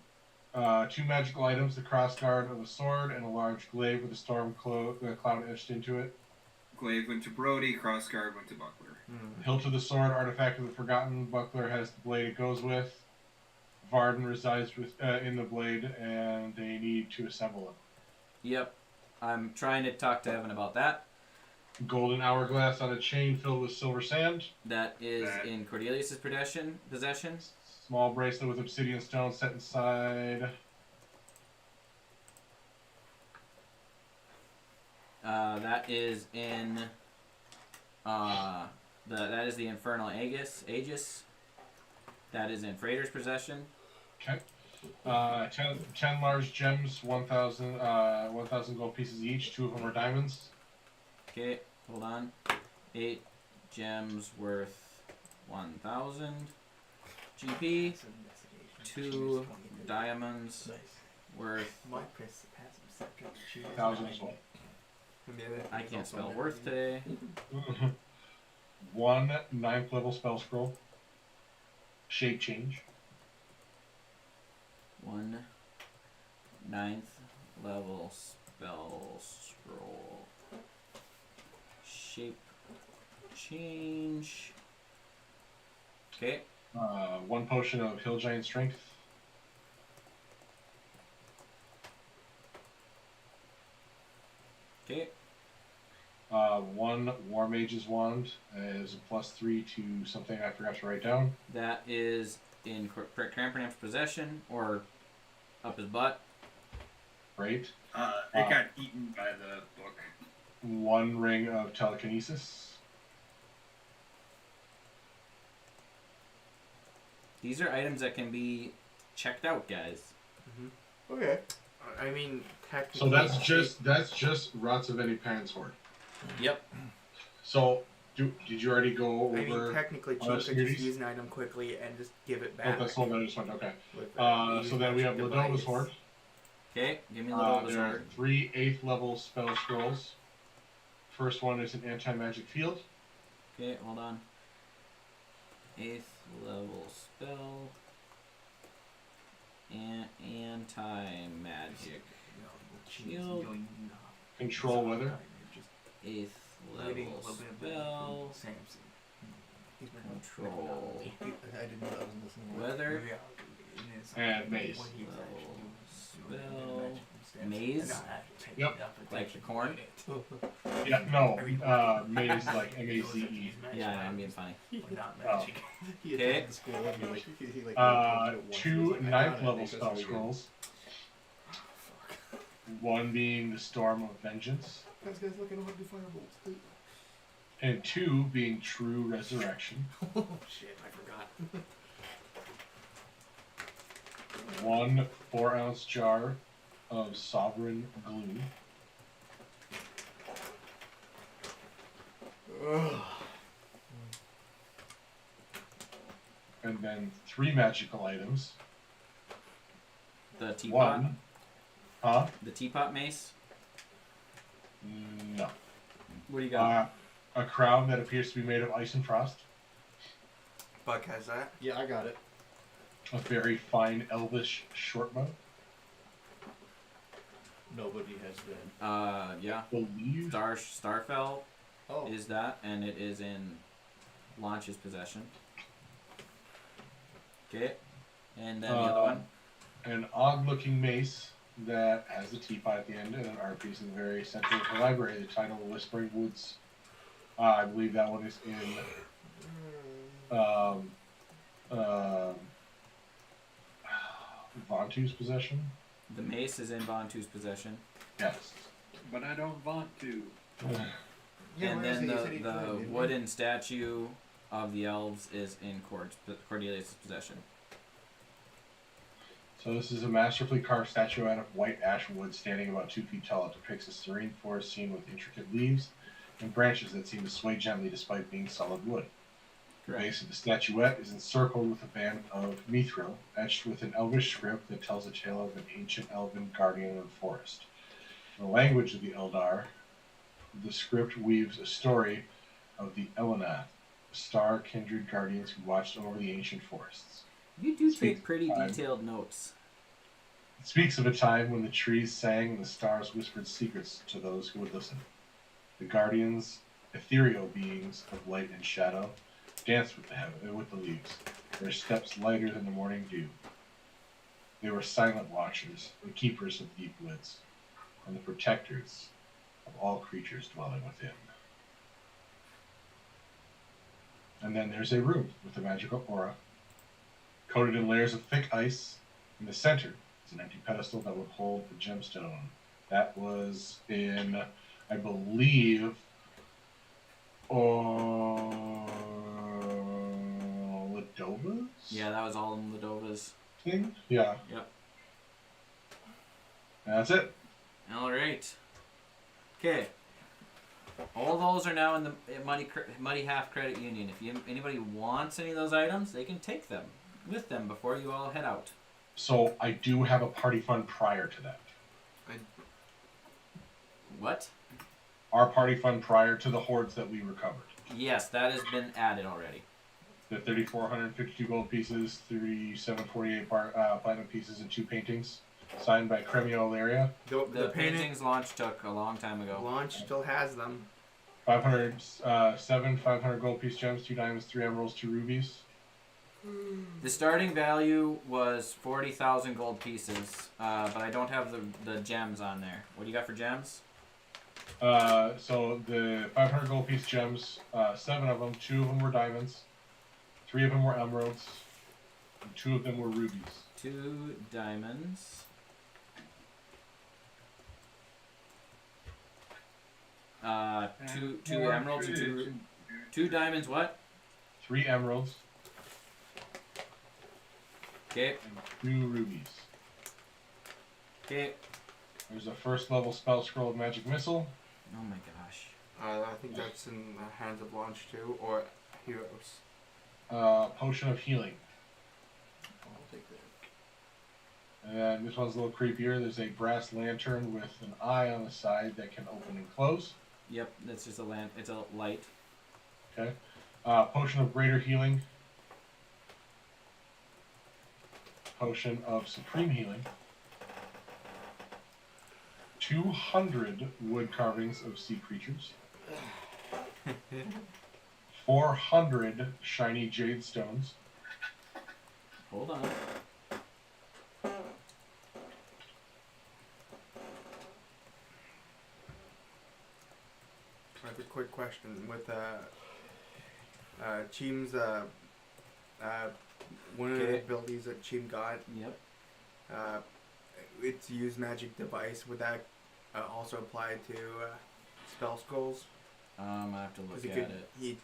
2 magical items, the crossguard of a sword and a large glaive with a storm cloud etched into it. glaive went to Brody, crossguard went to Buckler. Hilt of the sword, artifact of the forgotten. Buckler has the blade it goes with. Varden resides in the blade, and they need to assemble it. Yep. I'm trying to talk to Evan about that. Golden hourglass on a chain filled with silver sand. That is That- in Cordelius' possession. Small bracelet with obsidian stone set inside. That is in that is the Infernal Aegis. That is in Freighter's possession. Okay. 10 large gems, 1,000 gold pieces each. 2 of them are diamonds. Okay, hold on. 8 gems worth 1,000 GP. 2 diamonds Nice. worth. My press passive subject to choose. 1,000 as well. I can't spell worth today. 1 9th level spell scroll. Shape change. 1 9th level spell scroll. Shape change. Okay. 1 potion of hill giant strength. Okay. One War Mage's Wand is a +3 to something I forgot to write down. That is in Crampernam's possession or up his butt. Great. It got eaten by the book. One Ring of Telekinesis. These are items that can be checked out, guys. Okay. I mean, technically. So that's just Rots of Any Pan's Horde. Yep. So did you already go over? I mean, technically, Cheems could just series? use an item quickly and just give it Oh, back. that's all that I just went. Okay. with So then we have Ladova's Horde. Okay, give me a little There are sword. 3 8th level spell scrolls. First one is an anti-magic field. Okay, hold on. 8th level spell. And anti-magic shield. Control weather. 8th level spell. Control I didn't know that was listening. weather. And mace. Level spell. Maze. Yep. Like the corn. Yeah, no. Maze like M-A-Z-E. Yeah, I'm being funny. Oh. Okay. 2 9th level spell scrolls. One being the Storm of Vengeance. Guys, looking at do firebolts. And 2 being True Resurrection. Oh shit, I forgot. 1 4-ounce jar of Sovereign Glue. And then 3 magical items. The teapot. 1. Huh? The teapot mace. No. What do you got? A crown that appears to be made of ice and frost. Buck has that. Yeah, I got it. A very fine elvish shortbow. Nobody has been. Yeah. Believe. Starfell Oh. is that, and it is in Launch's possession. Okay. And then the other one. An odd-looking mace that has a teapot at the end and an art piece in the very center of the library. The title, Whispering Woods. I believe that one is in Vontu's possession. The mace is in Vontu's possession. Yes. But I don't want to. And then the wooden statue of the elves is in Cordelius' possession. So this is a masterfully carved statuette of white ash wood standing about 2 feet tall. It depicts a serene forest scene with intricate leaves and branches that seem to sway gently despite being solid wood. The base of the statuette is encircled with a band of mithril, etched with an elvish script that tells a tale of an ancient elven guardian of the forest. In the language of the Eldar, the script weaves a story of the Elenath, star-kindred guardians who watched over the ancient forests. You do take pretty detailed notes. It speaks of a time when the trees sang and the stars whispered secrets to those who would listen. The guardians, ethereal beings of light and shadow, danced with the leaves, their steps lighter than the morning dew. They were silent watchers, the keepers of deep woods, and the protectors of all creatures dwelling within. And then there's a room with a magical aura, coated in layers of thick ice. In the center is an empty pedestal that would hold the gemstone. That was in, I believe, Ladova's? Yeah, that was all in Ladova's thing? Yeah. Yep. And that's it. Alright. Okay. All those are now in the Muddy Half Credit Union. If anybody wants any of those items, they can take them with them before you all head out. So I do have a party fund prior to that. What? Our party fund prior to the hordes that we recovered. Yes, that has been added already. The 3,452 gold pieces, 3,748 platinum pieces, and 2 paintings signed by Cremio Ilaria. The paintings launch took a long time ago. Launch still has them. 500 gold piece gems, 2 diamonds, 3 emeralds, 2 rubies. The starting value was 40,000 gold pieces, but I don't have the gems on there. What do you got for gems? So the 500 gold piece gems. 7 of them. 2 of them were diamonds. 3 of them were emeralds. And 2 of them were rubies. 2 diamonds. Two emeralds and 2 diamonds. What? 3 emeralds. Okay. And 2 rubies. Okay. There's a first level spell scroll of magic missile. Oh my gosh. I think that's in the Hands of Launch too, or Heroes. Potion of healing. I'll take that. And this one's a little creepier. There's a brass lantern with an eye on the side that can open and close. Yep, that's just a lamp. It's a light. Okay. Potion of greater healing. Potion of supreme healing. 200 wood carvings of sea creatures. 400 shiny jade stones. Hold on. I have a quick question with Cheems. One of the abilities that Cheem got. Yep. It's use magic device. Would that also apply to spell scrolls? I have to look He at could, it.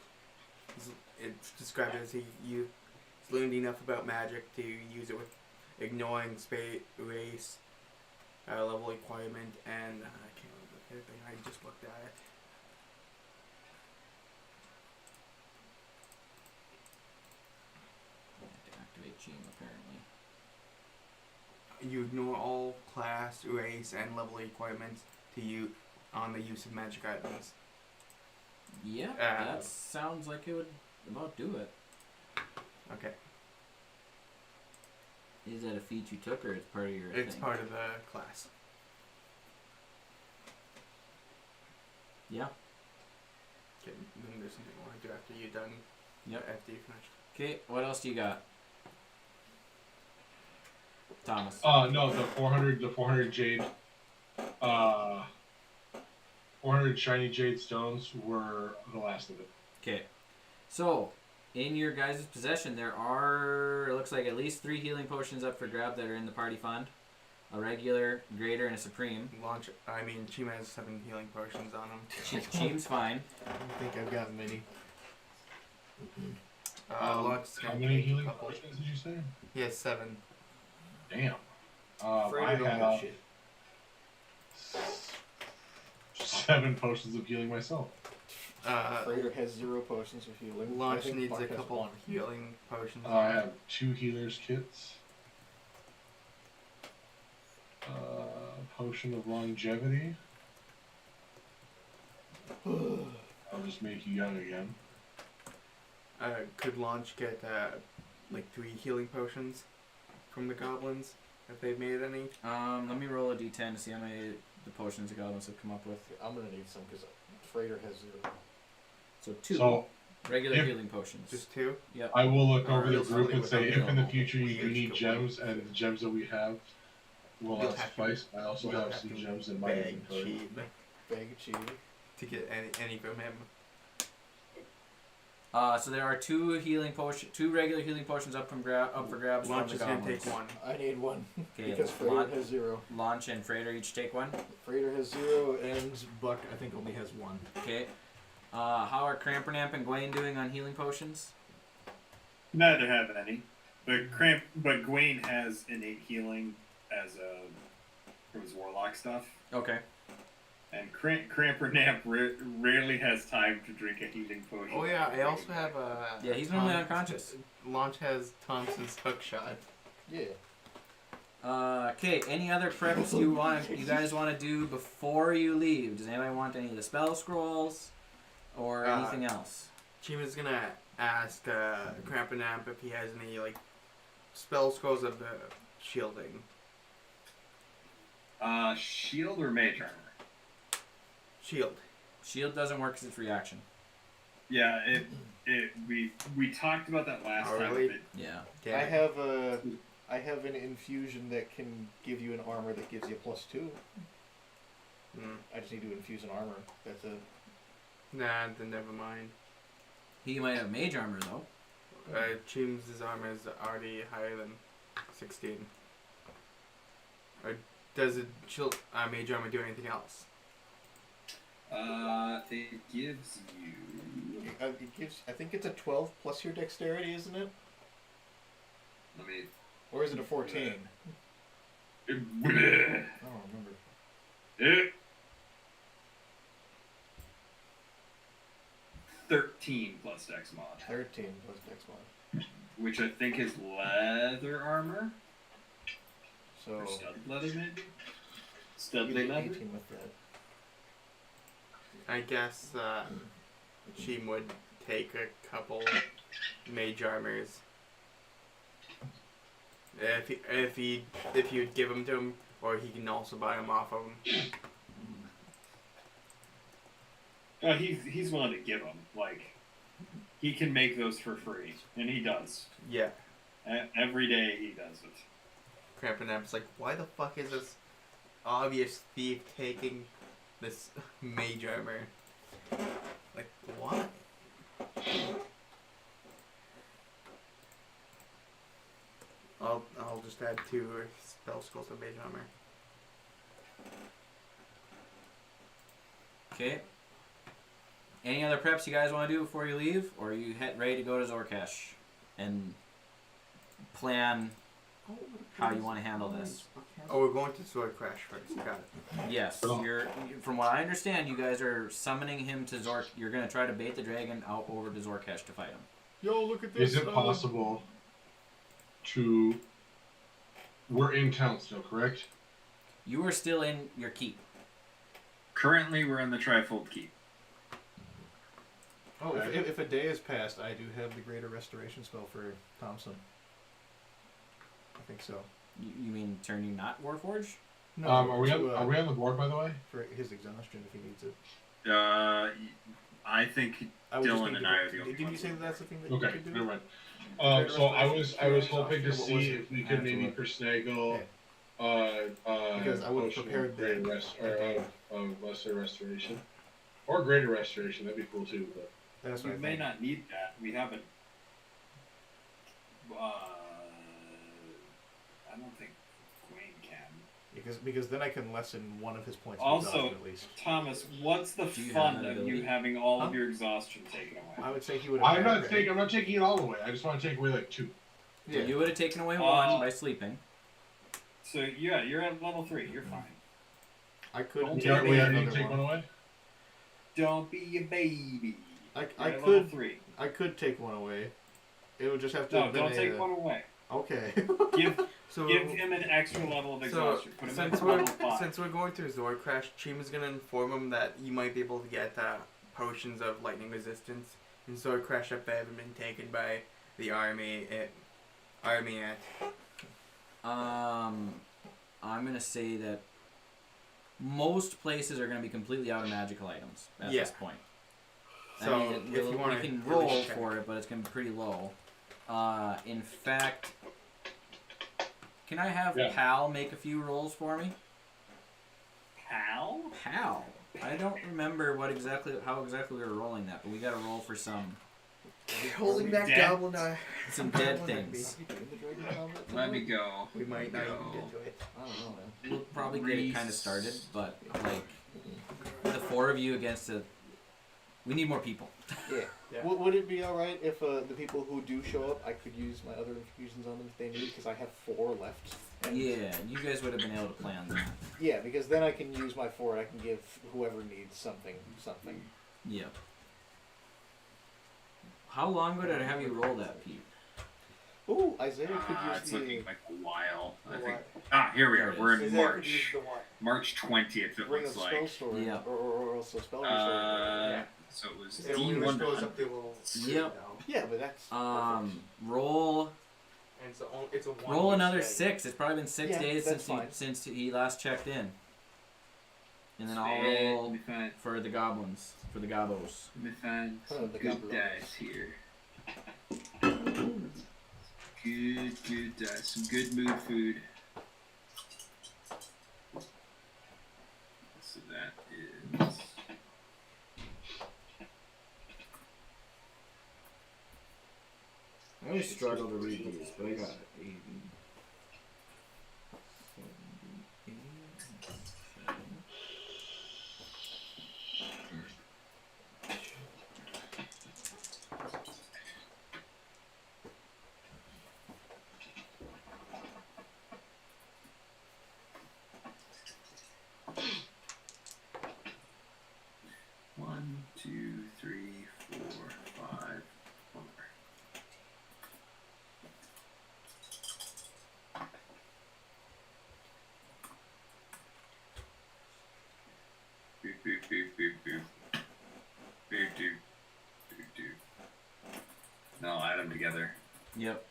It's described as he's learned enough about magic to use it with ignoring space, race, level requirement, and I can't remember the other thing. I just looked at it. I have to activate Cheem apparently. You ignore all class, race, and level requirements to use on the use of magic items. Yeah, that sounds like it would about do it. Okay. Is that a feat you took or it's part of your It's thing? part of the class. Yeah. Okay, then there's something I want to do after you're done. Yep. After you finish. Okay, what else do you got? Thomas. No, the 400 jade, 400 shiny jade stones were the last of it. Okay. So, in your guys' possession, there are, it looks like at least 3 healing potions up for grab that are in the party fund. A regular, greater, and a supreme. Cheem has 7 healing potions on him. Cheem's fine. I don't think I've got many. Launch's How gonna many take a healing couple. potions did you say? He has 7. Damn. Afraid I I don't had have shit. 7 potions of healing myself. Freighter has 0 potions of healing. I Launch think needs Buck a has couple 1. healing potions. I have 2 healers kits. Potion of longevity. I'll just make you young again. Could Launch get 3 healing potions from the goblins if they've made any? Let me roll a d10 to see how many the potions the goblins have come up with. I'm gonna need some because Freighter has 0. So 2 So regular if- healing potions. Just 2? Yep. I will look over the Real group slowly and say, without if in the the future you weird do need scope. gems and the gems that we have will You'll not have to- suffice, I also You'll have some to gems in my beg inventory. Cheem Bag of cheese. to get any from him. So there are 2 regular healing potions up for grabs Launch from is the gonna goblins. take 1. I need 1 Okay, because Freighter has 0. Launch and Freighter each take 1. Freighter has 0 and And Buck, I think, only has 1. Okay. How are Crampernamp and Gwaine doing on healing potions? Neither have any. But Gwaine has innate healing as from his warlock stuff. Okay. And Crampernamp rarely has time to drink a healing potion. Oh yeah, I also have Yeah, he's normally unconscious. Launch has Thompson's hook shot. yeah. Okay. Any other preps you guys want to do before you leave? Does anybody want any of the spell scrolls or anything else? Cheem is gonna ask Crampanamp if he has any spell scrolls of the shielding. Shield or mage armor? Shield. Shield doesn't work because it's reaction. Yeah, we talked about that last Oh, time. really? But Yeah. Damn. I have an infusion that can give you an armor that gives you a +2. Mm. I just need to infuse an armor. That's a Nah, then never mind. He might have mage armor though. Cheems' armor is already higher than 16. Or does mage armor do anything else? It gives you. It gives. I think it's a 12 plus your dexterity, isn't it? Let me. Or is it a 14? I don't remember. 13 plus dex mod. 13 plus dex mod. Which I think is leather armor. So Or stud leather, maybe? Stud you get leather? 18 with that. I guess Cheem would take a couple mage armors. If you'd give them to him, or he can also buy them off of him. Oh, he's willing to give them. Like, he can make those for free, and he does. Yeah. Every day he does it. Cramping App's like, why the fuck is this obvious thief taking this mage armor? Like, what? I'll just add 2 spell scrolls of mage armor. Okay. Any other preps you guys want to do before you leave, or are you ready to go to Zorkesh and plan how you want to handle this? Oh, we're going to Sword Crash first. Got it. Yes, from what I understand, you guys are summoning him to Zork. You're gonna try to bait the dragon out over to Zorkesh to fight him. Yo, look at this. Is it possible to... We're in town still, correct? You are still in your keep. Currently, we're in the Trifold Keep. Oh, if a day has passed, I do have the Greater Restoration spell for Thompson. I think so. You mean turn you not Warforged? No, Are we on the board, by the way? For his exhaustion, if he needs it. I think Dylan and I are the only Did you ones. say that's the thing that Okay, you could do? never mind. So I was hoping to see if we could maybe finagle Because I would have potion prepared of greater that. of lesser restoration, or greater restoration. That'd be cool too. But That's We what I may think. not need that. We haven't. I don't think Gwaine can. Because then I can lessen one of his points of Also, exhaustion at least. Thomas, what's the Do you have fun that of you ability? having all of your exhaustion taken away? I would say he would I'm have. not taking it all away. I just want to take away like 2. Yeah. You would have taken away 1 by sleeping. So yeah, you're at level 3. You're fine. I could Don't take take away We need to another take one one. away. Don't be a baby. I You're at could level 3. I could take one away. It would just have to. No, have been don't take a- one away. Okay. Give So give him an extra level of exhaustion. Put him at level 5. since we're going through Zord Crash, Cheem is gonna inform him that you might be able to get potions of lightning resistance. And Zord Crash if they haven't been taken by the army yet. I'm gonna say that most places are gonna be completely out of magical items at Yeah. this point. So, I mean, if you wanna we can at roll least check. for it, but it's gonna be pretty low. In fact, can I have Yeah. Pal make a few rolls for me? Pal? Pal. I don't remember how exactly we were rolling that, but we got to roll for some Holding back goblin eye. dead things. Let me go. We might not even Go. get to it. I don't know, man. We'll probably get it kind of started, but like the 4 of you against we need more people. Yeah. Yeah. Would it be alright if the people who do show up, I could use my other infusions on them if they need? Because I have 4 left. And Yeah, you guys would have been able to plan that. Yeah, because then I can use my 4 and I can give whoever needs something. Yep. How long ago did I have you roll that, Pete? Ooh, Isaiah could use It's the. looking like a while. I the think. what? Here we There are. it We're is. in Isaiah could use March. the what? March 20th. It Ring looks of Spell like. Storage. Yeah. Or also Spell Restoration. So it was It only D1. goes up to level Yep. now. Yeah, but that's. Roll And it's a one roll each another day. 6. It's probably been 6 Yeah, days that's since he last checked in. And then I'll Let roll me find. for the goblins, for the gobos. Let me find Oh, some the good gobble dice here. Good dice. Some good mood food. So that is I always struggle to read these, but I got it. 80, 78, 1, 2, 3, 4, 5, 4. Boop, boop, boop, boop, boop. Boop, doop. Boop, doop. No, I'll add them together. Yep.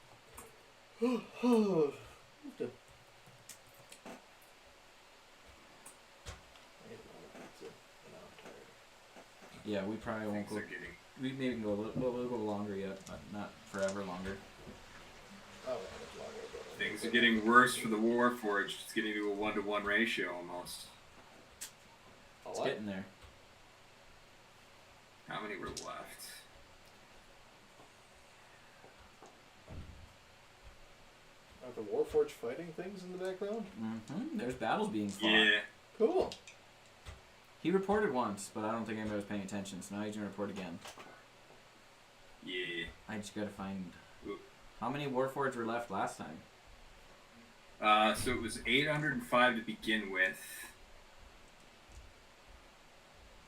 Yeah, we probably won't Things go. are getting We maybe can go. We'll go longer yet, but not forever longer. Things are getting worse for the Warforged. It's getting to a 1-to-1 ratio almost. It's getting there. How many were left? Are the Warforged fighting things in the background? Mm-hmm. There's battles being fought. Yeah. Cool. He reported once, but I don't think anybody was paying attention, so now he's gonna report again. Yeah. I just gotta find. Oop. How many Warforged were left last time? So it was 805 to begin with.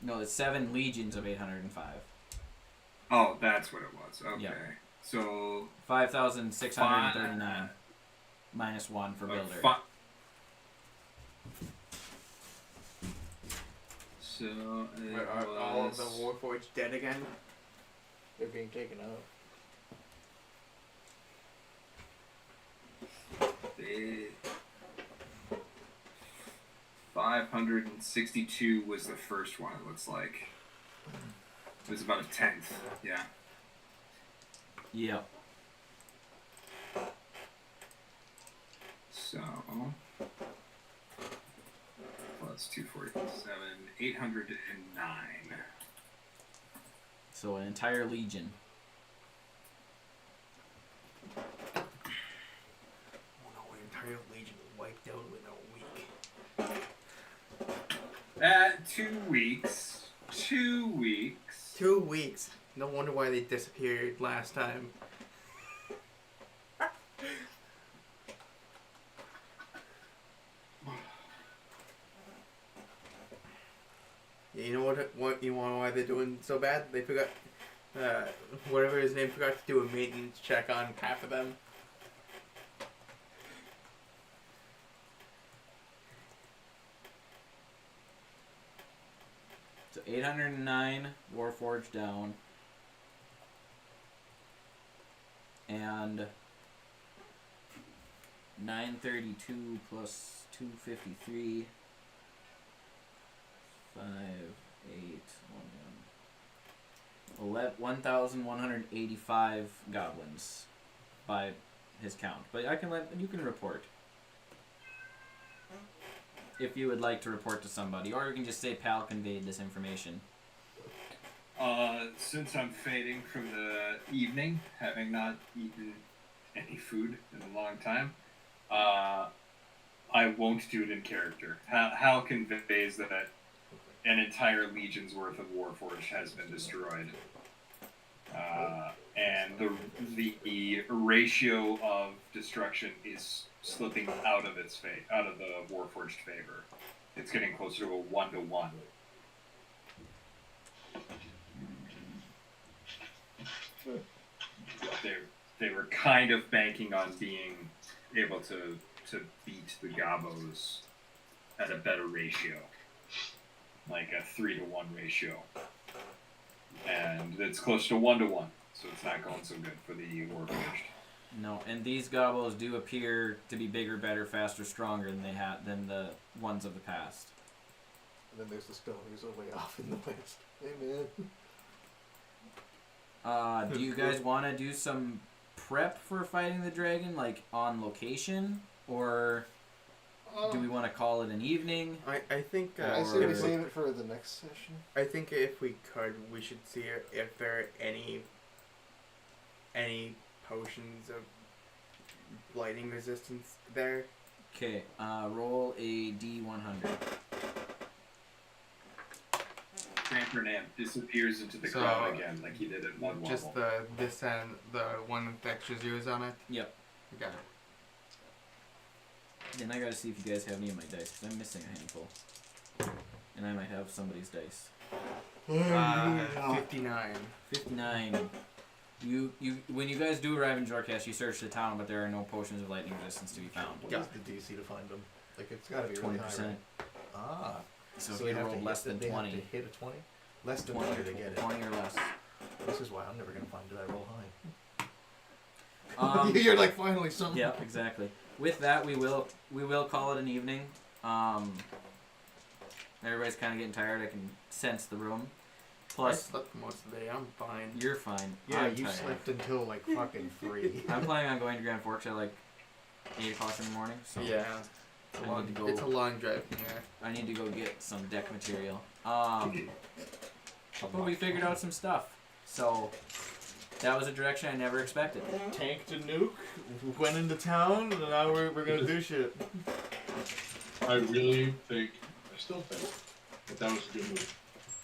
No, it's 7 legions of 805. Oh, that's what it was. Okay. Yeah. So 5,639 minus 1 for builder. So Are all of the Warforged dead again? They're being taken out. 562 was the first one. It looks like it was about a 10th. Yeah. Yep. So plus 247, 809. So an entire legion. Oh no, an entire legion wiped out within a week. 2 weeks. 2 weeks. 2 weeks. No wonder why they disappeared last time. Yeah, you know what you want why they're doing so bad? They forgot whatever his name forgot to do a maintenance check on half of them. So 809 Warforged down. And 932 plus 253. 5, 8, 1,185 goblins by his count. But you can report. If you would like to report to somebody, or you can just say Pal conveyed this information. Since I'm fading from the evening, having not eaten any food in a long time, I won't do it in character. Hal conveys that an entire legion's worth of Warforged has been destroyed, and the ratio of destruction is slipping out of out of the Warforged favor. It's getting closer to a 1-to-1. They were kind of banking on being able to beat the Gabos at a better ratio, like a 3-to-1 ratio, and it's close to 1-to-1, so it's not going so good for the Warforged. No, and these gobos do appear to be bigger, better, faster, stronger than the ones of the past. And then there's the Stoners way off in the west. Hey man. Do you guys want to do some prep for fighting the dragon, like on location, or do we want to call it an evening? I think I say we save it for the next session. I think if we could, we should see if there are any potions of lightning resistance there. Okay, roll a D100. Cramper disappears into the So, crowd again, like he did at Mud Just Wobble. this and the one with the extra zeros on it. Yep. Got it. Then I gotta see if you guys have any of my dice, because I'm missing a handful. And I might have somebody's dice. 59. 59. You when you guys do arrive in Jorcast, you search the town, but there are no potions of lightning resistance to be found. What is the DC to find them? Like, it's gotta be really high, 20%. right? Ah. So if they you have roll to less hit, than they 20, have to hit a 20? Less than 20, 20 to get it. 20 or less. This is why I'm never gonna find it. I roll high. Um, You're like, finally something. yeah, exactly. With that, we will call it an evening. Everybody's kind of getting tired. I can sense the room. I Plus, slept most of the day. I'm fine. you're fine. Yeah, I'm you tired. slept until like fucking 3. I'm planning on going to Grand Forks at like 8 o'clock in the morning. So Yeah. I need to go. It's a long drive from here. I need to go get some deck material. But we figured out some stuff. So that was a direction I never expected. Tanked a nuke, went into town, and now we're gonna do shit. I still think that was a good move.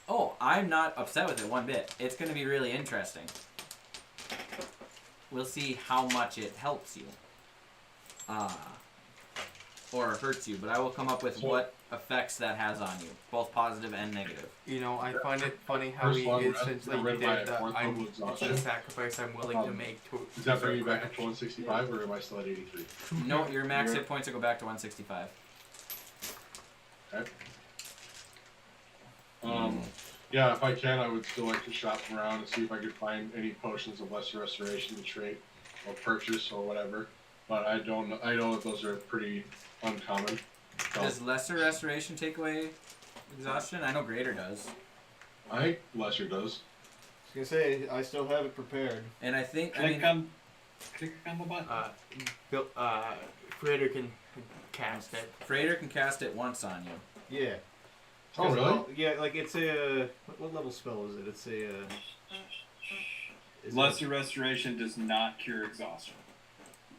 Oh, I'm not upset with it one bit. It's going to be really interesting. We'll see how much it helps you. Or hurts you, but I will come up with what effects that has on you, both positive and negative. You know, I find it funny how First he long rest, essentially read by did a fourth level it's exhaustion. a sacrifice I'm willing to make to. Does that bring you back up to 165, or am I still at 83? No, your max hit points will go back to 165. Okay. Yeah, if I can, I would still like to shop around and see if I could find any potions of lesser restoration to trade or purchase or whatever. But I know that those are pretty uncommon. So, Does lesser restoration take away exhaustion? I know greater does. I think lesser does. I was gonna say, I still have it prepared. And I think, Click on the button. Freighter can cast it. Freighter can cast it once on you. Yeah. Oh, really? Yeah, like it's a... What level spell is it? It's a... is Lesser restoration does not cure exhaustion.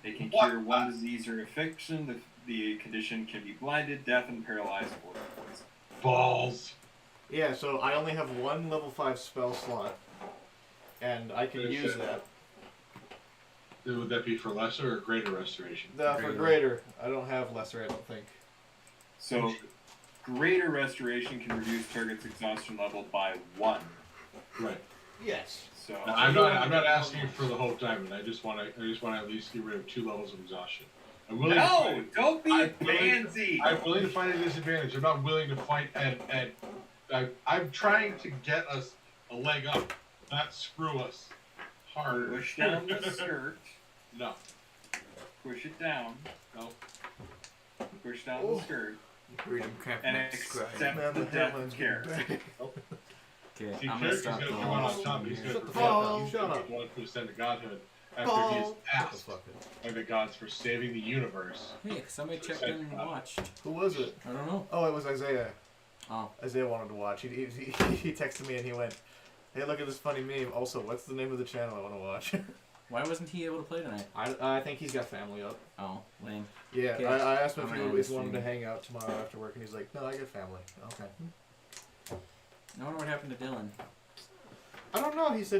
It can What? cure one disease or affliction. The condition can be blinded, deafened, paralyzed, or poison. Balls. Yeah, so I only have one level 5 spell slot. And I can Yes, use sir. that. Would that be for lesser or greater restoration? For greater. I don't have lesser, I don't think. So, greater restoration can reduce target's exhaustion level by 1. Right. Yes. So, Now, I'm not asking you for the whole diamond. I just want to at least get rid of 2 levels of exhaustion. I'm willing. no, don't be a I'm willing- pansy. I'm willing to fight a disadvantage. I'm not willing to fight and I'm trying to get us a leg up, not screw us harder. Push down the skirt. No. Push it down. No. Push down the skirt. Freedom cramp And next accept scribe. the death of care. Okay, See, I'm gonna Carrick's stop gonna the come out rolls on top. from He's here. gonna the forget fuck that up. he's Shut gonna up. be the one who ascended godhood after he is asked Fuck it. by the gods for saving the universe. Hey, somebody checked in and watched. Who was it? I don't know. Oh, it was Isaiah. Oh, Isaiah wanted to watch. He texted me and he went, "Hey, look at this funny meme. Also, what's the name of the channel I want to watch?" why wasn't he able to play tonight? I think he's got family up. Oh, lame. Yeah, Okay. I asked him I'm if he gonna always end the wanted to stream. hang out tomorrow after work, and he's like, "No, I got family." Okay. I wonder what happened to Dylan. I don't know. He said